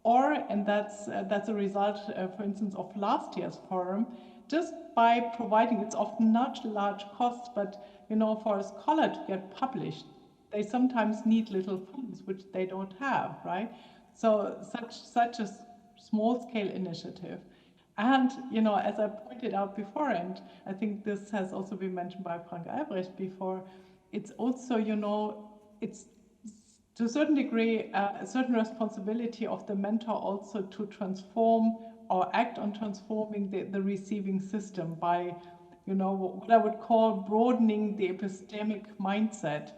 or, and that's a result, for instance, of last year's forum, just by providing, it's often not large costs, but for a scholar to get published, they sometimes need little funds, which they don't have, right? So such a small-scale initiative. And, as I pointed out before, and I think this has also been mentioned by Frank Albrecht before, it's also, it's to a certain degree, a certain responsibility of the mentor also to transform or act on transforming the receiving system by what I would call broadening the epistemic mindset.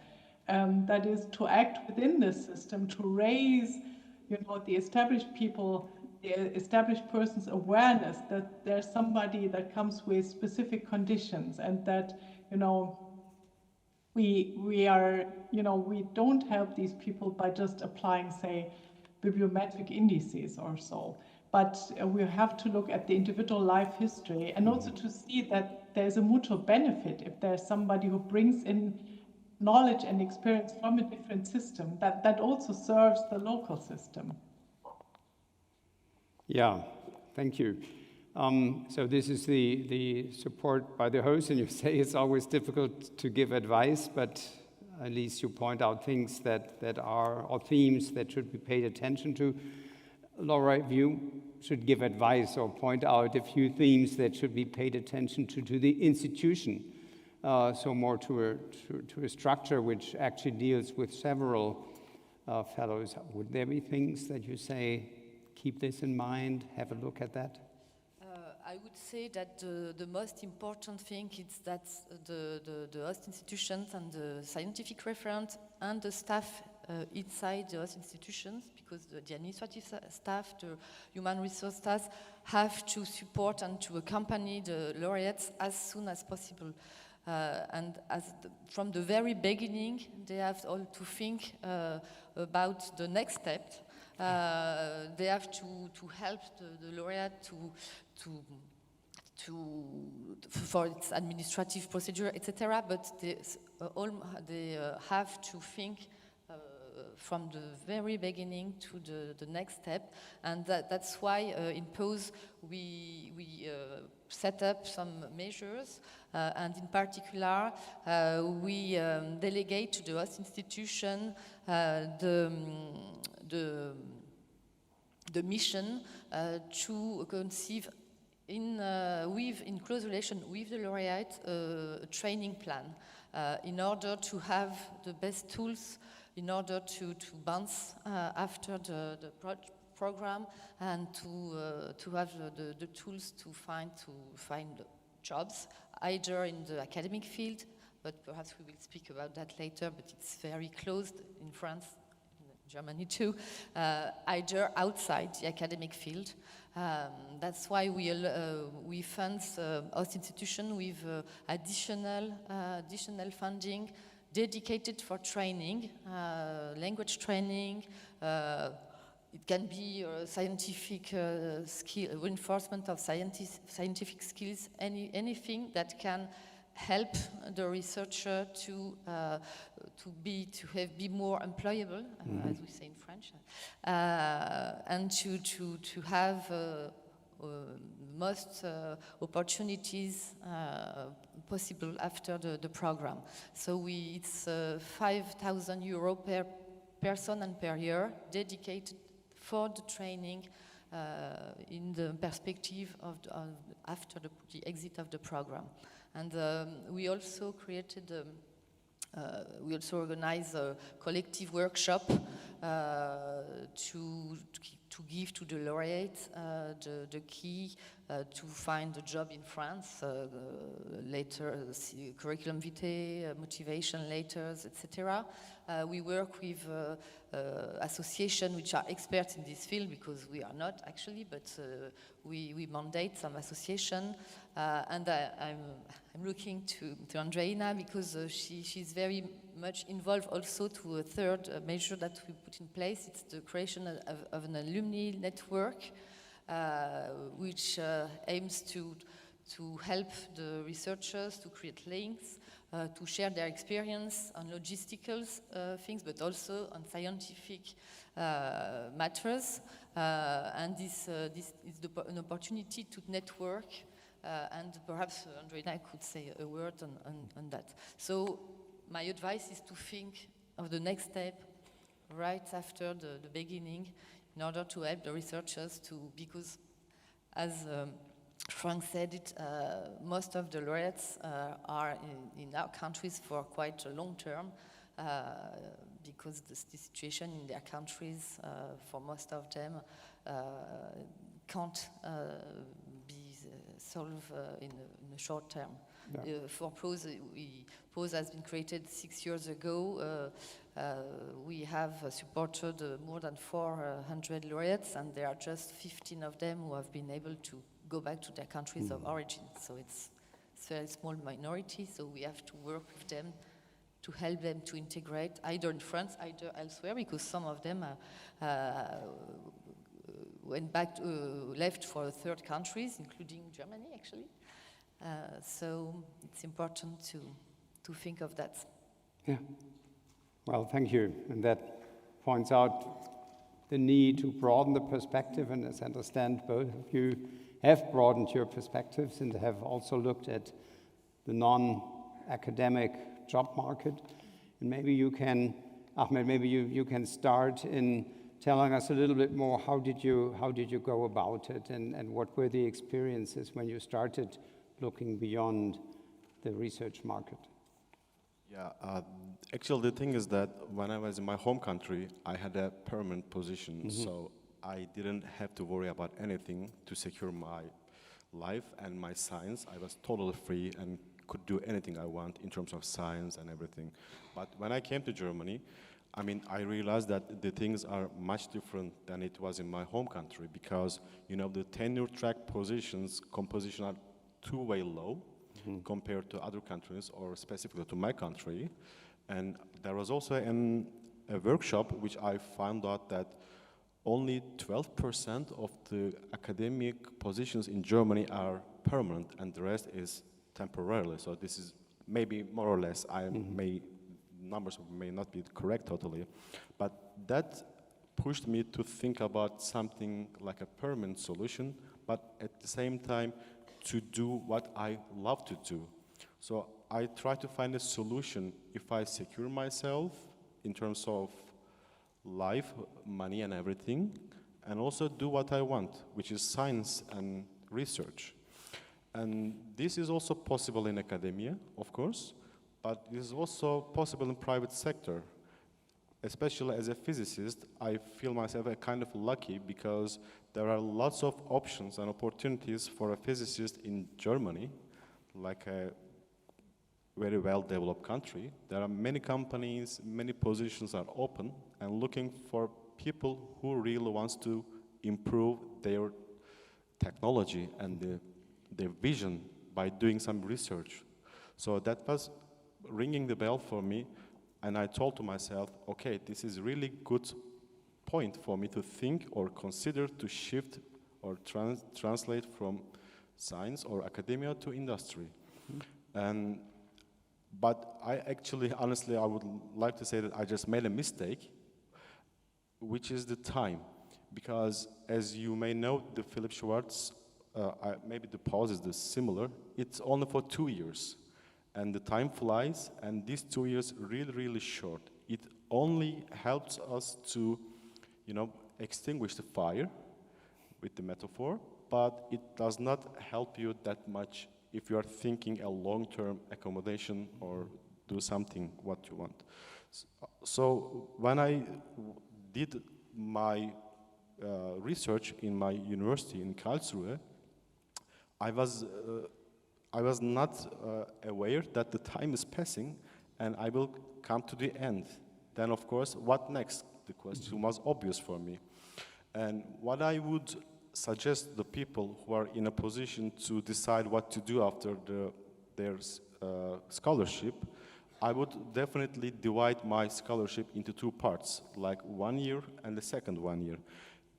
That is to act within this system, to raise, the established people, the established person's awareness that there's somebody that comes with specific conditions, and that, we are, we don't help these people by just applying, say, bibliometric indices or so. But we have to look at the individual life history, and also to see that there's a mutual benefit if there's somebody who brings in knowledge and experience from a different system, that also serves the local system. Yeah, thank you. So this is the support by the host, and you say it's always difficult to give advice, but at least you point out things that are, or themes that should be paid attention to. Laura, if you should give advice or point out a few themes that should be paid attention to the institution, so more to a structure which actually deals with several fellows, would there be things that you say, keep this in mind, have a look at that? I would say that the most important thing is that the host institutions and the scientific referent and the staff inside the host institutions, because the administrative staff, the human resource staff, have to support and to accompany the laureates as soon as possible. And from the very beginning, they have all to think about the next step. They have to help the laureate for its administrative procedure, etc. But they have to think from the very beginning to the next step, and that's why in POSE we set up some measures, and in particular we delegate to the host institution the mission to conceive in close relation with the laureate a training plan in order to have the best tools in order to bounce after the program, and to have the tools to find jobs, either in the academic field, but perhaps we will speak about that later, but it's very closed in France, in Germany too, either outside the academic field. That's why we fund host institution with additional funding dedicated for training, language training. It can be scientific skill, reinforcement of scientific skills, anything that can help the researcher to be more employable, as we say in French, and to have most opportunities possible after the program. So it's 5,000 euros per person and per year dedicated for the training in the perspective of after the exit of the program. And we also created we also organize a collective workshop to give to the laureate the key to find a job in France, later curriculum vitae, motivation letters, etc. We work with associations which are experts in this field, because we are not actually, but we mandate some association, and I'm looking to Andreina, because she's very much involved also to a third measure that we put in place. It's the creation of an alumni network, which aims to help the researchers to create links, to share their experience on logistical things, but also on scientific matters. And this is an opportunity to network, and perhaps Andreina could say a word on that. So my advice is to think of the next step right after the beginning, in order to help the researchers because as Frank said it, most of the laureates are in our countries for quite a long term, because the situation in their countries, for most of them, can't be solved in a short term. For PROSE, PROSE has been created 6 years ago. We have supported more than 400 laureates, and there are just 15 of them who have been able to go back to their countries of origin. So it's a very small minority, so we have to work with them to help them to integrate, either in France, either elsewhere, because some of them went back, left for third countries, including Germany, actually. So it's important to think of that. Yeah. Well, thank you. And that points out the need to broaden the perspective, and as I understand, both of you have broadened your perspectives and have also looked at the non-academic job market. And maybe you can, Ahmed, maybe you can start in telling us a little bit more, how did you go about it, and what were the experiences when you started looking beyond the research market? Yeah, actually the thing is that when I was in my home country, I had a permanent position, so I didn't have to worry about anything to secure my life and my science. I was totally free and could do anything I want in terms of science and everything. But when I came to Germany, I mean, I realized that the things are much different than it was in my home country, because, you know, the tenure track positions, composition are two-way low compared to other countries, or specifically to my country. And there was also a workshop which I found out that only 12% of the academic positions in Germany are permanent, and the rest is temporarily. So this is maybe more or less, numbers may not be correct totally, but that pushed me to think about something like a permanent solution, but at the same time to do what I love to do. So I try to find a solution if I secure myself in terms of life, money and everything, and also do what I want, which is science and research. And this is also possible in academia, of course, but it is also possible in private sector. Especially as a physicist, I feel myself a kind of lucky, because there are lots of options and opportunities for a physicist in Germany, like a very well-developed country. There are many companies, many positions are open, and looking for people who really wants to improve their technology and their vision by doing some research. So that was ringing the bell for me. And I told to myself, okay, this is really good point for me to think or consider to shift or translate from science or academia to industry. But I actually, honestly, I would like to say that I just made a mistake, which is the time. Because as you may know, the Philipp Schwartz, maybe the pause is similar, it's only for 2 years. And the time flies, and these 2 years really, really short. It only helps us to, you know, extinguish the fire with the metaphor, but it does not help you that much if you are thinking a long-term accommodation or do something what you want. So when I did my research in my university in Karlsruhe, I was not aware that the time is passing and I will come to the end. Then, of course, what next? The question was obvious for me. And what I would suggest the people who are in a position to decide what to do after their scholarship, I would definitely divide my scholarship into 2 parts, like 1 year and the second 1 year.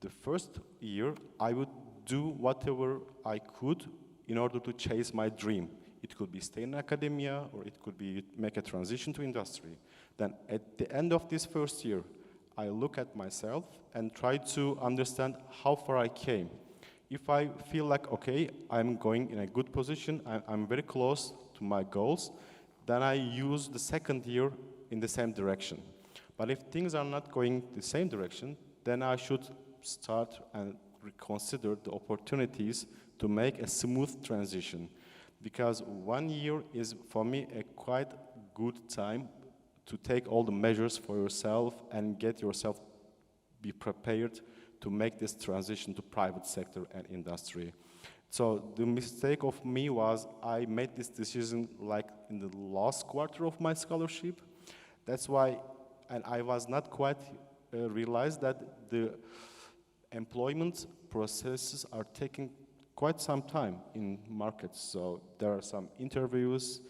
The first year, I would do whatever I could in order to chase my dream. It could be stay in academia, or it could be make a transition to industry. Then at the end of this first year, I look at myself and try to understand how far I came. If I feel like, okay, I'm going in a good position, I'm very close to my goals, then I use the second year in the same direction. But if things are not going the same direction, then I should start and reconsider the opportunities to make a smooth transition. Because 1 year is, for me, a quite good time to take all the measures for yourself and get yourself be prepared to make this transition to private sector and industry. So the mistake of me was I made this decision like in the last quarter of my scholarship. That's why, and I was not quite realized that the employment processes are taking quite some time in markets. So there are some interviews,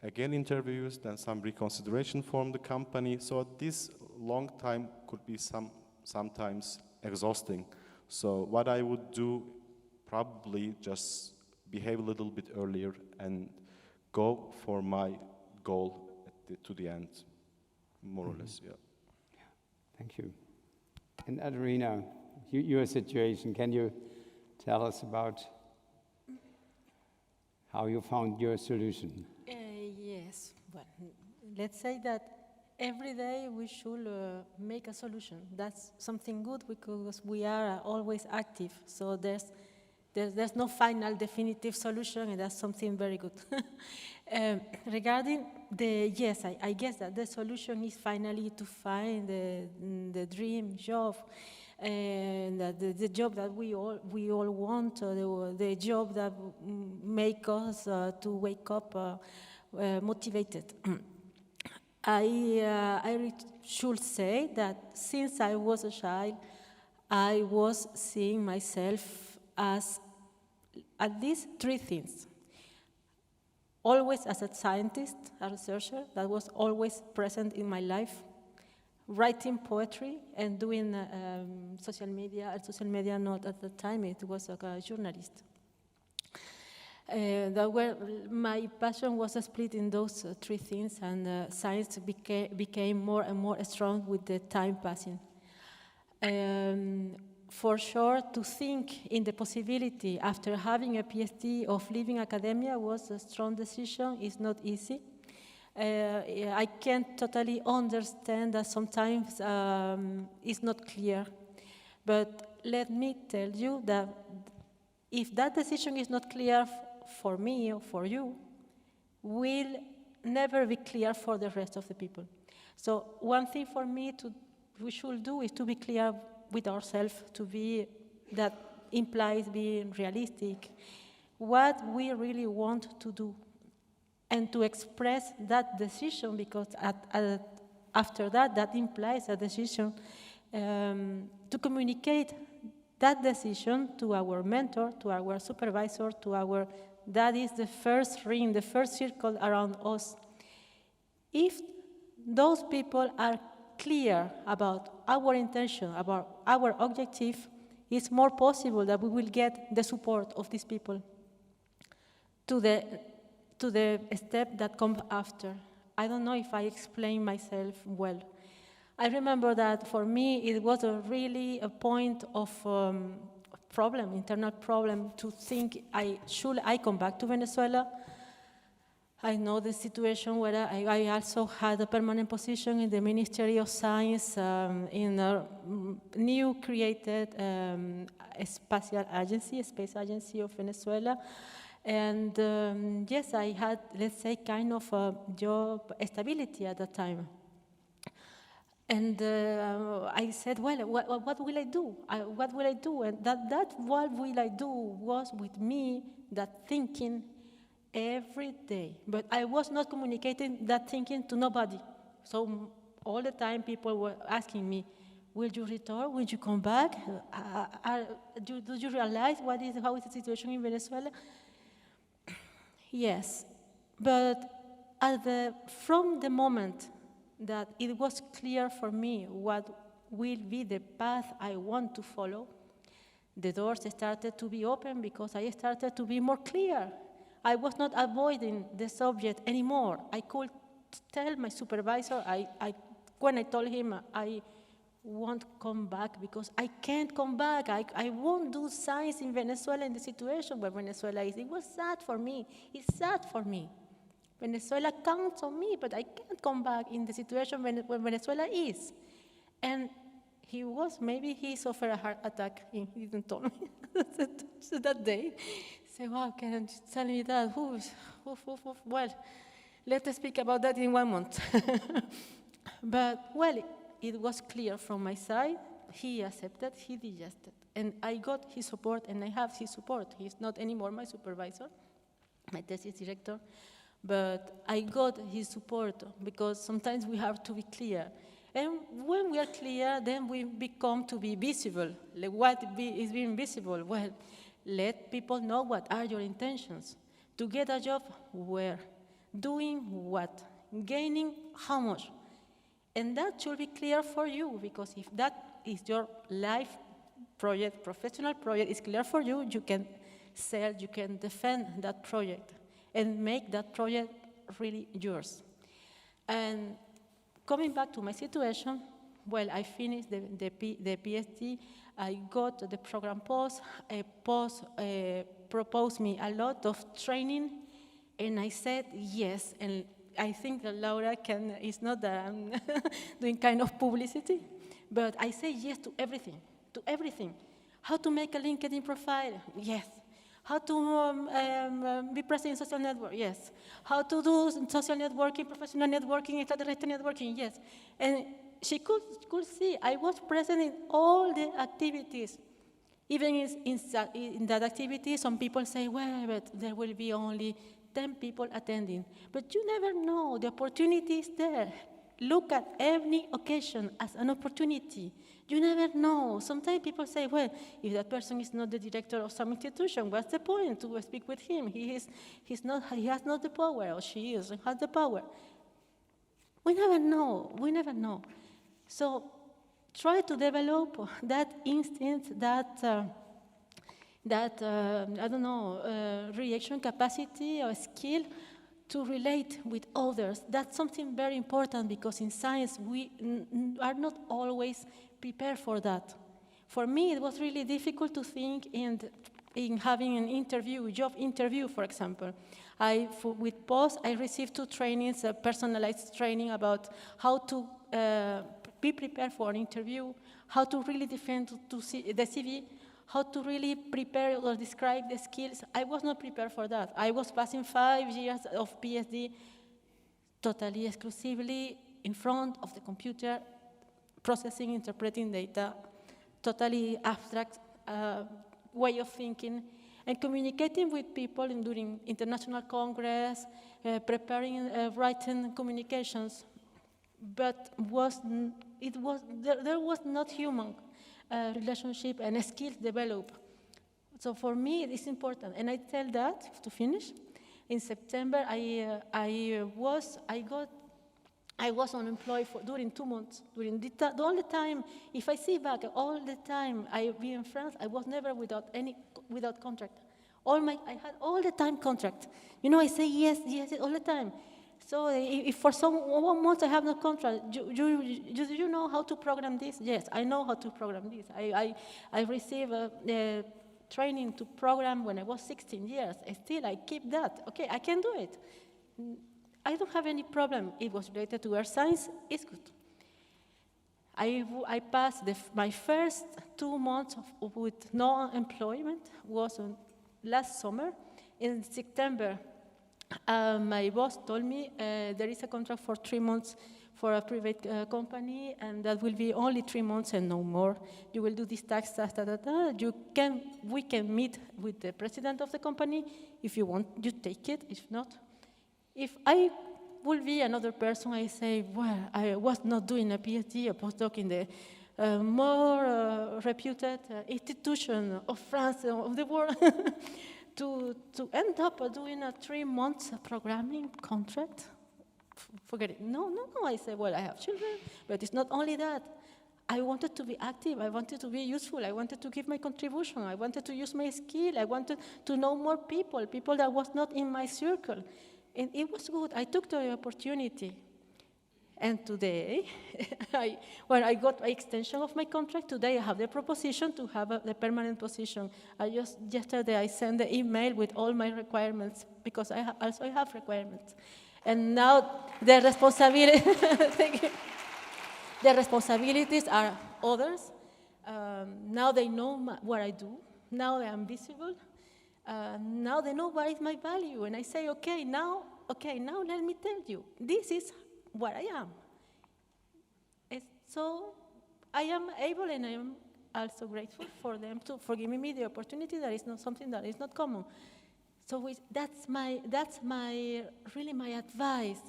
then some reconsideration from the company. So this long time could be sometimes exhausting. So what I would do, probably just behave a little bit earlier and go for my goal to the end, more or less, yeah. Thank you. And Adelina, your situation, can you tell us about how you found your solution? Yes. Well, let's say that every day we should make a solution. That's something good because we are always active. So there's no final definitive solution, and that's something very good. Regarding yes, I guess that the solution is finally to find the dream job, and the job that we all want, the job that make us to wake up motivated. I should say that since I was a child, I was seeing myself as at least three things. Always as a scientist, a researcher, that was always present in my life. Writing poetry and doing social media not at the time, it was like a journalist. My passion was split in those three things, and science became more and more strong with the time passing. For sure, to think in the possibility after having a PhD of leaving academia was a strong decision. It's not easy. I can't totally understand that sometimes it's not clear. But let me tell you that if that decision is not clear for me or for you, will never be clear for the rest of the people. So one thing for me we should do is to be clear with ourselves, that implies being realistic, what we really want to do, and to express that decision, because after that implies a decision, to communicate that decision to our mentor, to our supervisor, that is the first ring, the first circle around us. If those people are clear about our intention, about our objective, it's more possible that we will get the support of these people to the step that comes after. I don't know if I explain myself well. I remember that for me it was really a point of internal problem, to think, should I come back to Venezuela? I know the situation where I also had a permanent position in the Ministry of Science in a new created space agency of Venezuela. And yes, I had, let's say, kind of a job stability at that time. And I said, well, what will I do? What will I do? And that what will I do was with me, that thinking every day. But I was not communicating that thinking to nobody. So all the time people were asking me, will you return? Will you come back? Do you realize how is the situation in Venezuela? Yes, but from the moment that it was clear for me what will be the path I want to follow, the doors started to be open because I started to be more clear. I was not avoiding the subject anymore. I could tell my supervisor, when I told him I won't come back because I can't come back. I won't do science in Venezuela in the situation where Venezuela is. It was sad for me. It's sad for me. Venezuela counts on me, but I can't come back in the situation where Venezuela is. And maybe he suffered a heart attack. He didn't tell me so that day. Say, wow, can you tell me that? Well, let's speak about that in 1 month. But, well, it was clear from my side. He accepted, he digested. And I got his support, and I have his support. He's not anymore my supervisor, my thesis director, but I got his support because sometimes we have to be clear. And when we are clear, then we become to be visible. Like what is being visible? Well, let people know what are your intentions. To get a job, where? Doing what? Gaining how much? And that should be clear for you, because if that is your life project, professional project, is clear for you, you can sell, you can defend that project and make that project really yours. And coming back to my situation, well, I finished the PhD, I got the program post, a post proposed me a lot of training, and I said yes, and I think that Laura is not doing kind of publicity, but I say yes to everything, to everything. How to make a LinkedIn profile? Yes. How to be present in social network? Yes. How to do social networking, professional networking, extraterrestrial networking? Yes. And she could see I was present in all the activities. Even in that activity, some people say, well, but there will be only 10 people attending. But you never know, the opportunity is there. Look at every occasion as an opportunity. You never know. Sometimes people say, well, if that person is not the director of some institution, what's the point to speak with him? He has not the power, or she has the power. We never know. So try to develop that instinct, that reaction capacity or skill to relate with others. That's something very important, because in science we are not always prepared for that. For me, it was really difficult to think in having an interview, job interview, for example. With POST, I received 2 trainings, a personalized training about how to be prepared for an interview, how to really defend the CV, how to really prepare or describe the skills. I was not prepared for that. I was passing 5 years of PhD totally exclusively in front of the computer, processing, interpreting data, totally abstract way of thinking, and communicating with people during international congress, preparing written communications. But there was not human relationship and skills developed. So for me, it's important. And I tell that, to finish, in September, I was unemployed during 2 months. All the time, if I see back, all the time I be in France, I was never without contract. I had all the time contract. You know, I say yes all the time. So if for 1 month I have no contract, do you know how to program this? Yes, I know how to program this. I received training to program when I was 16 years. Still, I keep that. Okay, I can do it. I don't have any problem. It was related to earth science. It's good. I passed my first 2 months with no employment was last summer. In September, my boss told me there is a contract for 3 months for a private company, and that will be only 3 months and no more. You will do this tax, we can meet with the president of the company. If you want, you take it. If not, if I would be another person, I say, well, I was not doing a PhD, a postdoc in the more reputed institution of France, of the world, to end up doing a 3 months programming contract. Forget it. No, I say, well, I have children, but it's not only that. I wanted to be active, I wanted to be useful, I wanted to give my contribution, I wanted to use my skill, I wanted to know more people that was not in my circle. And it was good. I took the opportunity. And today, when I got an extension of my contract, today I have the proposition to have the permanent position. Yesterday I sent the email with all my requirements, because I also have requirements. And now the responsibility, thank you. The responsibilities are others. Now they know what I do. Now I am visible. Now they know what is my value. And I say, okay, now let me tell you, this is what I am. So I am able and I am also grateful for them for giving me the opportunity. That is not something that is not common. So that's really my advice.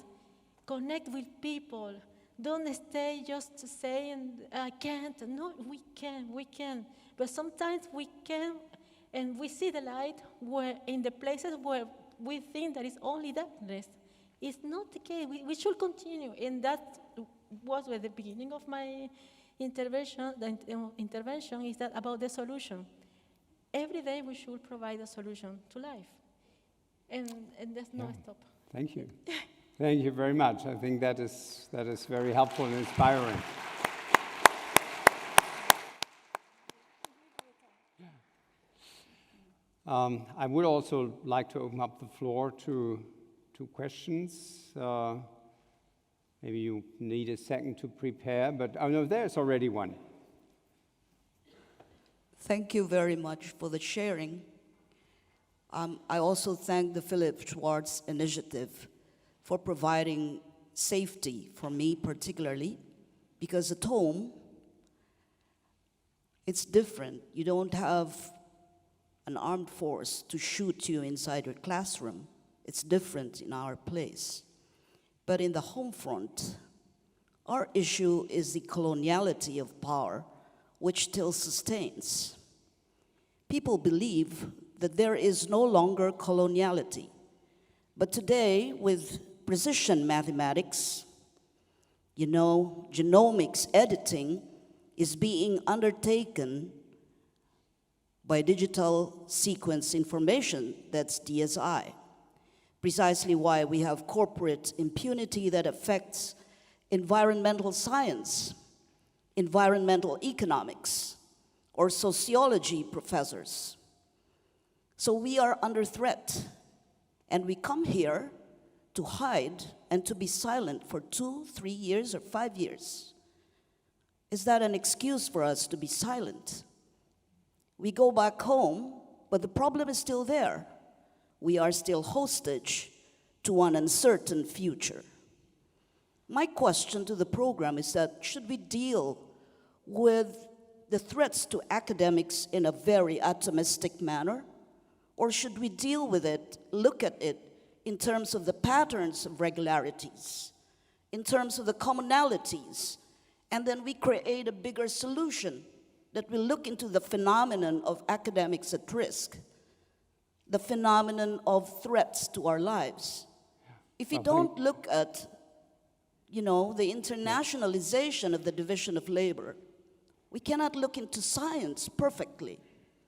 Connect with people. Don't stay just saying, I can't. No, we can. But sometimes we can, and we see the light where in the places where we think there is only darkness. It's not the case. We should continue. And that was at the beginning of my intervention. The intervention is that about the solution. Every day we should provide a solution to life. And there's no stop. Thank you. Thank you very much. I think that is very helpful and inspiring. I would also like to open up the floor to questions. Maybe you need a second to prepare, but oh no, there's already one. Thank you very much for the sharing. I also thank the Philipp Schwartz initiative for providing safety for me particularly, because at home, it's different. You don't have an armed force to shoot you inside your classroom. It's different in our place. But in the home front, our issue is the coloniality of power, which still sustains. People believe that there is no longer coloniality. But today, with precision mathematics, genomics editing is being undertaken by digital sequence information, that's DSI. Precisely why we have corporate impunity that affects environmental science, environmental economics, or sociology professors. So we are under threat, and we come here to hide and to be silent for 2, 3 years, or 5 years. Is that an excuse for us to be silent? We go back home, but the problem is still there. We are still hostage to an uncertain future. My question to the program is that should we deal with the threats to academics in a very atomistic manner? Or should we deal with it, look at it in terms of the patterns of regularities, in terms of the commonalities, and then we create a bigger solution that will look into the phenomenon of academics at risk, the phenomenon of threats to our lives. If we don't look at, the internationalization of the division of labor, we cannot look into science perfectly.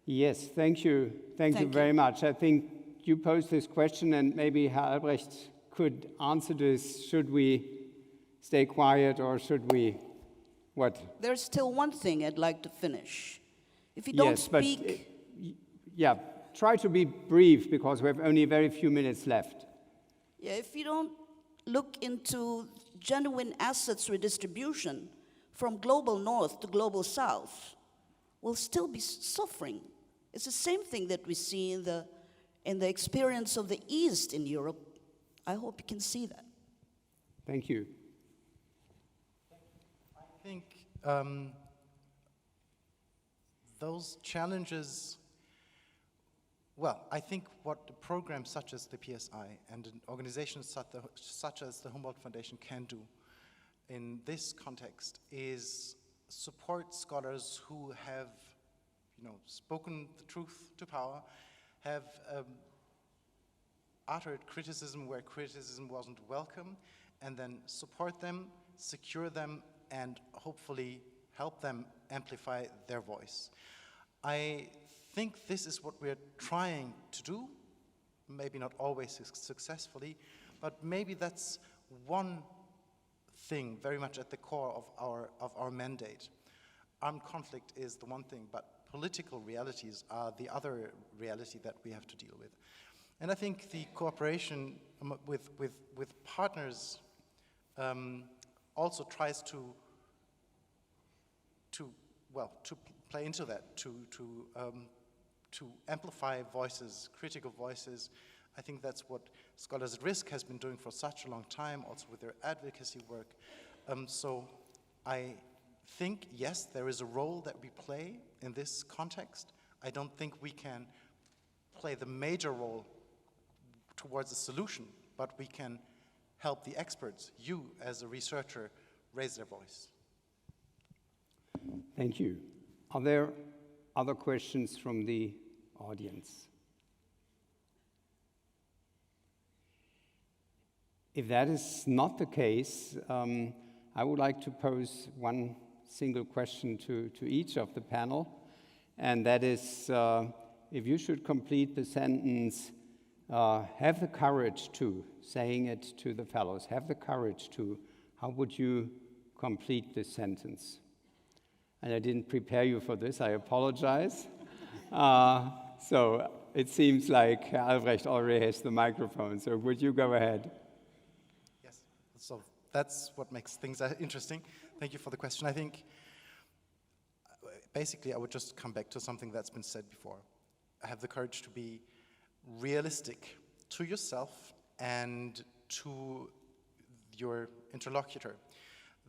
Yes, thank you. Thank you very much. I think you posed this question, and maybe Herr Albrecht could answer this. Should we stay quiet, or should we, what? There's still one thing I'd like to finish. If you don't speak... Try to be brief, because we have only very few minutes left. Yeah, if you don't look into genuine assets redistribution from global north to global south, we'll still be suffering. It's the same thing that we see in the experience of the East in Europe. I hope you can see that. Thank you. I think those challenges, I think what a program such as the PSI and an organization such as the Humboldt Foundation can do in this context is support scholars who have spoken the truth to power, have uttered criticism where criticism wasn't welcome, and then support them, secure them, and hopefully help them amplify their voice. I think this is what we're trying to do, maybe not always successfully, but maybe that's one thing very much at the core of our mandate. Armed conflict is the one thing, but political realities are the other reality that we have to deal with. And I think the cooperation with partners also tries to play into that, to amplify voices, critical voices. I think that's what Scholars at Risk has been doing for such a long time, also with their advocacy work. So I think, yes, there is a role that we play in this context. I don't think we can play the major role towards a solution, but we can help the experts, you as a researcher, raise their voice. Thank you. Are there other questions from the audience? If that is not the case, I would like to pose one single question to each of the panel, and that is, if you should complete the sentence, have the courage to, saying it to the fellows, have the courage to, how would you complete this sentence? And I didn't prepare you for this, I apologize. So it seems like Albrecht already has the microphone, so would you go ahead? Yes, so that's what makes things interesting. Thank you for the question. I think, basically, I would just come back to something that's been said before. Have the courage to be realistic to yourself and to your interlocutor.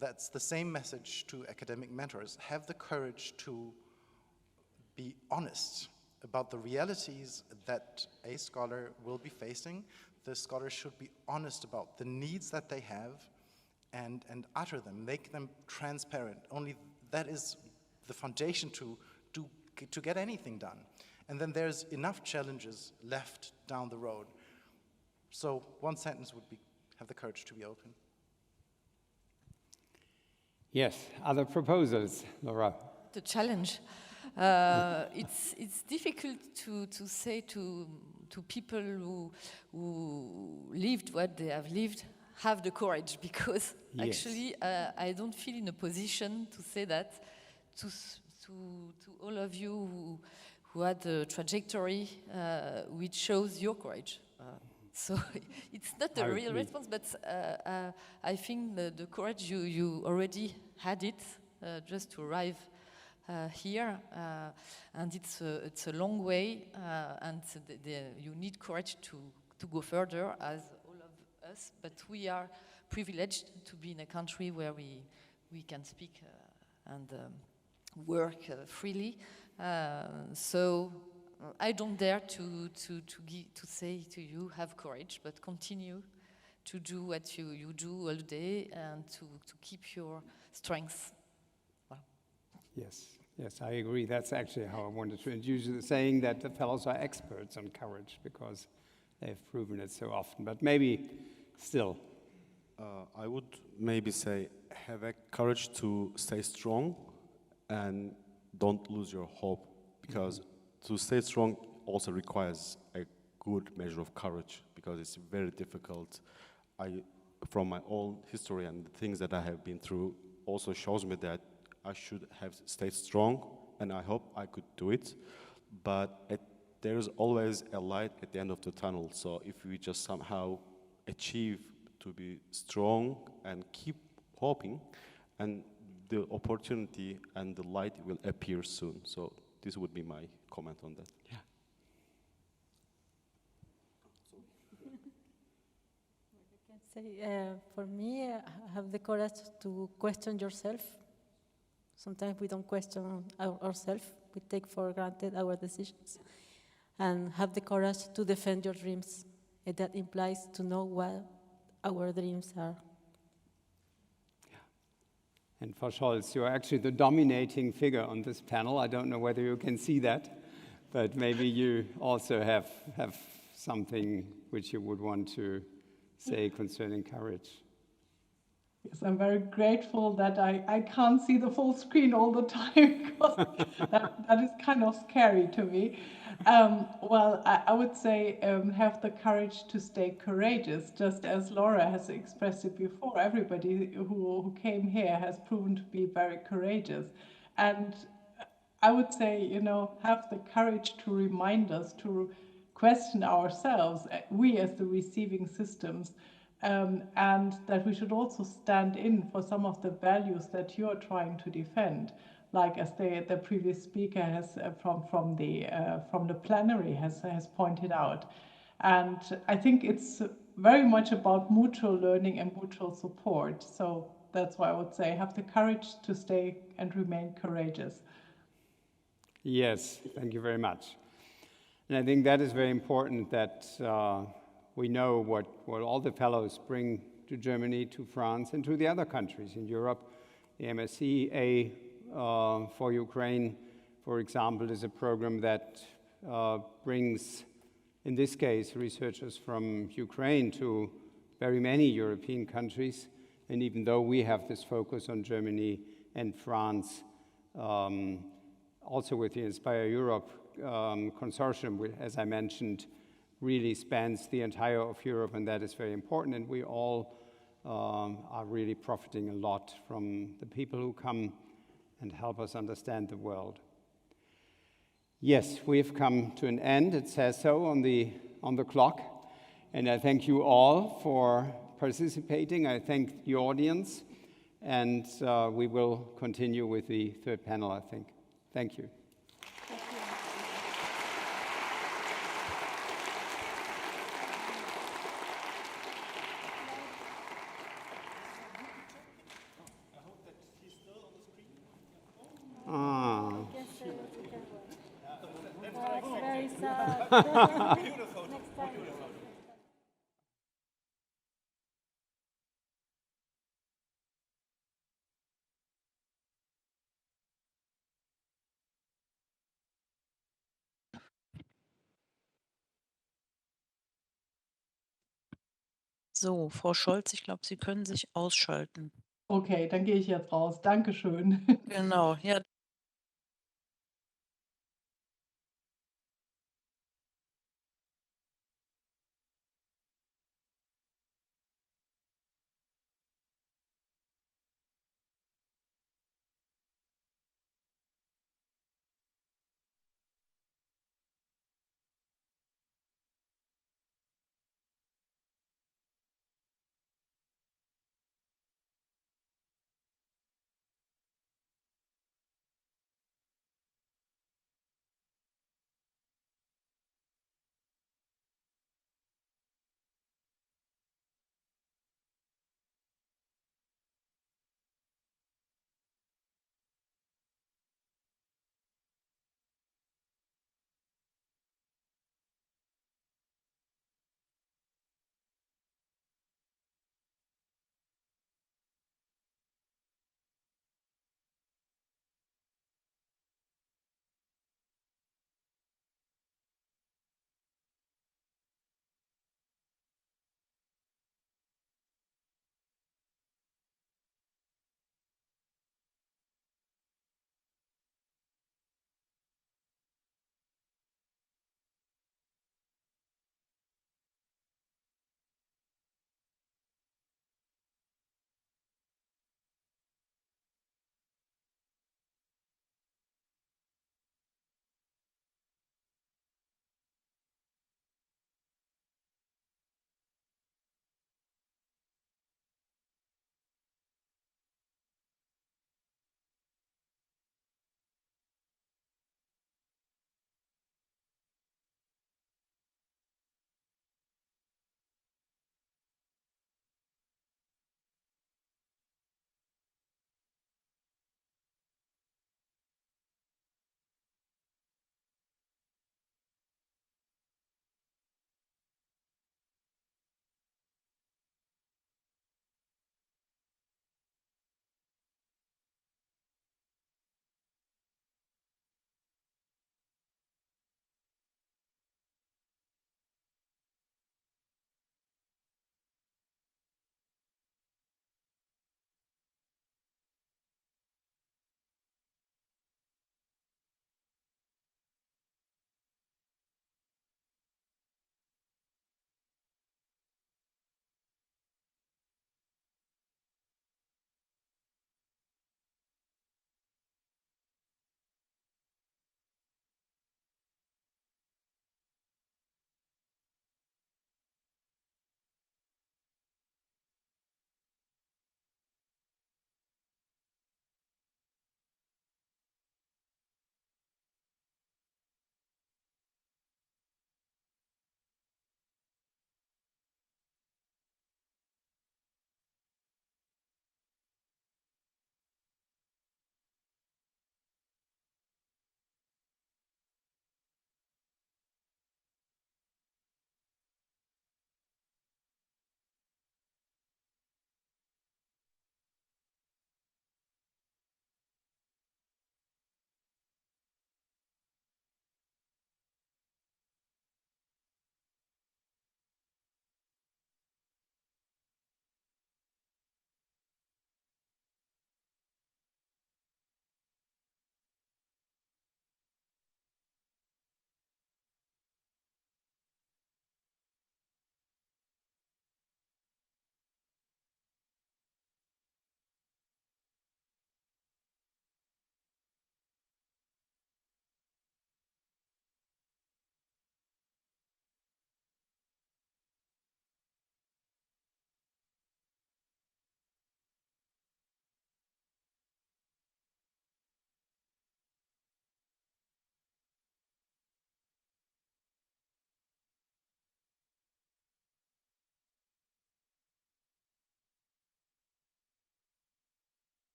That's the same message to academic mentors. Have the courage to be honest about the realities that a scholar will be facing. The scholar should be honest about the needs that they have and utter them, make them transparent. Only that is the foundation to get anything done. And then there's enough challenges left down the road. So one sentence would be, have the courage to be open. Yes, other proposals, Laura? The challenge. It's difficult to say to people who lived what they have lived, have the courage, because actually I don't feel in a position to say that to all of you who had a trajectory which shows your courage. So it's not a real response, but I think the courage you already had it just to arrive here, and it's a long way, and you need courage to go further, as all of us. But we are privileged to be in a country where we can speak and work freely. So I don't dare to say to you, have courage, but continue to do what you do all day and to keep your strengths. Well. Yes, I agree. That's actually how I wanted to introduce it, saying that the fellows are experts on courage because they've proven it so often. But maybe still. I would maybe say, have a courage to stay strong and don't lose your hope, because to stay strong also requires a good measure of courage, because it's very difficult. From my own history and the things that I have been through also shows me that I should have stayed strong, and I hope I could do it. But there's always a light at the end of the tunnel. So if we just somehow achieve to be strong and keep hoping, and the opportunity and the light will appear soon. So this would be my comment on that. Yeah. I can say, for me, have the courage to question yourself. Sometimes we don't question ourselves. We take for granted our decisions. And have the courage to defend your dreams. And that implies to know what our dreams are. And for Scholz, you're actually the dominating figure on this panel. I don't know whether you can see that, but maybe you also have something which you would want to say concerning courage. Yes, I'm very grateful that I can't see the full screen all the time, because that is kind of scary to me. Well, I would say have the courage to stay courageous, just as Laura has expressed it before. Everybody who came here has proven to be very courageous. And I would say, have the courage to remind us to question ourselves, we as the receiving systems, and that we should also stand in for some of the values that you're trying to defend, like as the previous speaker has from the plenary has pointed out. And I think it's very much about mutual learning and mutual support. So that's why I would say have the courage to stay and remain courageous. Yes, thank you very much. And I think that is very important that we know what all the fellows bring to Germany, to France, and to the other countries in Europe. The MSCA for Ukraine, for example, is a program that brings, in this case, researchers from Ukraine to very many European countries. And even though we have this focus on Germany and France, also with the Inspireurope consortium, as I mentioned, really spans the entire of Europe, and that is very important. And we all are really profiting a lot from the people who come and help us understand the world. Yes, we have come to an end. It says so on the clock. And I thank you all for participating. I thank the audience. And we will continue with the third panel, I think. Thank you. Very sad. Next time. So, Frau Scholz, ich glaube, Sie können sich ausschalten. Okay, dann gehe ich jetzt raus. Dankeschön. Genau, ja.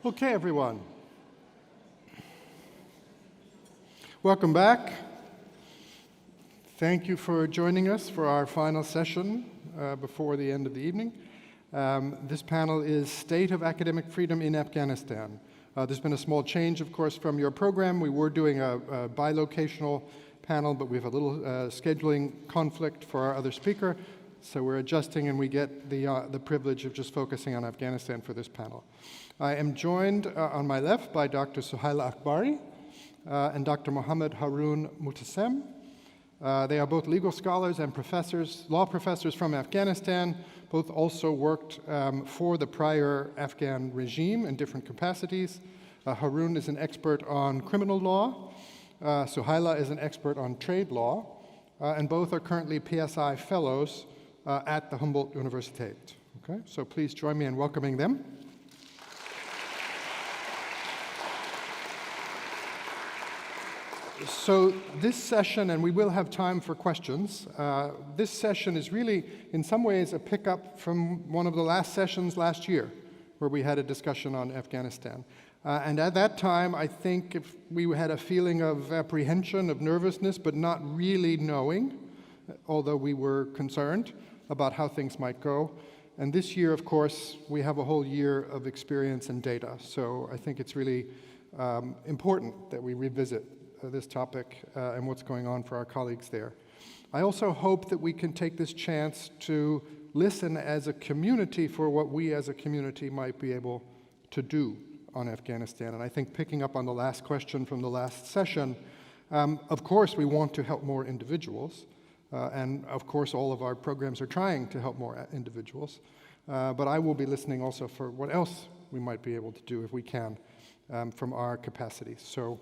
Okay, everyone. Welcome back. Thank you for joining us for our final session before the end of the evening. This panel is State of Academic Freedom in Afghanistan. There's been a small change, of course, from your program. We were doing a bilocational panel, but we have a little scheduling conflict for our other speaker. So we're adjusting, and we get the privilege of just focusing on Afghanistan for this panel. I am joined on my left by Dr. Suhaila Akbari and Dr. Mohammed Haroon Mutasem. They are both legal scholars and professors, law professors from Afghanistan. Both also worked for the prior Afghan regime in different capacities. Haroon is an expert on criminal law. Suhaila is an expert on trade law. And both are currently PSI fellows at the Humboldt-Universität. Okay, so please join me in welcoming them. So this session, and we will have time for questions, this session is really, in some ways, a pickup from one of the last sessions last year, where we had a discussion on Afghanistan. And at that time, I think if we had a feeling of apprehension, of nervousness, but not really knowing, although we were concerned about how things might go. And this year, of course, we have a whole year of experience and data. So I think it's really important that we revisit this topic and what's going on for our colleagues there. I also hope that we can take this chance to listen as a community for what we as a community might be able to do on Afghanistan. And I think picking up on the last question from the last session, of course we want to help more individuals. And of course, all of our programs are trying to help more individuals. But I will be listening also for what else we might be able to do if we can from our capacities. So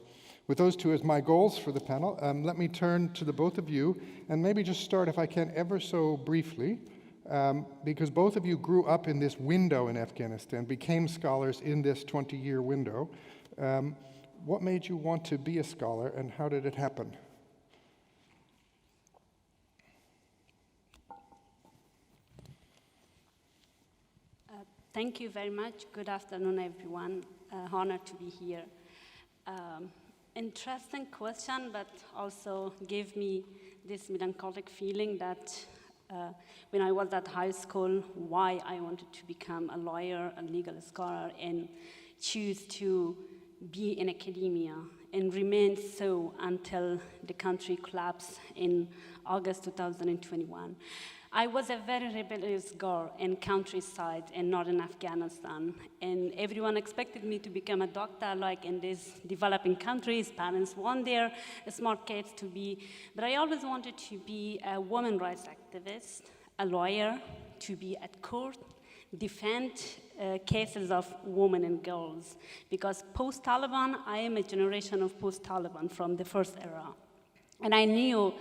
with those two as my goals for the panel, let me turn to the both of you and maybe just start, if I can, ever so briefly, because both of you grew up in this window in Afghanistan, became scholars in this 20-year window. What made you want to be a scholar, and how did it happen? Thank you very much. Good afternoon, everyone. Honored to be here. Interesting question, but also gave me this melancholic feeling that when I was at high school, why I wanted to become a lawyer, a legal scholar, and choose to be in academia and remain so until the country collapsed in August 2021. I was a very rebellious girl in countryside in northern Afghanistan, and everyone expected me to become a doctor like in these developing countries. Parents want their smart kids to be, but I always wanted to be a women's rights activist, a lawyer, to be at court, defend cases of women and girls. Because post-Taliban, I am a generation of post-Taliban from the first era. And I knew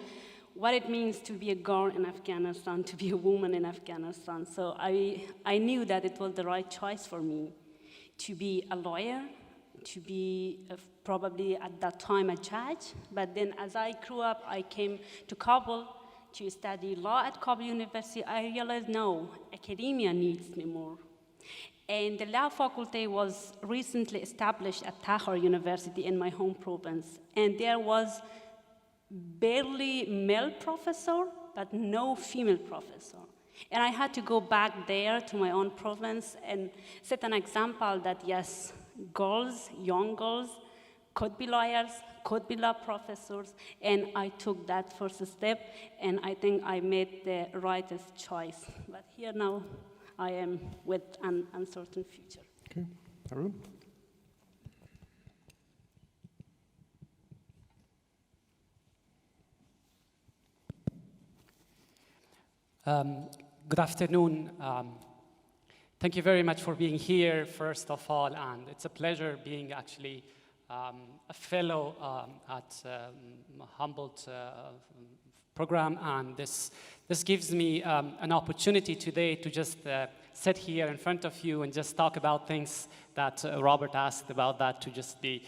what it means to be a girl in Afghanistan, to be a woman in Afghanistan. So I knew that it was the right choice for me to be a lawyer, to be probably at that time a judge. But then as I grew up, I came to Kabul to study law at Kabul University. I realized, no, academia needs me more. And the law faculty was recently established at Tahrir University in my home province. And there was barely male professor, but no female professor. And I had to go back there to my own province and set an example that yes, girls, young girls, could be lawyers, could be law professors, and I took that first step, and I think I made the rightest choice. But here now, I am with an uncertain future. Okay, Haroon? Good afternoon. Thank you very much for being here, first of all, and it's a pleasure being actually a fellow at Humboldt program, and this gives me an opportunity today to just sit here in front of you and just talk about things that Robert asked about, that to just be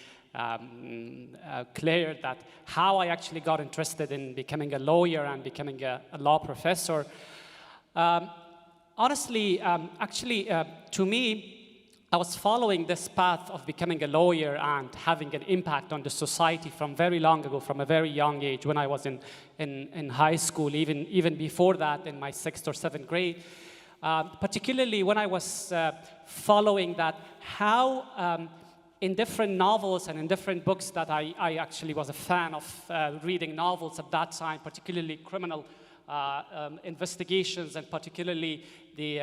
clear that how I actually got interested in becoming a lawyer and becoming a law professor. Honestly, to me, I was following this path of becoming a lawyer and having an impact on the society from very long ago, from a very young age, when I was in high school, even before that, in my 6th or 7th grade. Particularly when I was following that, how in different novels and in different books that I actually was a fan of reading novels at that time, particularly criminal investigations and particularly the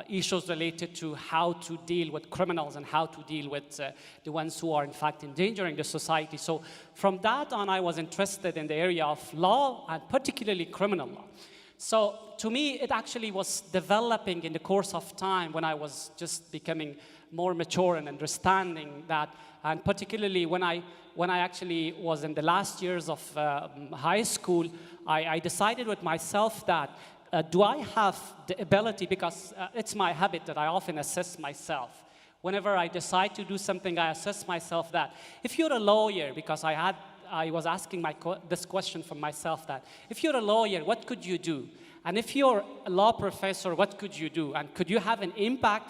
issues related to how to deal with criminals and how to deal with the ones who are in fact endangering the society. So from that on, I was interested in the area of law and particularly criminal law. So to me, it actually was developing in the course of time when I was just becoming more mature and understanding that, and particularly when I actually was in the last years of high school, I decided with myself that do I have the ability, because it's my habit that I often assess myself. Whenever I decide to do something, I assess myself that if you're a lawyer, because I was asking this question for myself, that if you're a lawyer, what could you do? And if you're a law professor, what could you do? And could you have an impact?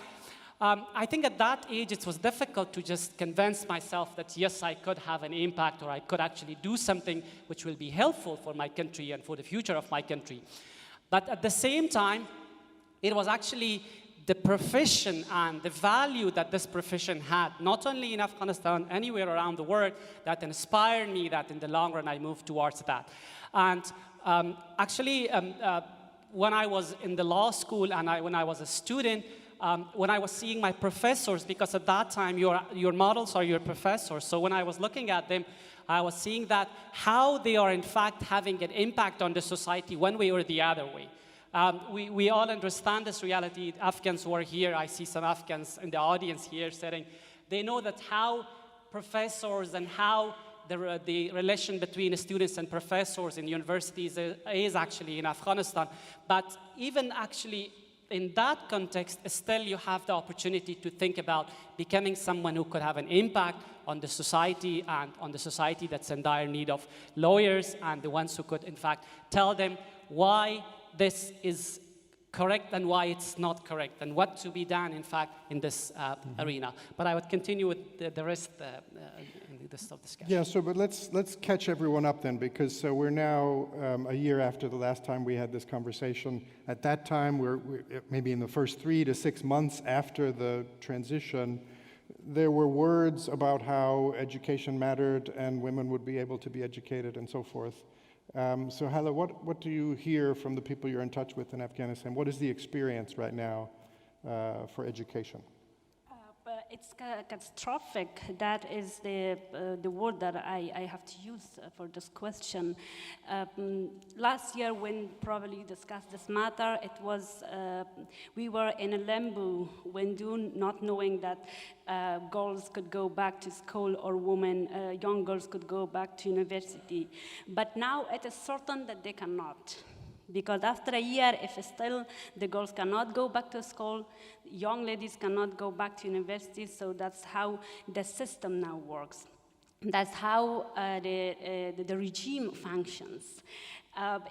I think at that age, it was difficult to just convince myself that, yes, I could have an impact or I could actually do something which will be helpful for my country and for the future of my country. But at the same time, it was actually the profession and the value that this profession had, not only in Afghanistan, anywhere around the world, that inspired me that in the long run I moved towards that. And actually, when I was in the law school and when I was a student, when I was seeing my professors, because at that time your models are your professors, so when I was looking at them, I was seeing that how they are in fact having an impact on the society one way or the other way. We all understand this reality. Afghans who are here, I see some Afghans in the audience here sitting, they know that how professors and how the relation between students and professors in universities is actually in Afghanistan. But even actually in that context, still you have the opportunity to think about becoming someone who could have an impact on the society and on the society that's in dire need of lawyers and the ones who could, in fact, tell them why this is correct and why it's not correct and what to be done, in fact, in this arena. But I would continue with the rest in this discussion. Yeah, so but let's catch everyone up then, because we're now a year after the last time we had this conversation. At that time, we're maybe in the first 3 to 6 months after the transition, there were words about how education mattered and women would be able to be educated and so forth. So Hala, what do you hear from the people you're in touch with in Afghanistan? What is the experience right now for education? It's catastrophic. That is the word that I have to use for this question. Last year, when probably discussed this matter, it was we were in a limbo when not knowing that girls could go back to school or young girls could go back to university. But now it is certain that they cannot. Because after a year, if still the girls cannot go back to school, young ladies cannot go back to university, so that's how the system now works. That's how the regime functions.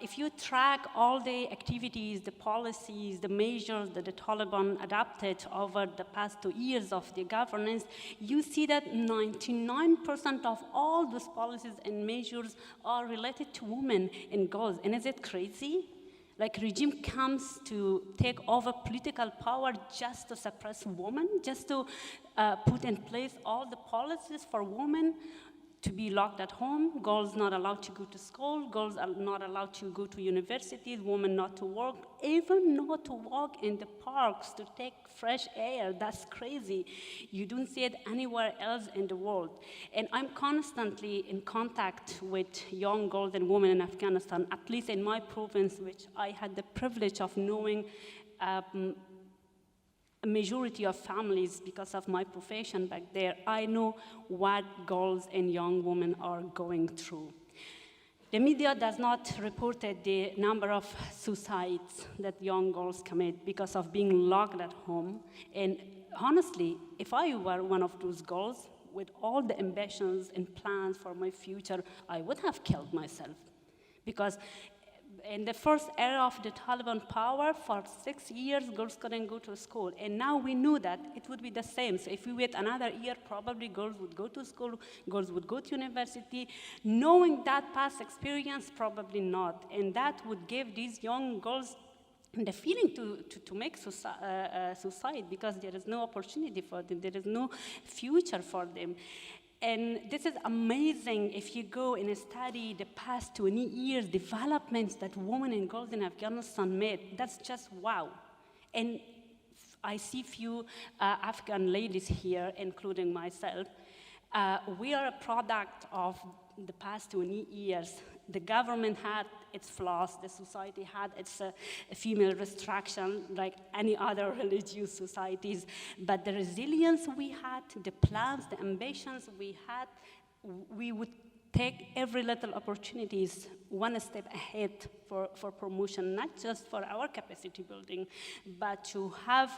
If you track all the activities, the policies, the measures that the Taliban adopted over the past 2 years of the governance, you see that 99% of all those policies and measures are related to women and girls. And is it crazy? Like regime comes to take over political power just to suppress women, just to put in place all the policies for women to be locked at home, girls not allowed to go to school, girls are not allowed to go to universities, women not to work, even not to walk in the parks to take fresh air. That's crazy. You don't see it anywhere else in the world. And I'm constantly in contact with young girls and women in Afghanistan, at least in my province, which I had the privilege of knowing a majority of families because of my profession back there. I know what girls and young women are going through. The media does not report the number of suicides that young girls commit because of being locked at home. And honestly, if I were one of those girls with all the ambitions and plans for my future, I would have killed myself. Because in the first era of the Taliban power, for 6 years, girls couldn't go to school. And now we knew that it would be the same. So if we wait another year, probably girls would go to school, girls would go to university. Knowing that past experience, probably not. And that would give these young girls the feeling to make suicide, because there is no opportunity for them, there is no future for them. And this is amazing if you go and study the past 20 years developments that women and girls in Afghanistan made. That's just wow. And I see few Afghan ladies here, including myself. We are a product of the past 20 years. The government had its flaws, the society had its female restriction, like any other religious societies. But the resilience we had, the plans, the ambitions we had, we would take every little opportunities one step ahead for promotion, not just for our capacity building, but to have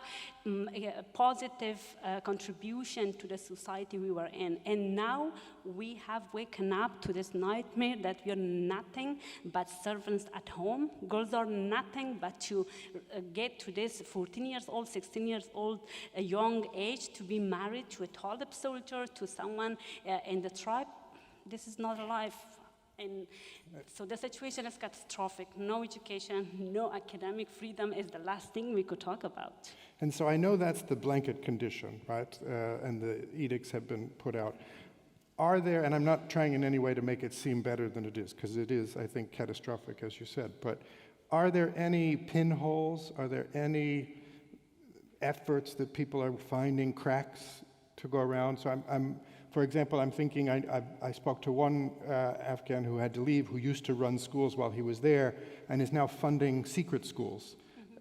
a positive contribution to the society we were in. And now we have waken up to this nightmare that we are nothing but servants at home. Girls are nothing but to get to this 14 years old, 16 years old, a young age, to be married to a Talib soldier, to someone in the tribe. This is not a life. And so the situation is catastrophic. No education, no academic freedom is the last thing we could talk about. And so I know that's the blanket condition, right? And the edicts have been put out. Are there, and I'm not trying in any way to make it seem better than it is, because it is, I think, catastrophic, as you said, but are there any pinholes? Are there any efforts that people are finding cracks to go around? So for example, I'm thinking, I spoke to one Afghan who had to leave, who used to run schools while he was there, and is now funding secret schools.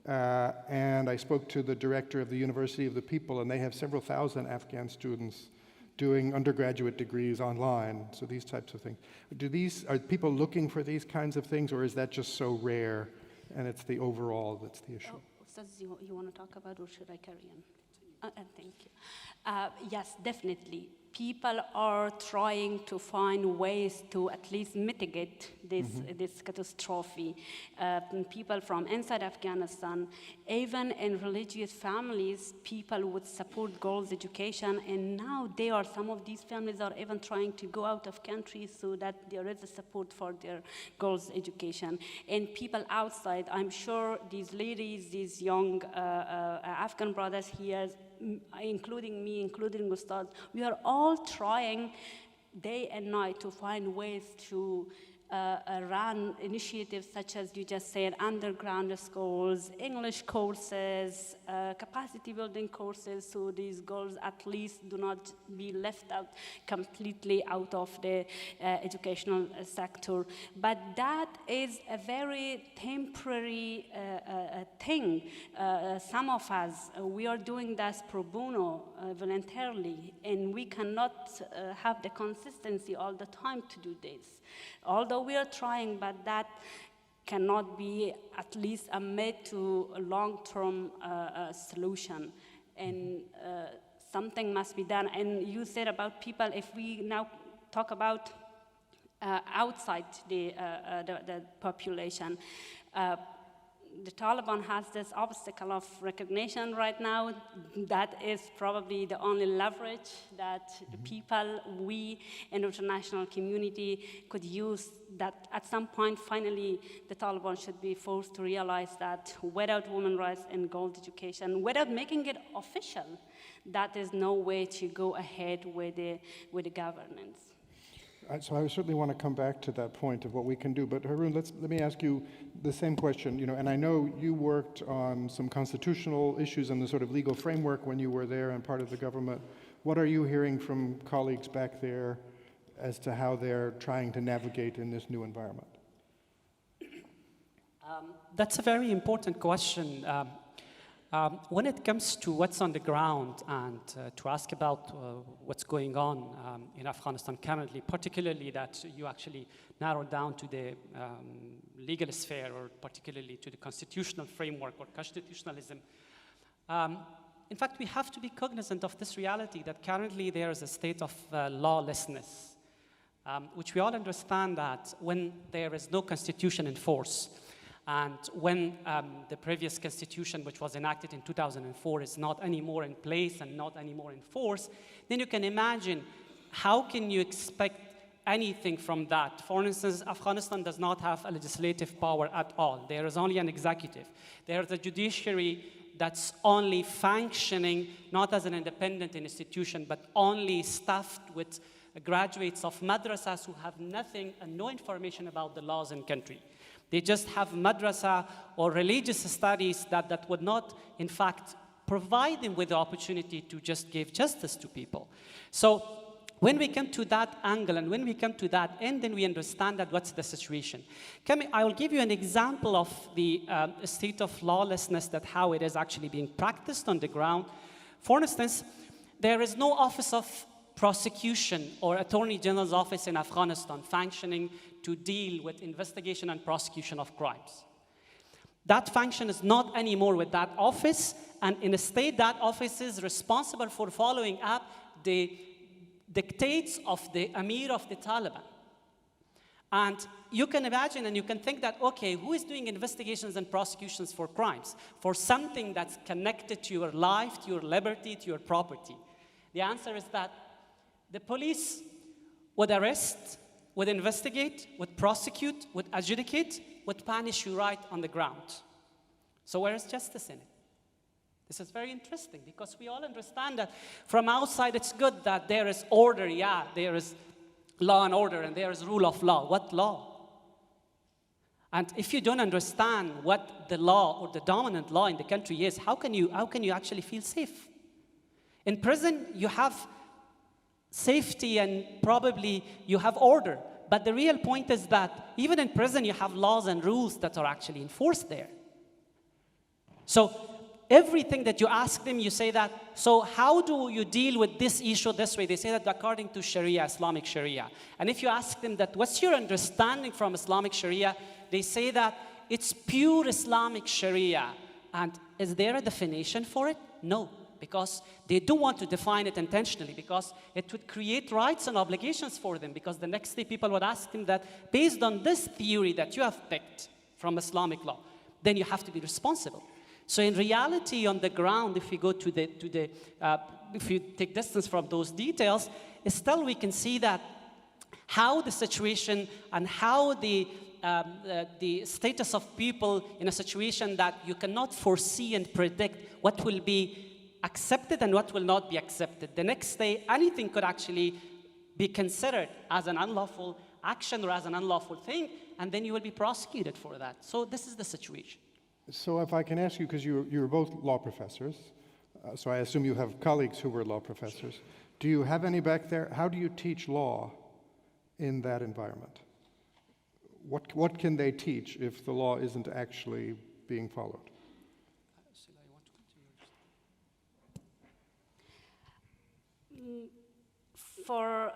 And I spoke to the director of the University of the People, and they have several thousand Afghan students doing undergraduate degrees online, so these types of things. Are people looking for these kinds of things, or is that just so rare, and it's the overall that's the issue? You want to talk about, or should I carry on? Thank you. Yes, definitely. People are trying to find ways to at least mitigate this catastrophe. People from inside Afghanistan, even in religious families, people would support girls' education, and now some of these families are even trying to go out of country so that there is a support for their girls' education. And people outside, I'm sure these ladies, these young Afghan brothers here, including me, including Ustad, we are all trying day and night to find ways to run initiatives such as you just said, underground schools, English courses, capacity building courses, so these girls at least do not be left out completely out of the educational sector. But that is a very temporary thing. Some of us, we are doing this pro bono, voluntarily, and we cannot have the consistency all the time to do this. Although we are trying, but that cannot be at least a mid to a long-term solution. And something must be done. And you said about people, if we now talk about outside the population, the Taliban has this obstacle of recognition right now. That is probably the only leverage that the people, we in the international community could use, that at some point, finally, the Taliban should be forced to realize that without women's rights and girls' education, without making it official, that is no way to go ahead with the governance. So I certainly want to come back to that point of what we can do, but Haroon, let me ask you the same question, and I know you worked on some constitutional issues and the sort of legal framework when you were there and part of the government. What are you hearing from colleagues back there as to how they're trying to navigate in this new environment? That's a very important question. When it comes to what's on the ground and to ask about what's going on in Afghanistan currently, particularly that you actually narrowed down to the legal sphere, or particularly to the constitutional framework or constitutionalism. In fact, we have to be cognizant of this reality that currently there is a state of lawlessness. which we all understand that when there is no constitution in force, and when the previous constitution, which was enacted in 2004, is not anymore in place and not anymore in force, then you can imagine how can you expect anything from that. For instance, Afghanistan does not have a legislative power at all. There is only an executive. There is a judiciary that's only functioning not as an independent institution, but only staffed with graduates of madrasas who have nothing and no information about the laws in country. They just have madrasa or religious studies that would not, in fact, provide them with the opportunity to just give justice to people. So when we come to that angle and when we come to that end, then we understand that what's the situation. I will give you an example of the state of lawlessness, that how it is actually being practiced on the ground. For instance, there is no office of prosecution or Attorney General's office in Afghanistan functioning to deal with investigation and prosecution of crimes. That function is not anymore with that office, and in a state, that office is responsible for following up the dictates of the Amir of the Taliban. And you can imagine and you can think that, okay, who is doing investigations and prosecutions for crimes? For something that's connected to your life, to your liberty, to your property? The answer is that the police would arrest, would investigate, would prosecute, would adjudicate, would punish you right on the ground. So where is justice in it? This is very interesting because we all understand that from outside it's good that there is order, yeah, there is law and order and there is rule of law. What law? And if you don't understand what the law or the dominant law in the country is, how can you actually feel safe? In prison, you have safety and probably you have order. But the real point is that even in prison, you have laws and rules that are actually enforced there. So everything that you ask them, you say that, so how do you deal with this issue this way? They say that according to Sharia, Islamic Sharia. And if you ask them that, what's your understanding from Islamic Sharia? They say that it's pure Islamic Sharia. And is there a definition for it? No, because they do want to define it intentionally, because it would create rights and obligations for them, because the next day people would ask them that, based on this theory that you have picked from Islamic law, then you have to be responsible. So in reality, on the ground, if you go to if you take distance from those details, still we can see that how the situation and how the status of people in a situation that you cannot foresee and predict what will be accepted and what will not be accepted. The next day, anything could actually be considered as an unlawful action or as an unlawful thing, and then you will be prosecuted for that. So this is the situation. So if I can ask you, because you're both law professors, so I assume you have colleagues who were law professors. Do you have any back there? How do you teach law in that environment? What can they teach if the law isn't actually being followed? For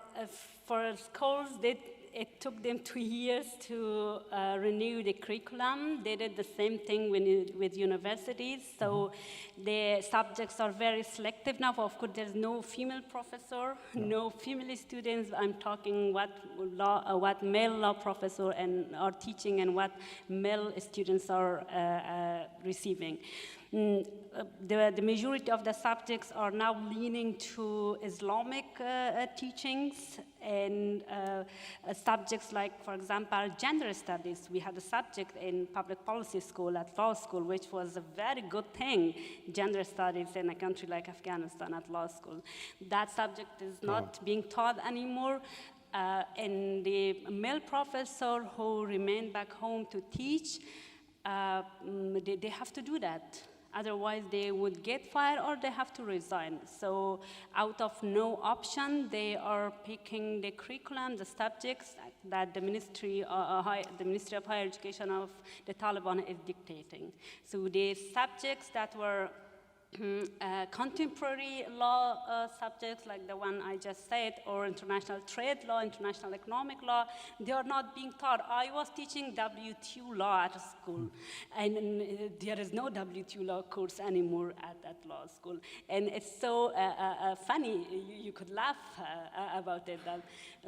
schools, it took them 2 years to renew the curriculum. They did the same thing with universities. So the subjects are very selective now. Of course, there's no female professor, no female students. I'm talking what male law professor are teaching and what male students are receiving. The majority of the subjects are now leaning to Islamic teachings, and subjects like, for example, gender studies. We had a subject in public policy school at law school, which was a very good thing, gender studies in a country like Afghanistan at law school. That subject is not being taught anymore. And the male professor who remained back home to teach, they have to do that. Otherwise, they would get fired or they have to resign. So out of no option, they are picking the curriculum, the subjects that the Ministry of Higher Education of the Taliban is dictating. So the subjects that were contemporary law subjects like the one I just said, or international trade law, international economic law, they are not being taught. I was teaching WTO law at a school, and there is no WTO law course anymore at that law school. And it's so funny, you could laugh about it, that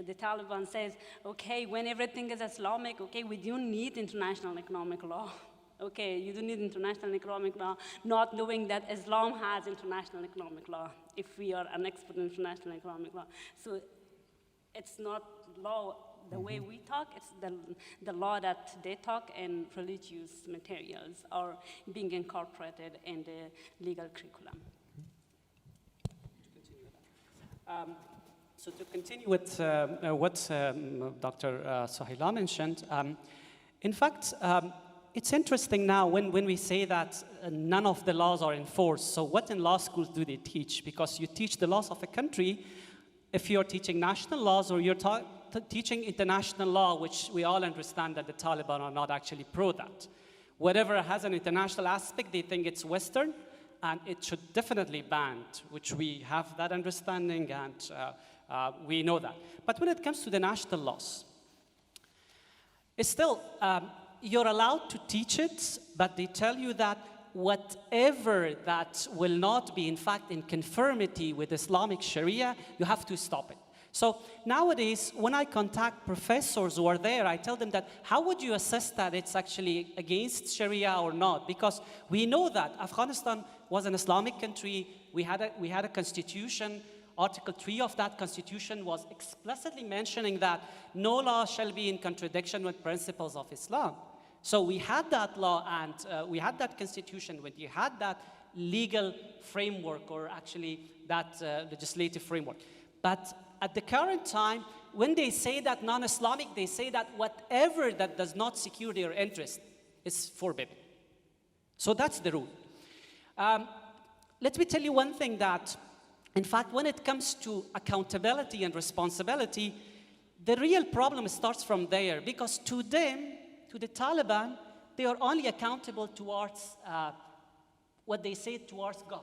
the Taliban says, okay, when everything is Islamic, okay, we don't need international economic law. Okay, you don't need international economic law, not knowing that Islam has international economic law, if we are an expert in international economic law. So it's not law the way we talk, it's the law that they talk, and religious materials are being incorporated in the legal curriculum. So to continue with what Dr. Sohaila mentioned, in fact, it's interesting now when we say that none of the laws are enforced. So what in law schools do they teach? Because you teach the laws of a country if you're teaching national laws, or you're teaching international law, which we all understand that the Taliban are not actually pro that. Whatever has an international aspect, they think it's Western, and it should definitely banned, which we have that understanding, and we know that. But when it comes to the national laws, it's still, you're allowed to teach it, but they tell you that whatever that will not be, in fact, in conformity with Islamic Sharia, you have to stop it. So nowadays, when I contact professors who are there, I tell them that, how would you assess that it's actually against Sharia or not? Because we know that Afghanistan was an Islamic country. We had a constitution. Article 3 of that constitution was explicitly mentioning that no law shall be in contradiction with principles of Islam. So we had that law, and we had that constitution, when you had that legal framework, or actually that legislative framework. But at the current time, when they say that non-Islamic, they say that whatever that does not secure their interest is forbidden. So that's the rule. Let me tell you one thing, that, in fact, when it comes to accountability and responsibility, the real problem starts from there, because to them, to the Taliban, they are only accountable towards what they say towards God.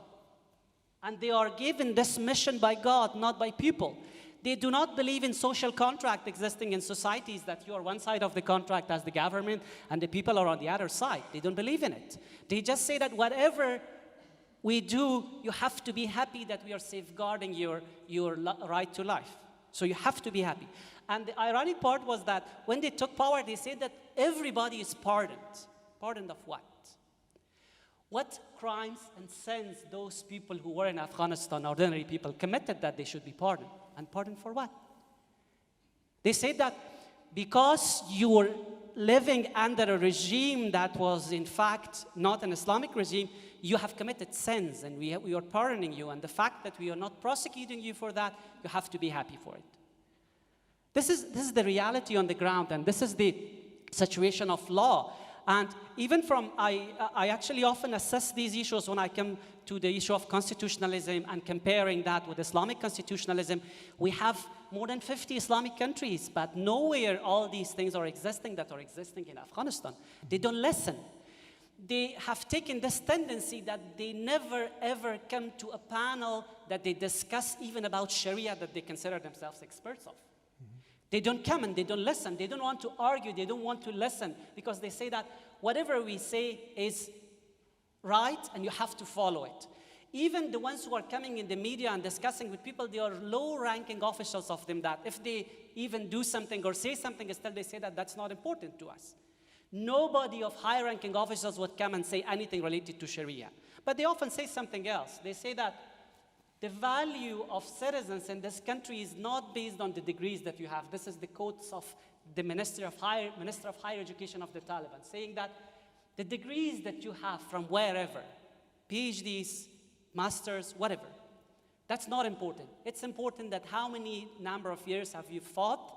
And they are given this mission by God, not by people. They do not believe in social contract existing in societies, that you are one side of the contract as the government and the people are on the other side. They don't believe in it. They just say that whatever we do, you have to be happy that we are safeguarding your right to life. So you have to be happy. And the ironic part was that when they took power, they said that everybody is pardoned. Pardoned of what? What crimes and sins those people who were in Afghanistan, ordinary people, committed that they should be pardoned? And pardoned for what? They said that because you were living under a regime that was, in fact, not an Islamic regime, you have committed sins, and we are pardoning you. And the fact that we are not prosecuting you for that, you have to be happy for it. This is the reality on the ground, and this is the situation of law. And even from, I actually often assess these issues when I come to the issue of constitutionalism and comparing that with Islamic constitutionalism. We have more than 50 Islamic countries, but nowhere all these things are existing that are existing in Afghanistan. They don't listen. They have taken this tendency that they never ever come to a panel that they discuss even about Sharia that they consider themselves experts of. They don't come and they don't listen. They don't want to argue. They don't want to listen, because they say that whatever we say is right and you have to follow it. Even the ones who are coming in the media and discussing with people, they are low-ranking officials of them, that if they even do something or say something, still they say that that's not important to us. Nobody of high-ranking officials would come and say anything related to Sharia. But they often say something else. They say that the value of citizens in this country is not based on the degrees that you have. This is the quotes of the Minister of Higher Education of the Taliban, saying that the degrees that you have from wherever, PhDs, masters, whatever, that's not important. It's important that how many number of years have you fought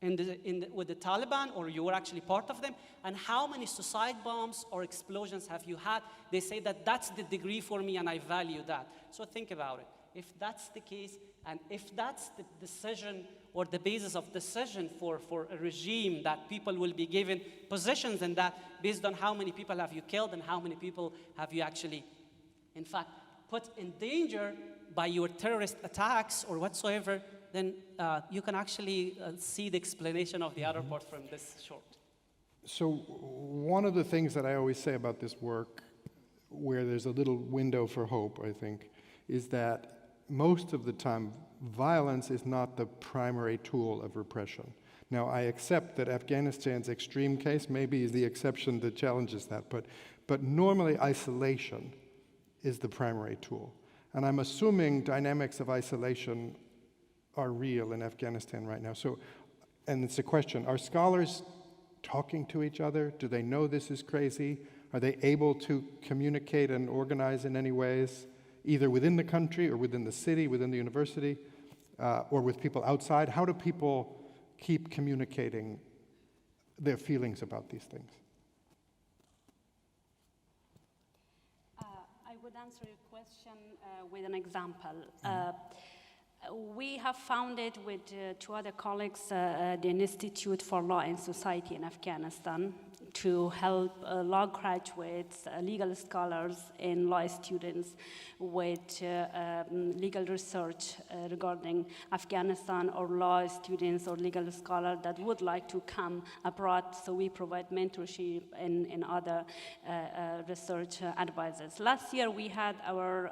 with the Taliban, or you were actually part of them, and how many suicide bombs or explosions have you had. They say that that's the degree for me and I value that. So think about it. If that's the case, and if that's the decision or the basis of decision for a regime, that people will be given positions in that based on how many people have you killed and how many people have you actually in fact, put in danger by your terrorist attacks or whatsoever, then you can actually see the explanation of the other part from this short. So one of the things that I always say about this work, where there's a little window for hope, I think, is that most of the time, violence is not the primary tool of repression. Now, I accept that Afghanistan's extreme case maybe is the exception that challenges that, but normally isolation is the primary tool. And I'm assuming dynamics of isolation are real in Afghanistan right now. So, and it's a question, are scholars talking to each other? Do they know this is crazy? Are they able to communicate and organize in any ways, either within the country or within the city, within the university, or with people outside? How do people keep communicating their feelings about these things? I would answer your question with an example. We have founded with two other colleagues the Institute for Law and Society in Afghanistan to help law graduates, legal scholars, and law students with legal research regarding Afghanistan, or law students or legal scholars that would like to come abroad. So we provide mentorship and other research advisors. Last year we had our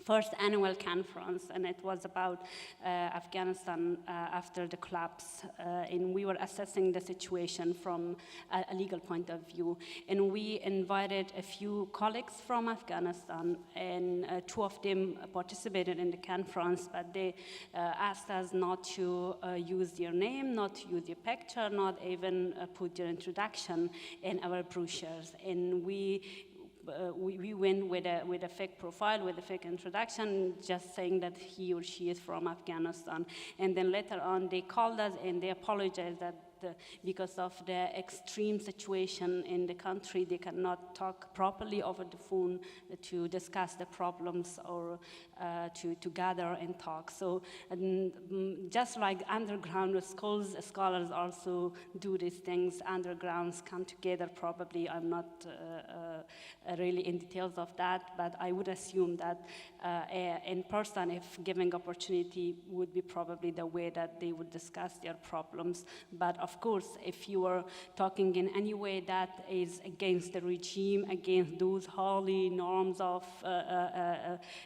first annual conference, and it was about Afghanistan after the collapse, and we were assessing the situation from a legal point of view. And we invited a few colleagues from Afghanistan, and two of them participated in the conference, but they asked us not to use their name, not to use their picture, not even put their introduction in our brochures. And we went with a fake profile, with a fake introduction, just saying that he or she is from Afghanistan. And then later on, they called us and they apologized that because of the extreme situation in the country, they cannot talk properly over the phone to discuss the problems or to gather and talk. So just like underground schools, scholars also do these things. Undergrounds come together probably. I'm not really in details of that, but I would assume that in person, if given opportunity, would be probably the way that they would discuss their problems. But of course, if you are talking in any way that is against the regime, against those holy norms of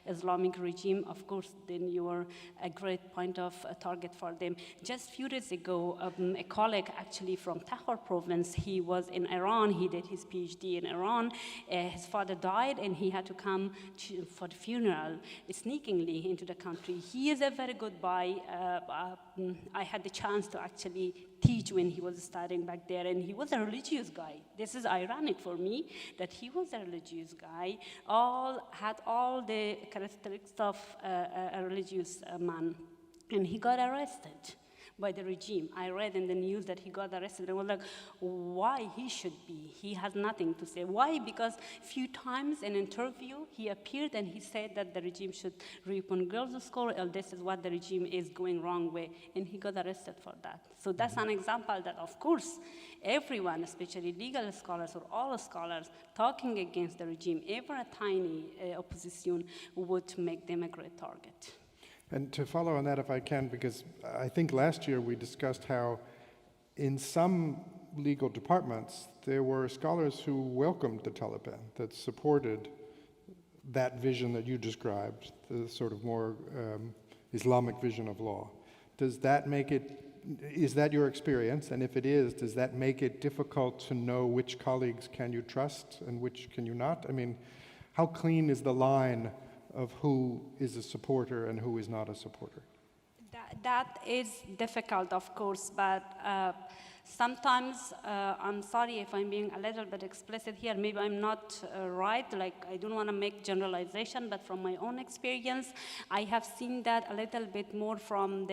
Islamic regime, of course, then you are a great point of target for them. Just a few days ago, a colleague actually from Tahor province, he was in Iran, he did his PhD in Iran, his father died and he had to come for the funeral sneakingly into the country. He is a very good guy. I had the chance to actually teach when he was studying back there, and he was a religious guy. This is ironic for me, that he was a religious guy, had all the characteristics of a religious man, and he got arrested by the regime. I read in the news that he got arrested. I was like, why he should be? He has nothing to say. Why? Because a few times in an interview, he appeared and he said that the regime should reopen girls' school, or this is what the regime is going wrong way, and he got arrested for that. So that's an example that, of course, everyone, especially legal scholars or all scholars, talking against the regime, even a tiny opposition, would make them a great target. And to follow on that, if I can, because I think last year we discussed how in some legal departments there were scholars who welcomed the Taliban, that supported that vision that you described, the sort of more Islamic vision of law. Does that make it, is that your experience? And if it is, does that make it difficult to know which colleagues can you trust and which can you not? I mean, how clean is the line of who is a supporter and who is not a supporter? That is difficult, of course, but sometimes, I'm sorry if I'm being a little bit explicit here, maybe I'm not right, like I don't want to make generalization, but from my own experience, I have seen that a little bit more from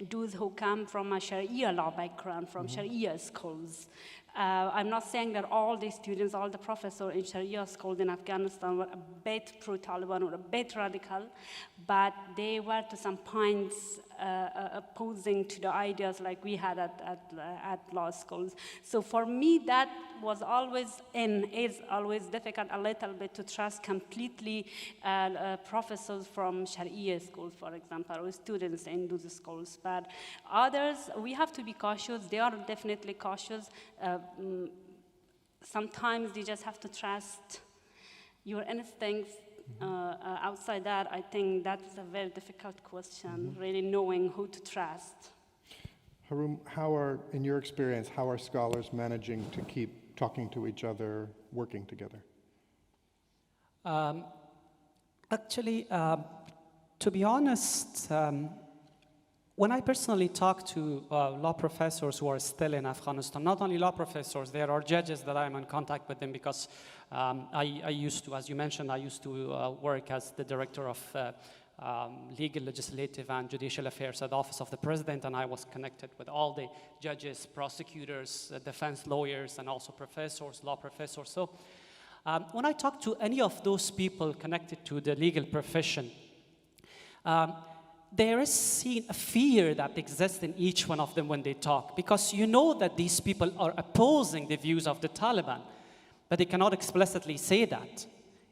those who come from a Sharia law background, from Sharia schools. I'm not saying that all the students, all the professors in Sharia schools in Afghanistan were a bit pro-Taliban or a bit radical, but they were to some points opposing to the ideas like we had at law schools. So for me, that was always is always difficult a little bit to trust completely professors from Sharia schools, for example, or students in those schools. But others, we have to be cautious. They are definitely cautious. Sometimes you just have to trust your instincts. Outside that, I think that's a very difficult question, really knowing who to trust. Haroum, in your experience, how are scholars managing to keep talking to each other, working together? Actually, to be honest, when I personally talk to law professors who are still in Afghanistan, not only law professors, there are judges that I'm in contact with them because I used to, as you mentioned, I used to work as the director of legal, legislative, and judicial affairs at the Office of the President, and I was connected with all the judges, prosecutors, defense lawyers, and also professors, law professors. So when I talk to any of those people connected to the legal profession, there is seen a fear that exists in each one of them when they talk, because you know that these people are opposing the views of the Taliban, but they cannot explicitly say that.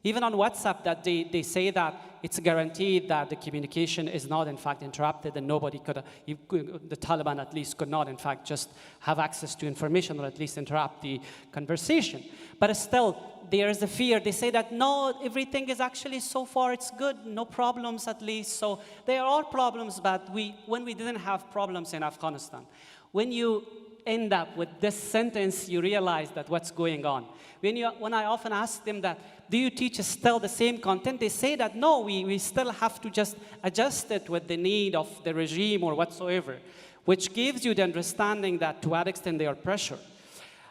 Even on WhatsApp, that they say that it's guaranteed that the communication is not, in fact, interrupted, and nobody could, the Taliban at least, could not, in fact, just have access to information or at least interrupt the conversation. But still, there is a fear. They say that, no, everything is actually, so far, it's good, no problems at least. So there are problems, but when we didn't have problems in Afghanistan, when you end up with this sentence, you realize that what's going on. When I often ask them that, do you teach still the same content? They say that, no, we still have to just adjust it with the need of the regime or whatsoever, which gives you the understanding that to what extent they are pressured.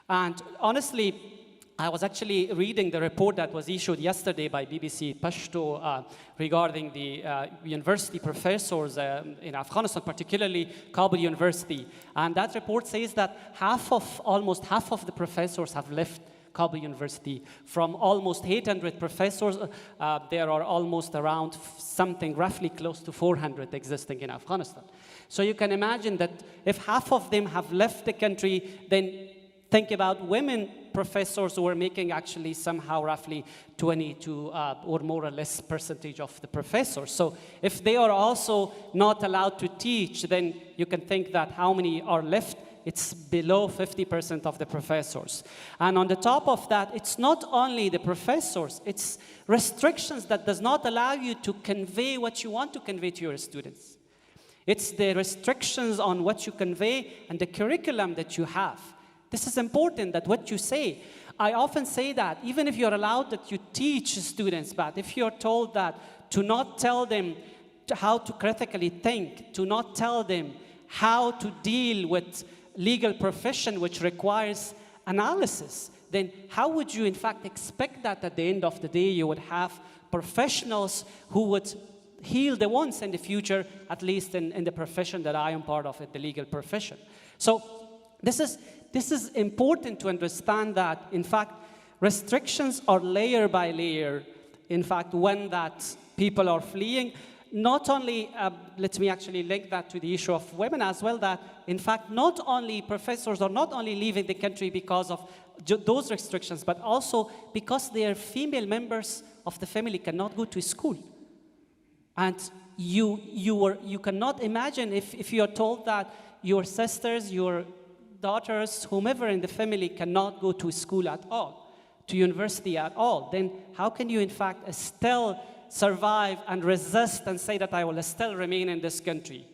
And honestly, I was actually reading the report that was issued yesterday by BBC Pashto regarding the university professors in Afghanistan, particularly Kabul University. And that report says that almost half of the professors have left Kabul University. From almost 800 professors, there are almost around something roughly close to 400 existing in Afghanistan. So you can imagine that if half of them have left the country, then think about women professors who are making actually somehow roughly 22 or more or less percentage of the professors. So if they are also not allowed to teach, then you can think that how many are left. It's below 50% of the professors. And on the top of that, it's not only the professors, it's restrictions that does not allow you to convey what you want to convey to your students. It's the restrictions on what you convey and the curriculum that you have. This is important, that what you say. I often say that even if you're allowed that you teach students, but if you're told that to not tell them how to critically think, to not tell them how to deal with legal profession which requires analysis, then how would you in fact expect that at the end of the day you would have professionals who would heal the wounds in the future, at least in the profession that I am part of, the legal profession. So this is important to understand that, in fact, restrictions are layer by layer. In fact, when that people are fleeing, not only, let me actually link that to the issue of women as well, that, in fact, not only professors are not only leaving the country because of those restrictions, but also because their female members of the family cannot go to school. And you cannot imagine if you are told that your sisters, your daughters, whomever in the family cannot go to school at all, to university at all, then how can you in fact still survive and resist and say that I will still remain in this country?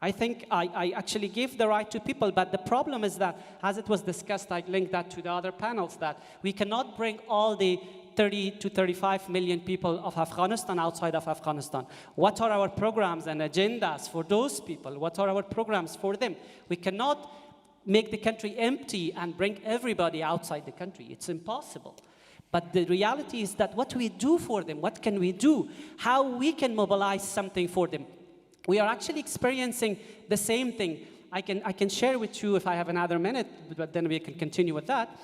I think I actually give the right to people, but the problem is that, as it was discussed, I linked that to the other panels, that we cannot bring all the 30 to 35 million people of Afghanistan outside of Afghanistan. What are our programs and agendas for those people? What are our programs for them? We cannot make the country empty and bring everybody outside the country. It's impossible. But the reality is that what we do for them, what can we do, how we can mobilize something for them. We are actually experiencing the same thing. I can share with you if I have another minute, but then we can continue with that.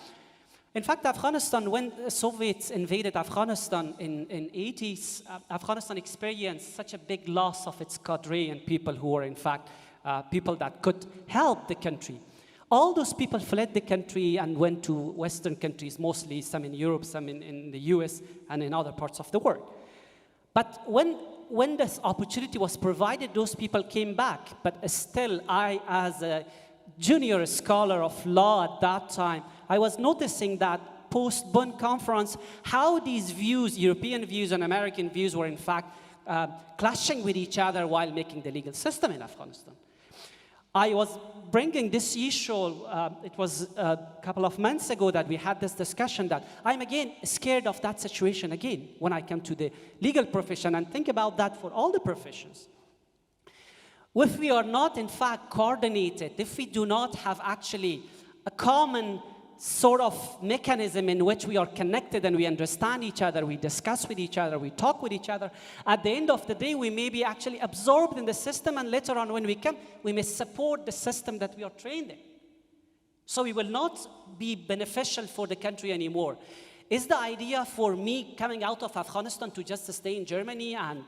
In fact, Afghanistan, when the Soviets invaded Afghanistan in 80s, Afghanistan experienced such a big loss of its cadre and people who were, in fact, people that could help the country. All those people fled the country and went to Western countries, mostly some in Europe, some in the US, and in other parts of the world. But when this opportunity was provided, those people came back. But still, I, as a junior scholar of law at that time, I was noticing that post-Bonn conference, how these views, European views and American views, were in fact clashing with each other while making the legal system in Afghanistan. I was bringing this issue, it was a couple of months ago that we had this discussion that I'm again scared of that situation again when I come to the legal profession, and think about that for all the professions. If we are not in fact coordinated, if we do not have actually a common sort of mechanism in which we are connected and we understand each other, we discuss with each other, we talk with each other, at the end of the day, we may be actually absorbed in the system, and later on when we come, we may support the system that we are trained in. So we will not be beneficial for the country anymore. Is the idea for me coming out of Afghanistan to just stay in Germany and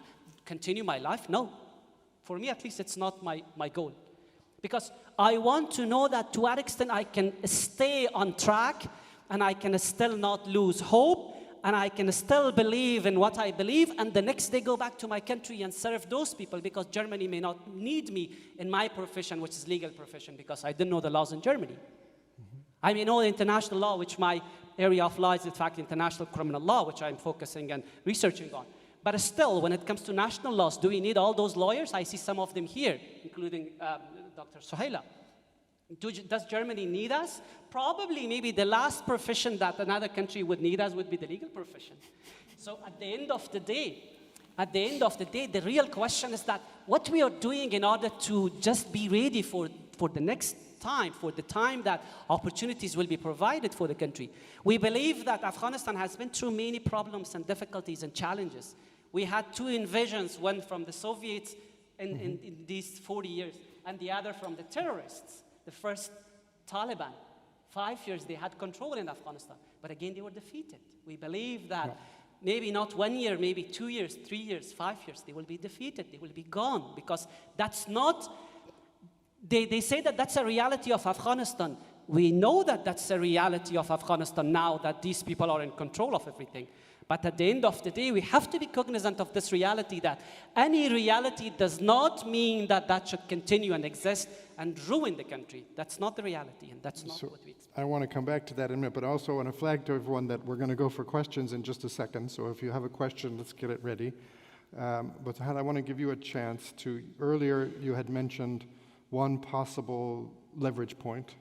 continue my life? No. For me, at least, it's not my goal. Because I want to know that to what extent I can stay on track and I can still not lose hope and I can still believe in what I believe and the next day go back to my country and serve those people, because Germany may not need me in my profession, which is legal profession, because I didn't know the laws in Germany. I may know the international law, which my area of law is in fact international criminal law, which I'm focusing and researching on. But still, when it comes to national laws, do we need all those lawyers? I see some of them here, including Dr. Sohaila. Does Germany need us? Probably, maybe the last profession that another country would need us would be the legal profession. So at the end of the day, the real question is that what we are doing in order to just be ready for the next time, for the time that opportunities will be provided for the country. We believe that Afghanistan has been through many problems and difficulties and challenges. We had two invasions, one from the Soviets in these 40 years, and the other from the terrorists. The first Taliban, 5 years they had control in Afghanistan, but again they were defeated. We believe that maybe not 1 year, maybe 2 years, 3 years, 5 years, they will be defeated, they will be gone, because that's not, they say that that's a reality of Afghanistan. We know that that's a reality of Afghanistan now, that these people are in control of everything. But at the end of the day, we have to be cognizant of this reality, that any reality does not mean that that should continue and exist and ruin the country. That's not the reality, and that's not what we expect. I want to come back to that in a minute, but also want to flag to everyone that we're going to go for questions in just a second. So if you have a question, let's get it ready. But I want to give you a chance to, earlier you had mentioned one possible leverage point,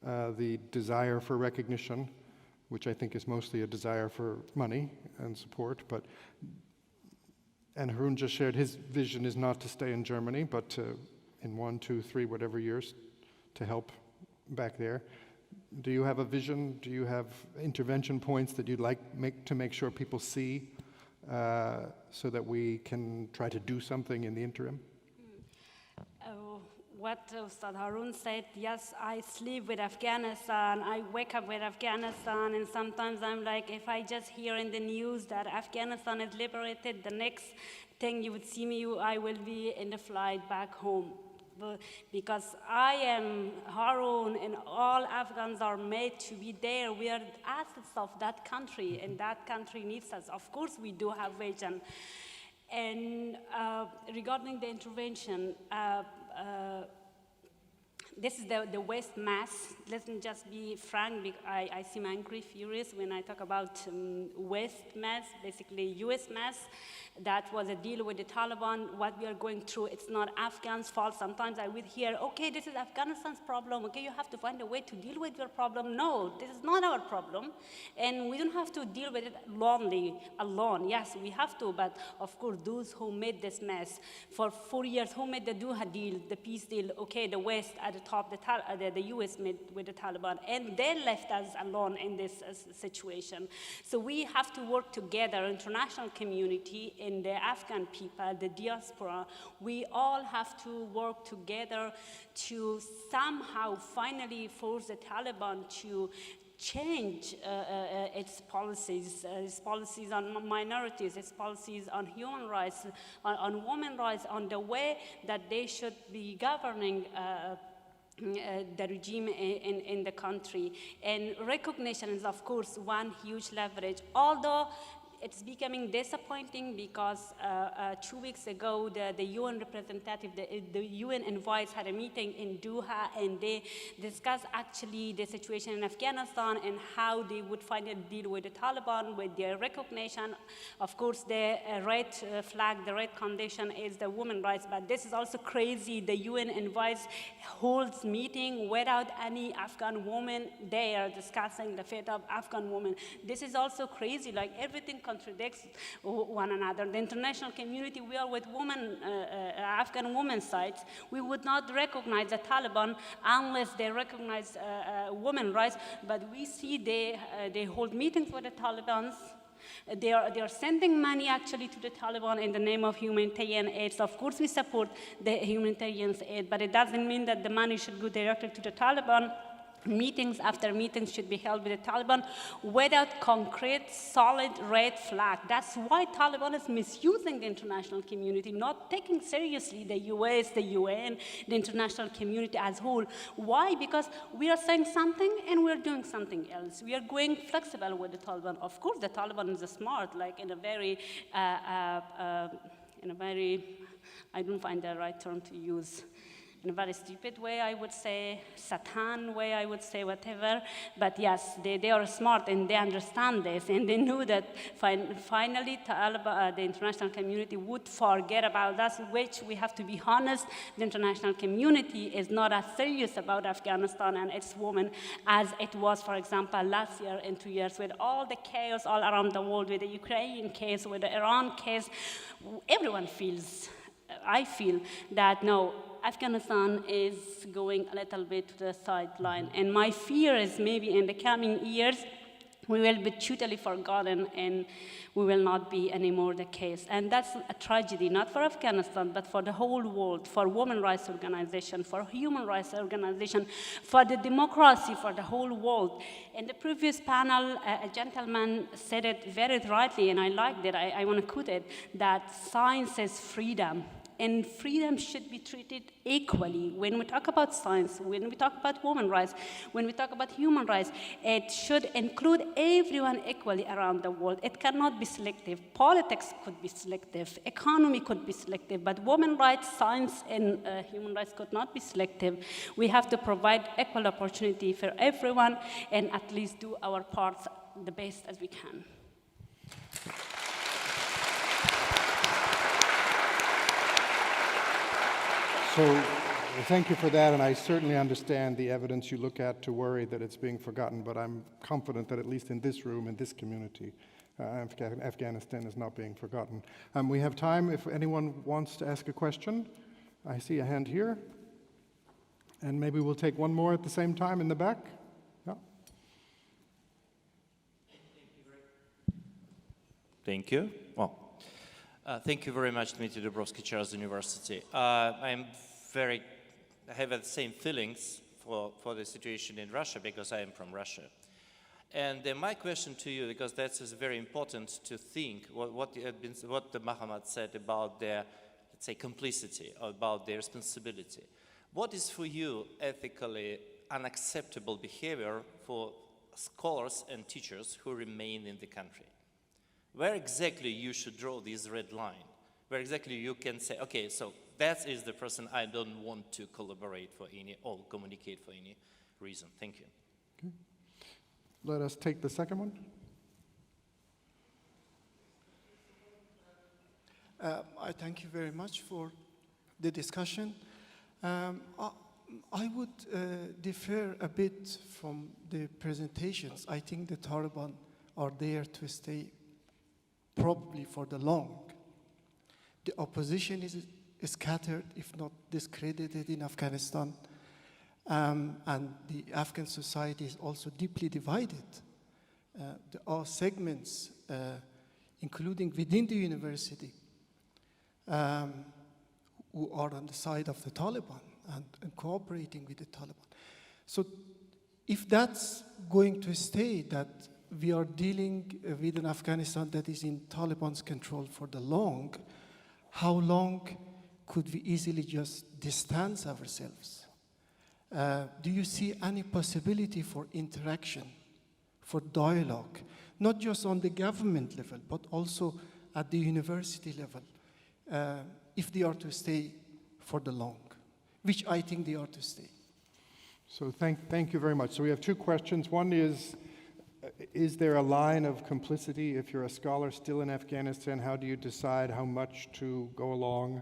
the desire for recognition, which I think is mostly a desire for money and support. And Harun just shared his vision is not to stay in Germany, but to, in 1, 2, 3, whatever years, to help back there. Do you have a vision? Do you have intervention points that you'd like to make sure people see so that we can try to do something in the interim? What Ustad Harun said, yes, I sleep with Afghanistan, I wake up with Afghanistan, and sometimes I'm like, if I just hear in the news that Afghanistan is liberated, the next thing you would see me, I will be in the flight back home. Because I am Harun, and all Afghans are made to be there. We are assets of that country, and that country needs us. Of course, we do have vision. And regarding the intervention, this is the West mass. Let's just be frank. I seem angry, furious when I talk about West mass, basically US mass. That was a deal with the Taliban. What we are going through, it's not Afghans' fault. Sometimes I would hear, okay, this is Afghanistan's problem. Okay, you have to find a way to deal with your problem. No, this is not our problem. And we don't have to deal with it alone. Yes, we have to, but of course, those who made this mess for 4 years, who made the Doha deal, the peace deal, okay, the West at the top the US made with the Taliban, and they left us alone in this situation. So we have to work together, international community, and the Afghan people, the diaspora. We all have to work together to somehow finally force the Taliban to change its policies on minorities, its policies on human rights, on women's rights, on the way that they should be governing the regime in the country. And recognition is, of course, one huge leverage, although it's becoming disappointing because 2 weeks ago, the UN representative, the UN envoys had a meeting in Doha, and they discussed actually the situation in Afghanistan and how they would finally deal with the Taliban, with their recognition. Of course, the red flag, the red condition is the women's rights, but this is also crazy. The UN envoys holds meeting without any Afghan woman there discussing the fate of Afghan women. This is also crazy, like everything contradicts one another. The international community, we are with women, Afghan women's sides. We would not recognize the Taliban unless they recognize women's rights, but we see they hold meetings with the Taliban. They are sending money actually to the Taliban in the name of humanitarian aid. So of course we support the humanitarian aid, but it doesn't mean that the money should go directly to the Taliban. Meetings after meetings should be held with the Taliban without concrete, solid red flag. That's why Taliban is misusing the international community, not taking seriously the US, the UN, the international community as a whole. Why? Because we are saying something and we're doing something else. We are going flexible with the Taliban. Of course, the Taliban is smart, like in a very, I don't find the right term to use. In a very stupid way, I would say, Satan way, I would say, whatever. But yes, they are smart and they understand this, and they knew that finally the international community would forget about us, which we have to be honest, the international community is not as serious about Afghanistan and its women as it was, for example, last year and 2 years with all the chaos all around the world, with the Ukraine case, with the Iran case. Everyone feels, I feel that no, Afghanistan is going a little bit to the sideline. And my fear is maybe in the coming years, we will be totally forgotten and we will not be anymore the case. And that's a tragedy, not for Afghanistan, but for the whole world, for women's rights organizations, for human rights organizations, for the democracy, for the whole world. In the previous panel, a gentleman said it very rightly, and I liked it, I want to quote it, that science is freedom. And freedom should be treated equally. When we talk about science, when we talk about women's rights, when we talk about human rights, it should include everyone equally around the world. It cannot be selective. Politics could be selective. Economy could be selective. But women's rights, science, and human rights could not be selective. We have to provide equal opportunity for everyone and at least do our parts the best as we can. So thank you for that, and I certainly understand the evidence you look at to worry that it's being forgotten, but I'm confident that at least in this room, in this community, Afghanistan is not being forgotten. We have time if anyone wants to ask a question. I see a hand here, and maybe we'll take one more at the same time in the back. Yeah. Thank you. Well, thank you very much, Dmitry Dubrovsky, Charles University. I have the same feelings for the situation in Russia because I am from Russia. And my question to you, because that is very important to think, what Mohammed said about their, let's say, complicity, about their responsibility. What is for you ethically unacceptable behavior for scholars and teachers who remain in the country? Where exactly you should draw this red line? Where exactly you can say, okay, so that is the person I don't want to collaborate for any or communicate for any reason. Thank you. Okay. Let us take the second one. I thank you very much for the discussion. I would differ a bit from the presentations. I think the Taliban are there to stay probably for the long. The opposition is scattered, if not discredited in Afghanistan. And the Afghan society is also deeply divided. There are segments, including within the university, who are on the side of the Taliban and cooperating with the Taliban. So if that's going to stay, that we are dealing with an Afghanistan that is in Taliban's control for the long, how long could we easily just distance ourselves? Do you see any possibility for interaction, for dialogue, not just on the government level, but also at the university level, if they are to stay for the long, which I think they are to stay? So thank you very much. So we have two questions. One is there a line of complicity if you're a scholar still in Afghanistan? How do you decide how much to go along?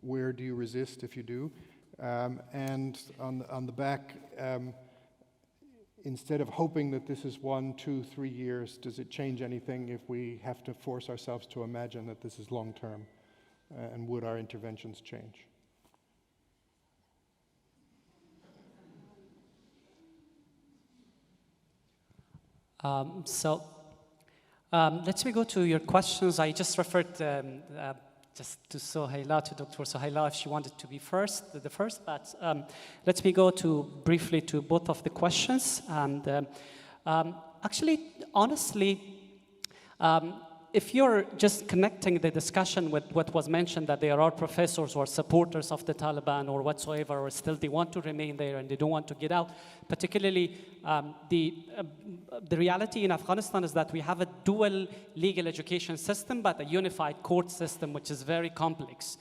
Where do you resist if you do? And on the back, instead of hoping that this is 1, 2, 3 years, does it change anything if we have to force ourselves to imagine that this is long term? And would our interventions change? Let me go to your questions. I just referred just to Sohaila, to Dr. Sohaila, if she wanted to be the first, but let me go briefly to both of the questions. And actually, honestly, if you're just connecting the discussion with what was mentioned, that there are professors or supporters of the Taliban or whatsoever, or still they want to remain there and they don't want to get out, particularly the reality in Afghanistan is that we have a dual legal education system, but a unified court system, which is very complex.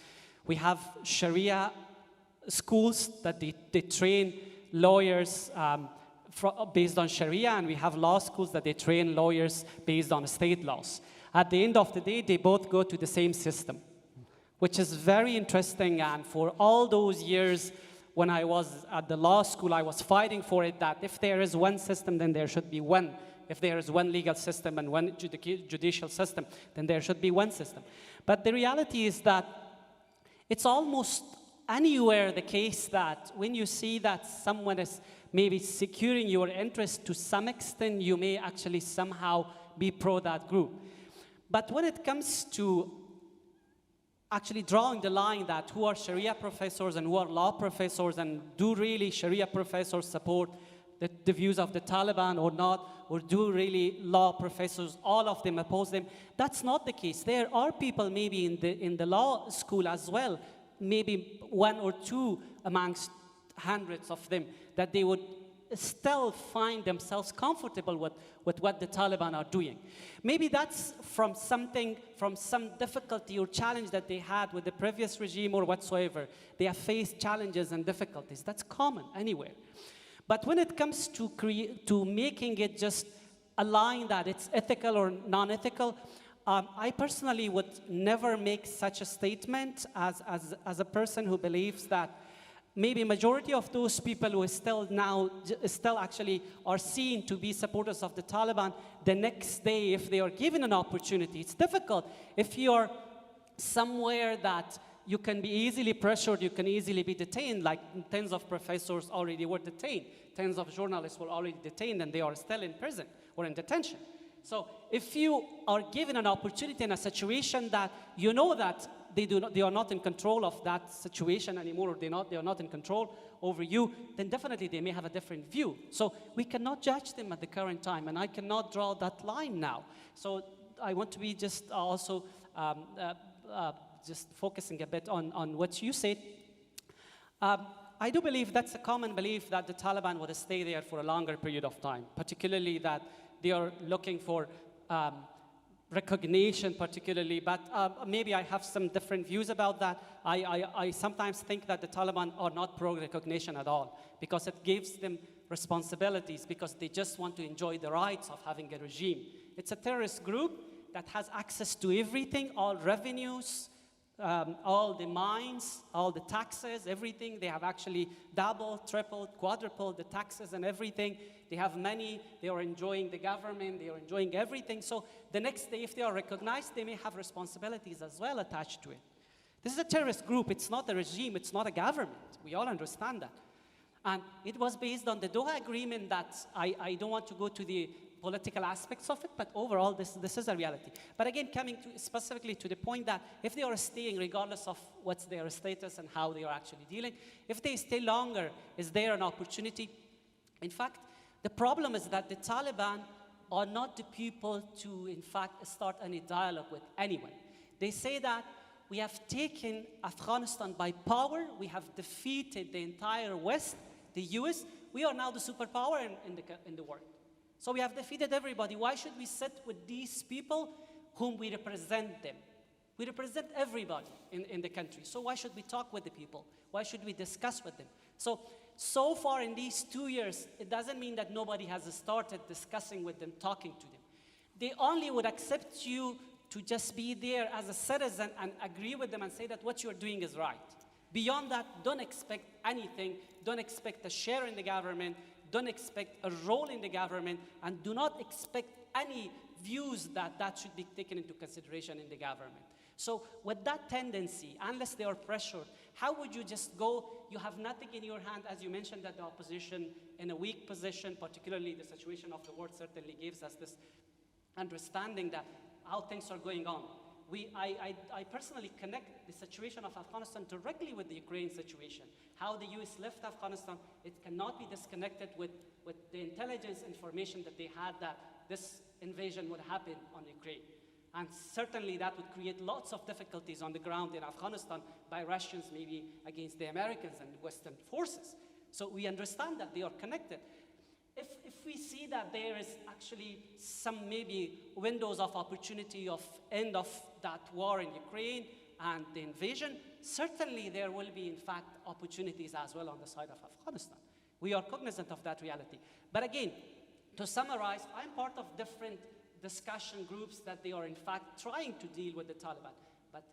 We have Sharia schools that they train lawyers based on Sharia, and we have law schools that they train lawyers based on state laws. At the end of the day, they both go to the same system, which is very interesting. And for all those years when I was at the law school, I was fighting for it, that if there is one system, then there should be one. If there is one legal system and one judicial system, then there should be one system. But the reality is that it's almost anywhere the case that when you see that someone is maybe securing your interest to some extent, you may actually somehow be pro that group. But when it comes to actually drawing the line that who are Sharia professors and who are law professors, and do really Sharia professors support the views of the Taliban or not, or do really law professors, all of them oppose them, that's not the case. There are people maybe in the law school as well, maybe 1 or 2 amongst hundreds of them, that they would still find themselves comfortable with what the Taliban are doing. Maybe that's from some difficulty or challenge that they had with the previous regime or whatsoever. They have faced challenges and difficulties. That's common anywhere. But when it comes to making it just a line that it's ethical or non-ethical, I personally would never make such a statement as a person who believes that maybe a majority of those people who still actually are seen to be supporters of the Taliban, the next day, if they are given an opportunity, it's difficult. If you're somewhere that you can be easily pressured, you can easily be detained, like tens of professors already were detained, tens of journalists were already detained, and they are still in prison or in detention. So if you are given an opportunity in a situation that you know that they are not in control of that situation anymore, or they are not in control over you, then definitely they may have a different view. So we cannot judge them at the current time, and I cannot draw that line now. So I want to be just also just focusing a bit on what you said. I do believe that's a common belief that the Taliban would stay there for a longer period of time, particularly that they are looking for recognition particularly, but maybe I have some different views about that. I sometimes think that the Taliban are not pro-recognition at all, because it gives them responsibilities, because they just want to enjoy the rights of having a regime. It's a terrorist group that has access to everything, all revenues, all the mines, all the taxes, everything. They have actually doubled, tripled, quadrupled the taxes and everything. They have money, they are enjoying the government, they are enjoying everything. So the next day, if they are recognized, they may have responsibilities as well attached to it. This is a terrorist group. It's not a regime, it's not a government. We all understand that. And it was based on the Doha Agreement that I don't want to go to the political aspects of it, but overall, this is a reality. But again, coming specifically to the point that if they are staying, regardless of what's their status and how they are actually dealing, if they stay longer, is there an opportunity? In fact, the problem is that the Taliban are not the people to, in fact, start any dialogue with anyone. They say that we have taken Afghanistan by power, we have defeated the entire West, the US, we are now the superpower in the world. So we have defeated everybody. Why should we sit with these people whom we represent them? We represent everybody in the country. So why should we talk with the people? Why should we discuss with them? So far in these 2 years, it doesn't mean that nobody has started discussing with them, talking to them. They only would accept you to just be there as a citizen and agree with them and say that what you're doing is right. Beyond that, don't expect anything. Don't expect a share in the government. Don't expect a role in the government. And do not expect any views that should be taken into consideration in the government. So with that tendency, unless they are pressured, how would you just go? You have nothing in your hand, as you mentioned, that the opposition in a weak position, particularly the situation of the world, certainly gives us this understanding that how things are going on. I personally connect the situation of Afghanistan directly with the Ukraine situation. How the US left Afghanistan, it cannot be disconnected with the intelligence information that they had that this invasion would happen on Ukraine. And certainly that would create lots of difficulties on the ground in Afghanistan by Russians, maybe against the Americans and Western forces. So we understand that they are connected. If we see that there is actually some maybe windows of opportunity of end of that war in Ukraine and the invasion, certainly there will be, in fact, opportunities as well on the side of Afghanistan. We are cognizant of that reality. But again, to summarize, I'm part of different discussion groups that they are, in fact, trying to deal with the Taliban. But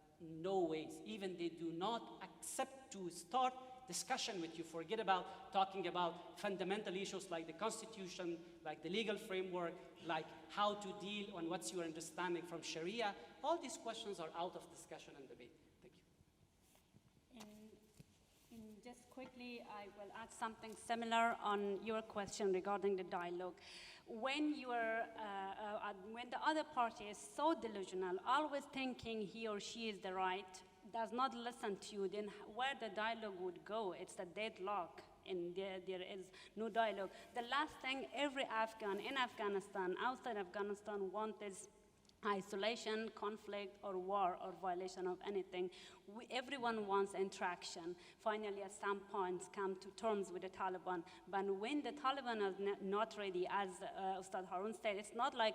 no ways, even they do not accept to start discussion with you. Forget about talking about fundamental issues like the Constitution, like the legal framework, like how to deal and what's your understanding from Sharia. All these questions are out of discussion and debate. Thank you. Just quickly, I will add something similar on your question regarding the dialogue. When when the other party is so delusional, always thinking he or she is the right, does not listen to you, then where the dialogue would go? It's a deadlock, and there is no dialogue. The last thing every Afghan in Afghanistan, outside Afghanistan, wants is isolation, conflict, or war, or violation of anything. Everyone wants interaction. Finally, at some point, come to terms with the Taliban. But when the Taliban is not ready, as Ustad Harun said, it's not like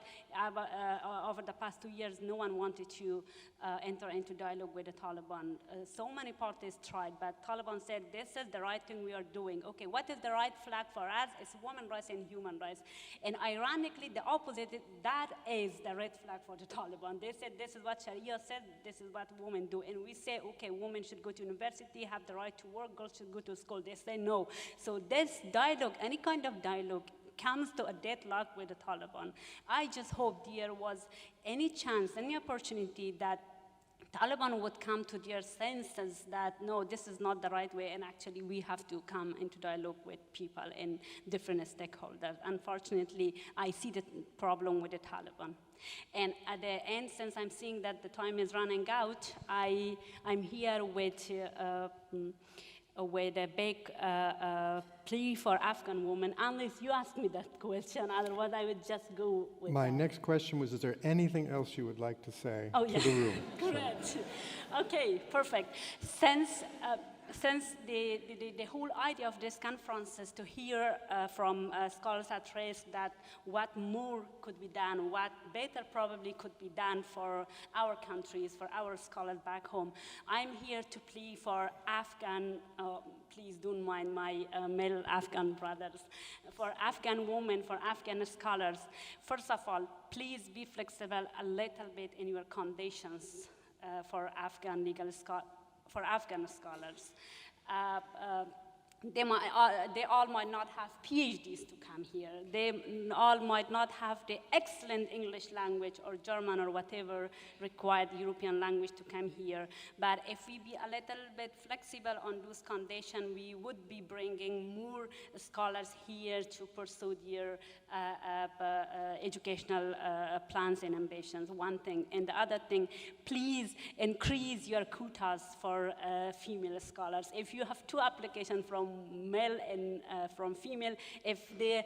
over the past 2 years, no one wanted to enter into dialogue with the Taliban. So many parties tried, but Taliban said, this is the right thing we are doing. Okay, what is the right flag for us? It's women's rights and human rights. And ironically, the opposite, that is the red flag for the Taliban. They said, this is what Sharia said, this is what women do. And we say, okay, women should go to university, have the right to work, girls should go to school. They say no. So this dialogue, any kind of dialogue, comes to a deadlock with the Taliban. I just hope there was any chance, any opportunity that Taliban would come to their senses that, no, this is not the right way, and actually we have to come into dialogue with people and different stakeholders. Unfortunately, I see the problem with the Taliban. And at the end, since I'm seeing that the time is running out, I'm here with a big plea for Afghan women, unless you ask me that question, otherwise I would just go with My that. next question was, is there anything else you would like to say to the room? Correct. Okay, perfect. Since the whole idea of this conference is to hear from scholars at risk that what more could be done, what better probably could be done for our countries, for our scholars back home, I'm here to plea for Afghan, please don't mind my male Afghan brothers, for Afghan women, for Afghan scholars. First of all, please be flexible a little bit in your conditions for Afghan scholars. they all might not have PhDs to come here. They all might not have the excellent English language or German or whatever required European language to come here. But if we be a little bit flexible on those conditions, we would be bringing more scholars here to pursue their educational plans and ambitions, one thing. And the other thing, please increase your quotas for female scholars. If you have 2 applications from male and from female, if the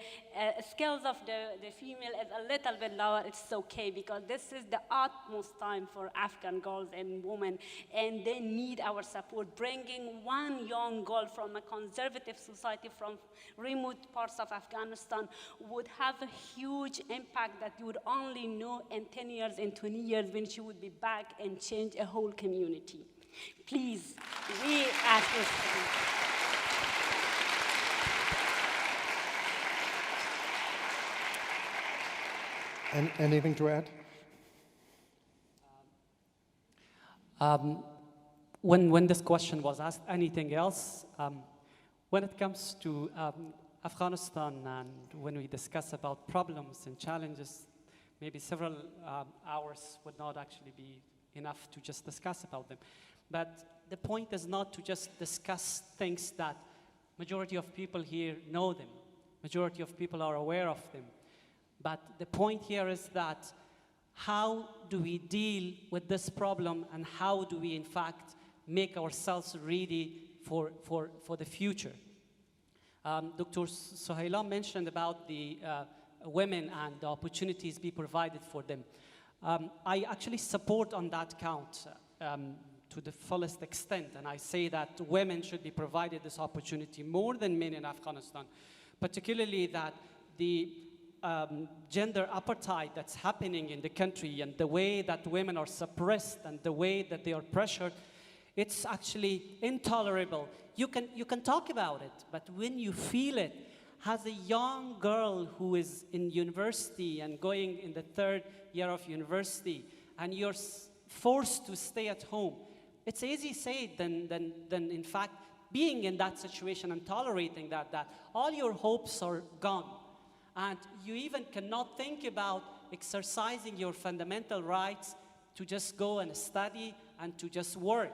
skills of the female is a little bit lower, it's okay, because this is the utmost time for Afghan girls and women, and they need our support. Bringing one young girl from a conservative society from remote parts of Afghanistan would have a huge impact that you would only know in 10 years and 20 years when she would be back and change a whole community. Please, we ask this. Anything to add? When this question was asked, anything else? When it comes to Afghanistan, and when we discuss about problems and challenges, maybe several hours would not actually be enough to just discuss about them. But the point is not to just discuss things that majority of people here know them, majority of people are aware of them. But the point here is that how do we deal with this problem, and how do we in fact make ourselves ready for the future? Dr. Sohaila mentioned about the women and the opportunities be provided for them. I actually support on that count to the fullest extent, and I say that women should be provided this opportunity more than men in Afghanistan, particularly that the gender apartheid that's happening in the country, and the way that women are suppressed and the way that they are pressured, it's actually intolerable. You can talk about it, but when you feel it, as a young girl who is in university and going in the 3rd year of university, and you're forced to stay at home, it's easy said than in fact being in that situation and tolerating that all your hopes are gone. And you even cannot think about exercising your fundamental rights to just go and study and to just work.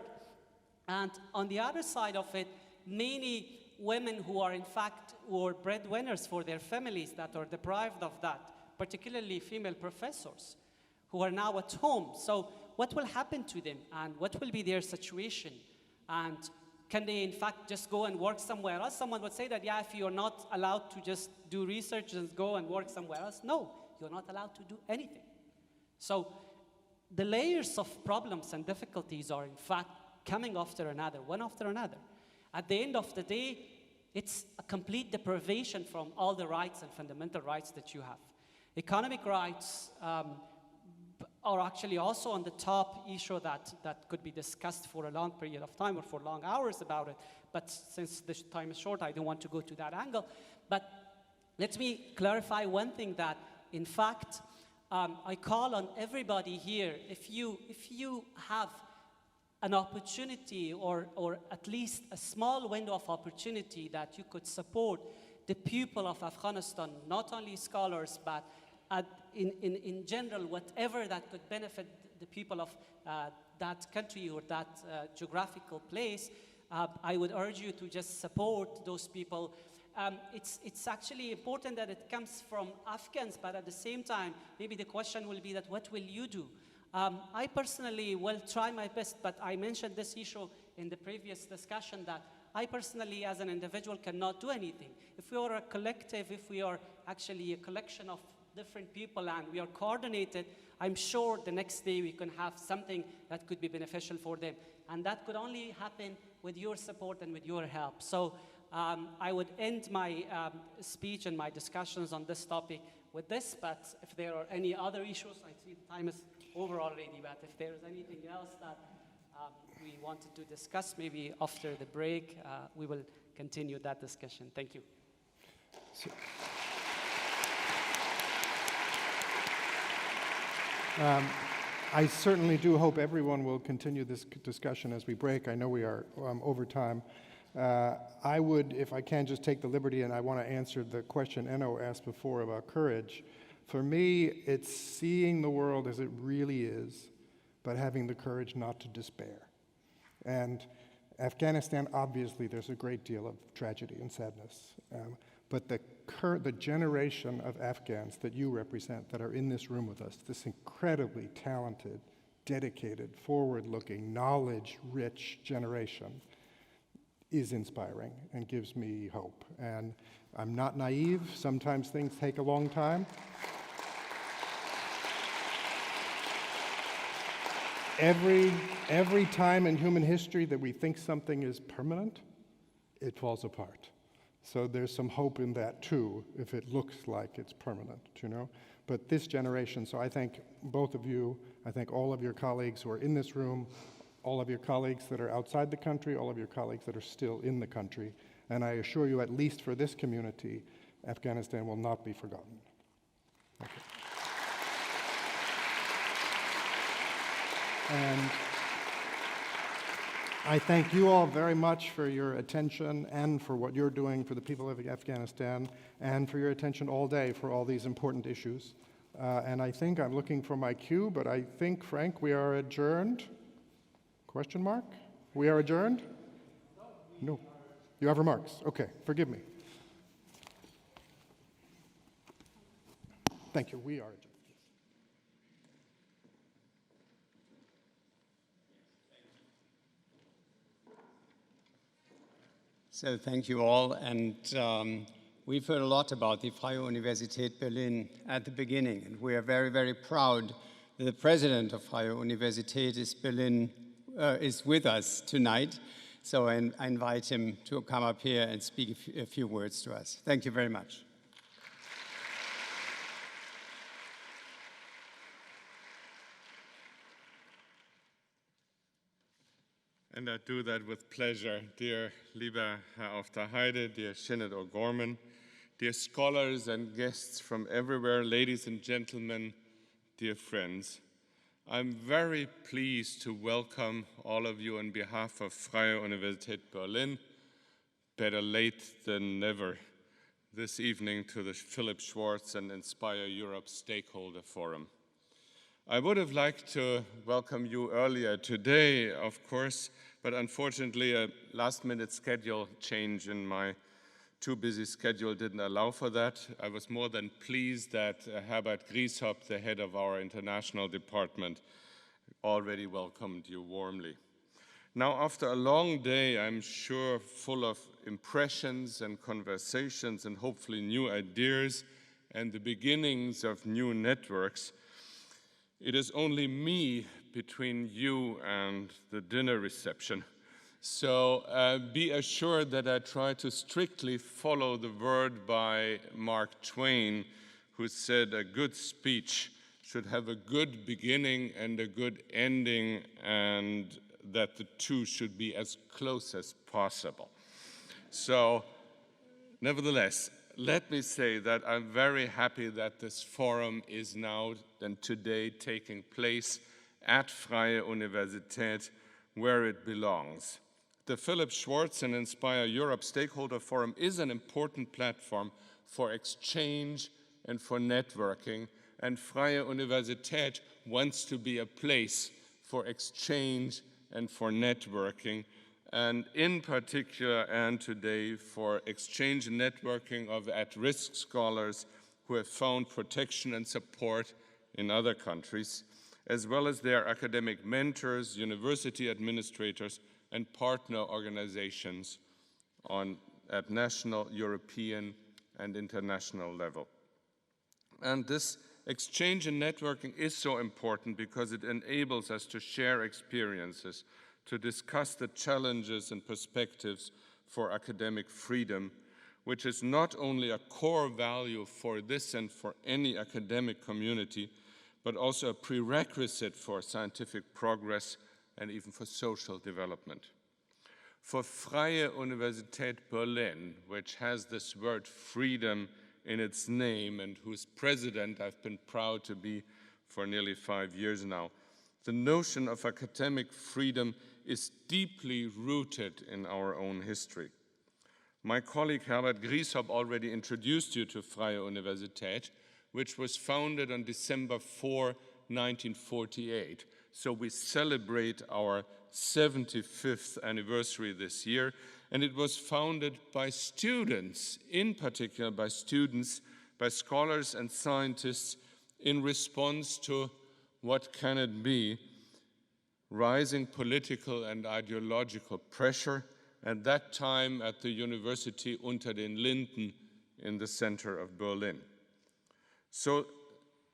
And on the other side of it, many women who are in fact breadwinners for their families that are deprived of that, particularly female professors who are now at home. So what will happen to them, and what will be their situation? And can they in fact just go and work somewhere else? Someone would say that, yeah, if you're not allowed to just do research and go and work somewhere else. No, you're not allowed to do anything. So the layers of problems and difficulties are in fact coming after another, one after another. At the end of the day, it's a complete deprivation from all the rights and fundamental rights that you have. Economic rights are actually also on the top issue that could be discussed for a long period of time or for long hours about it. But since the time is short, I don't want to go to that angle. But let me clarify one thing, that in fact, I call on everybody here, if you have an opportunity or at least a small window of opportunity that you could support the people of Afghanistan, not only scholars, but in general, whatever that could benefit the people of that country or that geographical place, I would urge you to just support those people. It's actually important that it comes from Afghans, but at the same time, maybe the question will be that what will you do? I personally will try my best, but I mentioned this issue in the previous discussion, that I personally as an individual cannot do anything. If we are a collective, if we are actually a collection of different people and we are coordinated, I'm sure the next day we can have something that could be beneficial for them. And that could only happen with your support and with your help. So I would end my speech and my discussions on this topic with this, but if there are any other issues, I see the time is over already, but if there is anything else that we wanted to discuss, maybe after the break, we will continue that discussion. Thank you. I certainly do hope everyone will continue this discussion as we break. I know we are over time. I would, if I can, just take the liberty, and I want to answer the question Enno asked before about courage. For me, it's seeing the world as it really is, but having the courage not to despair. And Afghanistan, obviously, there's a great deal of tragedy and sadness. But the generation of Afghans that you represent, that are in this room with us, this incredibly talented, dedicated, forward-looking, knowledge-rich generation, is inspiring and gives me hope. And I'm not naive. Sometimes things take a long time. Every time in human history that we think something is permanent, it falls apart. So there's some hope in that too, if it looks like it's permanent, you know? But this generation, so I thank both of you, I thank all of your colleagues who are in this room, all of your colleagues that are outside the country, all of your colleagues that are still in the country. And I assure you, at least for this community, Afghanistan will not be forgotten. Okay. And I thank you all very much for your attention and for what you're doing for the people of Afghanistan, and for your attention all day for all these important issues. And I think I'm looking for my cue, but I think, Frank, we are adjourned. Question mark? We are adjourned? No. You have remarks? Okay, forgive me. Thank you. We are adjourned. So thank you all, and we've heard a lot about the Freie Universität Berlin at the beginning, and we are very, very proud that the president of Freie Universität is with us tonight. So I invite him to come up here and speak a few words to us. Thank you very much. And I do that with pleasure. Dear lieber Herr auf der Heide, dear Shinnet O'Gorman, dear scholars and guests from everywhere, ladies and gentlemen, dear friends, I'm very pleased to welcome all of you on behalf of Freie Universität Berlin, better late than never, this evening to the Philipp Schwartz and Inspireurope Stakeholder Forum. I would have liked to welcome you earlier today, of course, but unfortunately a last-minute schedule change in my too busy schedule didn't allow for that. I was more than pleased that Herbert Grieshop, the head of our international department, already welcomed you warmly. Now, after a long day, I'm sure full of impressions and conversations and hopefully new ideas and the beginnings of new networks, it is only me between you and the dinner reception. So be assured that I try to strictly follow the word by Mark Twain, who said a good speech should have a good beginning and a good ending, and that the two should be as close as possible. So, nevertheless, let me say that I'm very happy that this forum is now and today taking place at Freie Universität, where it belongs. The Philipp Schwartz and Inspireurope Stakeholder Forum is an important platform for exchange and for networking, and Freie Universität wants to be a place for exchange and for networking, and in particular, and today, for exchange and networking of at-risk scholars who have found protection and support in other countries, as well as their academic mentors, university administrators, and partner organizations at national, European, and international level. And this exchange and networking is so important because it enables us to share experiences, to discuss the challenges and perspectives for academic freedom, which is not only a core value for this and for any academic community, but also a prerequisite for scientific progress and even for social development. For Freie Universität Berlin, which has this word freedom in its name and whose president I've been proud to be for nearly 5 years now, The notion of academic freedom is deeply rooted in our own history. My colleague Herbert Grieshop already introduced you to Freie Universität, which was founded on December 4, 1948. So we celebrate our 75th anniversary this year, and it was founded by students, in particular by students, by scholars and scientists, in response to what can it be, rising political and ideological pressure, at that time at the University unter den Linden in the center of Berlin. So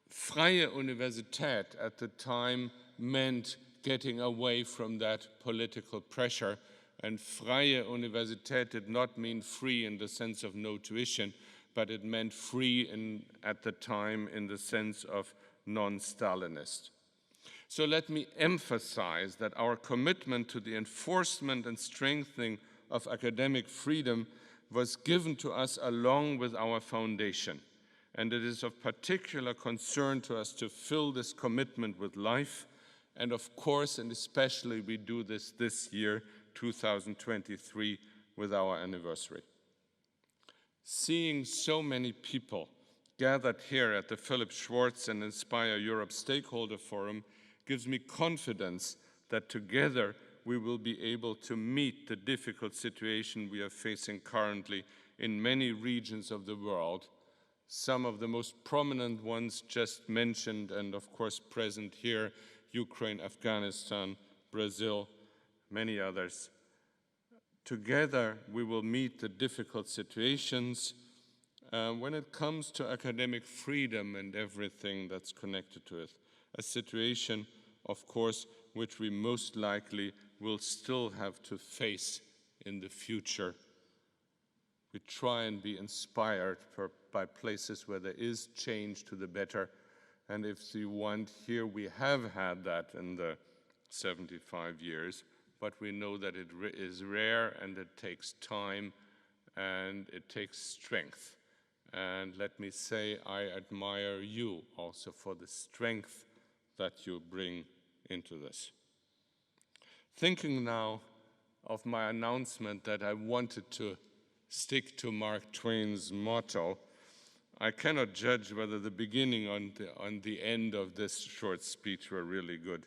Freie Universität at the time meant getting away from that political pressure, and Freie Universität did not mean free in the sense of no tuition, but it meant free at the time in the sense of non-Stalinist. So let me emphasize that our commitment to the enforcement and strengthening of academic freedom was given to us along with our foundation, and it is of particular concern to us to fill this commitment with life, and of course and especially we do this year, 2023, with our anniversary. Seeing so many people gathered here at the Philipp Schwartz and Inspireurope Stakeholder Forum gives me confidence that together we will be able to meet the difficult situation we are facing currently in many regions of the world. Some of the most prominent ones just mentioned and of course present here, Ukraine, Afghanistan, Brazil, many others. Together we will meet the difficult situations when it comes to academic freedom and everything that's connected to it. A situation, of course, which we most likely will still have to face in the future. We try and be inspired by places where there is change to the better. And if you want, here we have had that in the 75 years, but we know that it is rare and it takes time and it takes strength. And let me say, I admire you also for the strength that you bring into this. Thinking now of my announcement that I wanted to stick to Mark Twain's motto, I cannot judge whether the beginning and the end of this short speech were really good,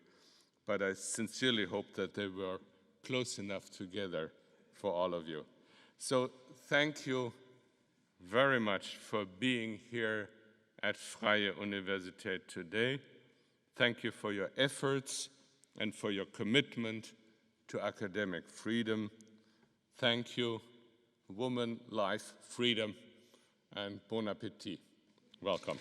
but I sincerely hope that they were close enough together for all of you. So thank you very much for being here at Freie Universität today. Thank you for your efforts and for your commitment to academic freedom. Thank you, woman, life, freedom, and bon appétit. Welcome.